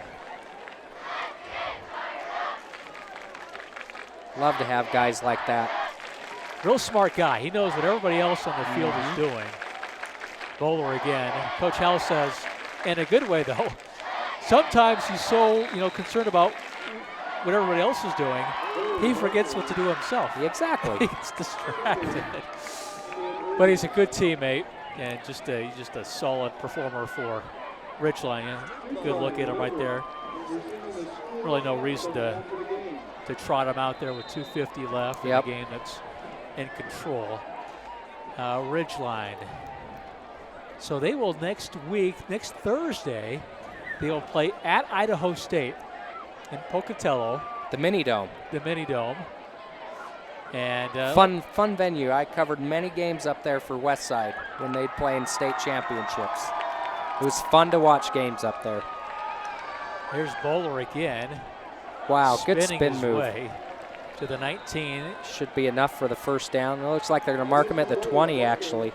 Love to have guys like that. Real smart guy. He knows what everybody else on the field is doing. Bowler again. Coach Howell says, in a good way though, sometimes he's so concerned about what everybody else is doing, he forgets what to do himself. Exactly. He gets distracted. But he's a good teammate and just a solid performer for Ridgeline. Yeah, good look at him right there. Really no reason to trot him out there with 2:50 left in a game that's in control. Ridgeline. So they will next Thursday, They will play at Idaho State in Pocatello, The Mini Dome. the Mini Dome. And Fun venue. I covered many games up there for Westside when they'd play in state championships. It was fun to watch games up there. here's Bowler again. Wow, good spinning spin his move. way to the 19. Should be enough for the first down. It looks like they're going to mark him at the 20, actually.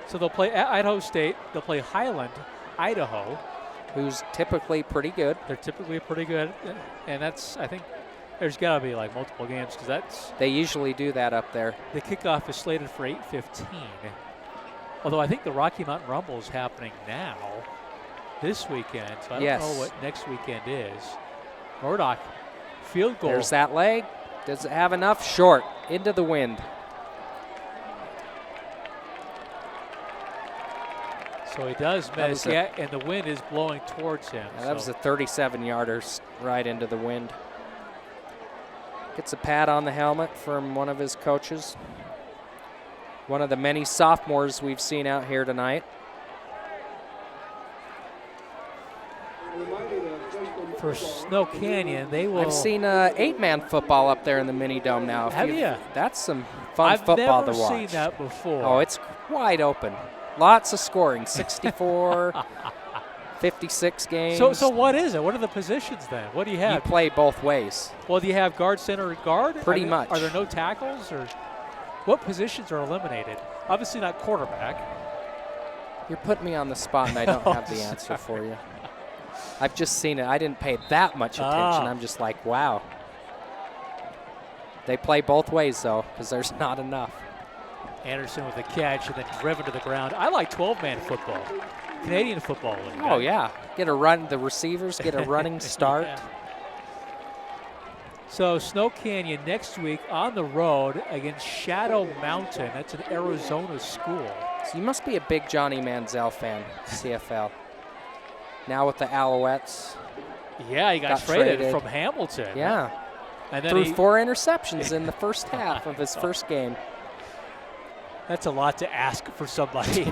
So they'll play at Idaho State. They'll play Highland, Idaho. Who's typically pretty good. They're typically pretty good. And that's, I think, there's got to be like multiple games because that's, They usually do that up there. the kickoff is slated for 8:15. Although I think the Rocky Mountain Rumble is happening now, this weekend. So I don't know what next weekend is. Murdoch, field goal. There's that leg. Does it have enough? Short. Into the wind. So he does That miss, was a- and the wind is blowing towards him. Yeah, that was a 37-yarder right into the wind. Gets a pat on the helmet from one of his coaches. One of the many sophomores we've seen out here tonight. For Snow Canyon, they will. I've seen 8-man football up there in the Mini Dome now. Have you? That's some fun I've football never to watch. seen that before. Oh, it's wide open. Lots of scoring. 64, 56 games. So what is it? What are the positions then? What do you you have? play both ways. Well, do you have guard, center, and guard? Pretty much. Are there no tackles, or what positions are eliminated? Obviously not quarterback. You're putting me on the spot, and I don't have the answer for you. I've just seen it. I didn't pay that much attention. I'm just like, wow. They play both ways, though, because there's not enough. Anderson with a catch and then driven to the ground. I like 12-man football, Canadian football league. Oh, yeah. Get a run. The receivers get a running start. Yeah. So Snow Canyon next week on the road against Shadow Mountain. That's an Arizona school. So you must be a big Johnny Manziel fan, CFL. Now with the Alouettes. Yeah, he got traded from Hamilton. Yeah. And then threw 4 interceptions in the first half of his first game. That's a lot to ask for somebody.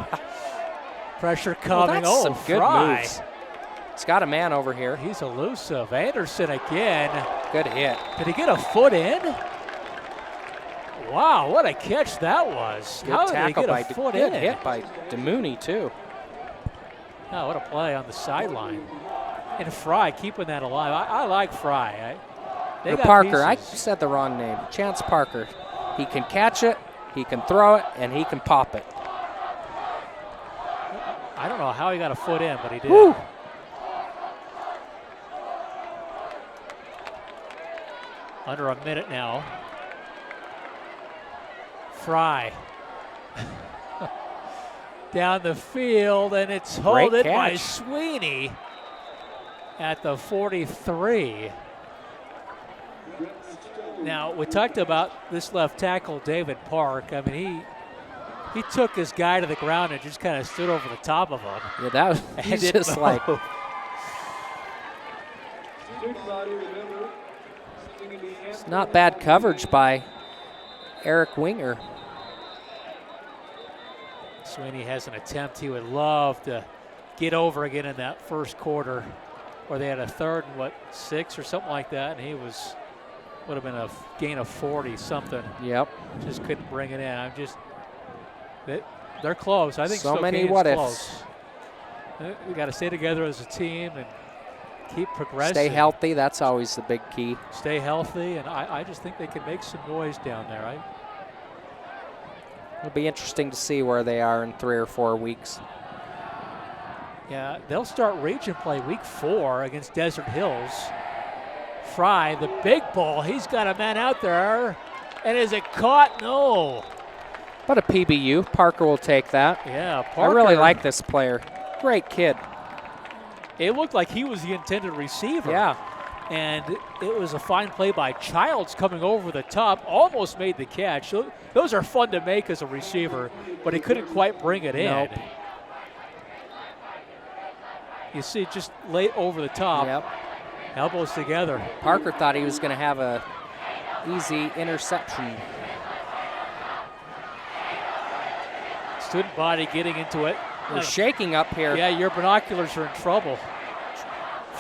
Pressure Well, coming. that's some good Fry. moves. He's got a man over here. He's elusive. Anderson again. Good hit. Did he get a foot in? Wow, what a catch that was. Good How did he tackle get by a foot good in? hit by DeMooney, too. Oh, what a play on the sideline. And Fry keeping that alive. I like Fry. They Or got Parker. I pieces. said the wrong name. Chance Parker. He can catch it, he can throw it, and he can pop it. I don't know how he got a foot in, but he did. Woo. Under a minute now. Fry. Down the field, and it's Great holded by catch. Sweeney at the 43. Now, we talked about this left tackle, David Park. I mean, he took his guy to the ground and just kind of stood over the top of him. Yeah, that was And he's didn't just like, move. it's not bad coverage by Eric Winger. Sweeney has an attempt he would love to get over again in that first quarter, where they had a 3rd and 6 or something like that, and he would have been a gain of 40 something. Yep. Just couldn't bring it in. They're close. I think So many Stokane's what ifs. close. We got to stay together as a team and keep progressing. Stay healthy. That's always the big key. Stay healthy, and I just think they can make some noise down there. It'll be interesting to see where they are in 3 or 4 weeks. Yeah, they'll start region play week 4 against Desert Hills. Fry, the big ball, he's got a man out there. And is it caught? No. But a PBU. Parker will take that. Yeah, Parker. I really like this player. Great kid. It looked like he was the intended receiver. Yeah. And it was a fine play by Childs coming over the top, almost made the catch. Those are fun to make as a receiver, but he couldn't quite bring it in. Nope. You see, just late over the top, Yep. elbows together. Parker thought he was going to have a easy interception. Student body getting into it. We're shaking up here. Yeah, your binoculars are in trouble.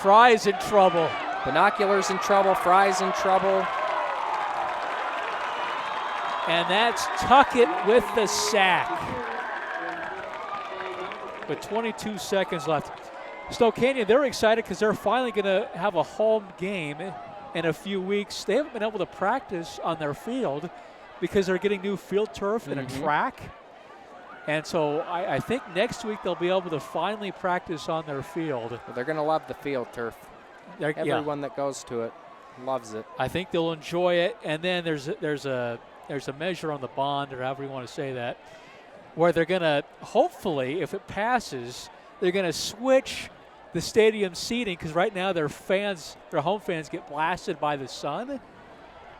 Fry's in trouble. Binoculars in trouble, Fry's in trouble. And that's Tuckett with the sack. With 22 seconds left. Snow Canyon, they're excited because they're finally going to have a home game in a few weeks. They haven't been able to practice on their field because they're getting new field turf and a track. And so I think next week they'll be able to finally practice on their field. Well, they're going to love the field turf. Everyone that goes to it loves it. I think they'll enjoy it. And then there's a measure on the bond, or however you want to say that, where they're going to, hopefully, if it passes, they're going to switch the stadium seating, because right now their home fans get blasted by the sun.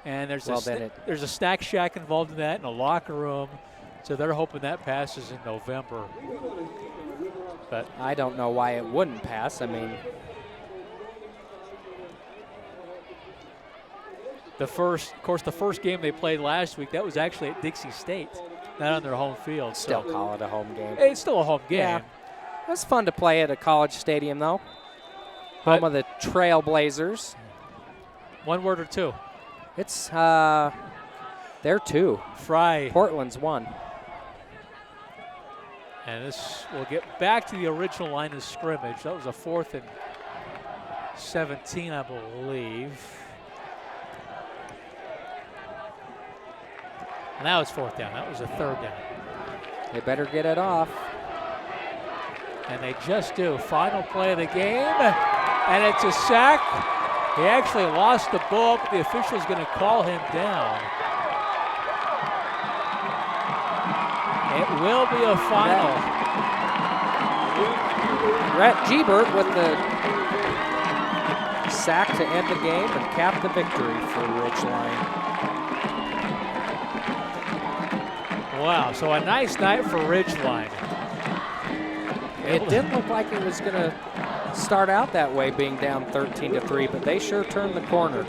And there's a snack shack involved in that and a locker room. So they're hoping that passes in November. But I don't know why it wouldn't pass. I mean, the first game they played last week, that was actually at Dixie State, not on their home field. Still call it a home game. It's still a home game. Yeah. It's fun to play at a college stadium, though. Home of the Trailblazers. One word or two? It's they're 2. Fry. Portland's 1. And this will get back to the original line of scrimmage. That was a 4th and 17, I believe. And now it's 4th down. That was a 3rd down. They better get it off. And they just do. Final play of the game. And it's a sack. He actually lost the ball, but the official's going to call him down. It will be a final. Rhett Gebert with the sack to end the game and cap the victory for Ridgeline. Wow, so a nice night for Ridgeline. It didn't look like it was going to start out that way, being down 13-3, but they sure turned the corner.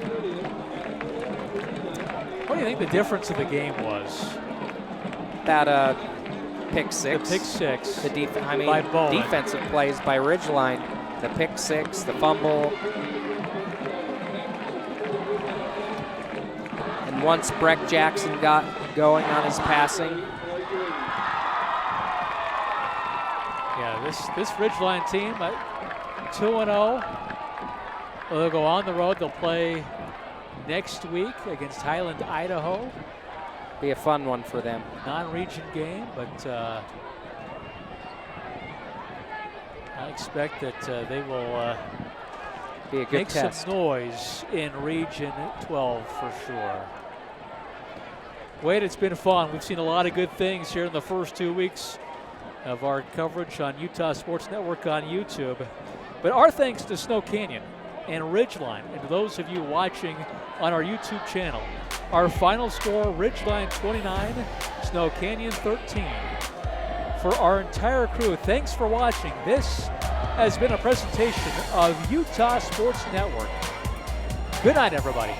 What do you think the difference of the game was? That pick six. The pick six. The by Bowen. defensive plays by Ridgeline. The pick six, the fumble. And once Breck Jackson got going on his passing. Yeah, this Ridgeline team, 2-0. They'll go on the road. They'll play next week against Highland, Idaho. Be a fun one for them. Non-region game, but I expect that they will be a good make test. some noise in Region 12 for sure. Wade, it's been fun. We've seen a lot of good things here in the first 2 weeks of our coverage on Utah Sports Network on YouTube. But our thanks to Snow Canyon and Ridgeline, and to those of you watching on our YouTube channel. Our final score, Ridgeline 29, Snow Canyon 13. For our entire crew, thanks for watching. This has been a presentation of Utah Sports Network. Good night, everybody.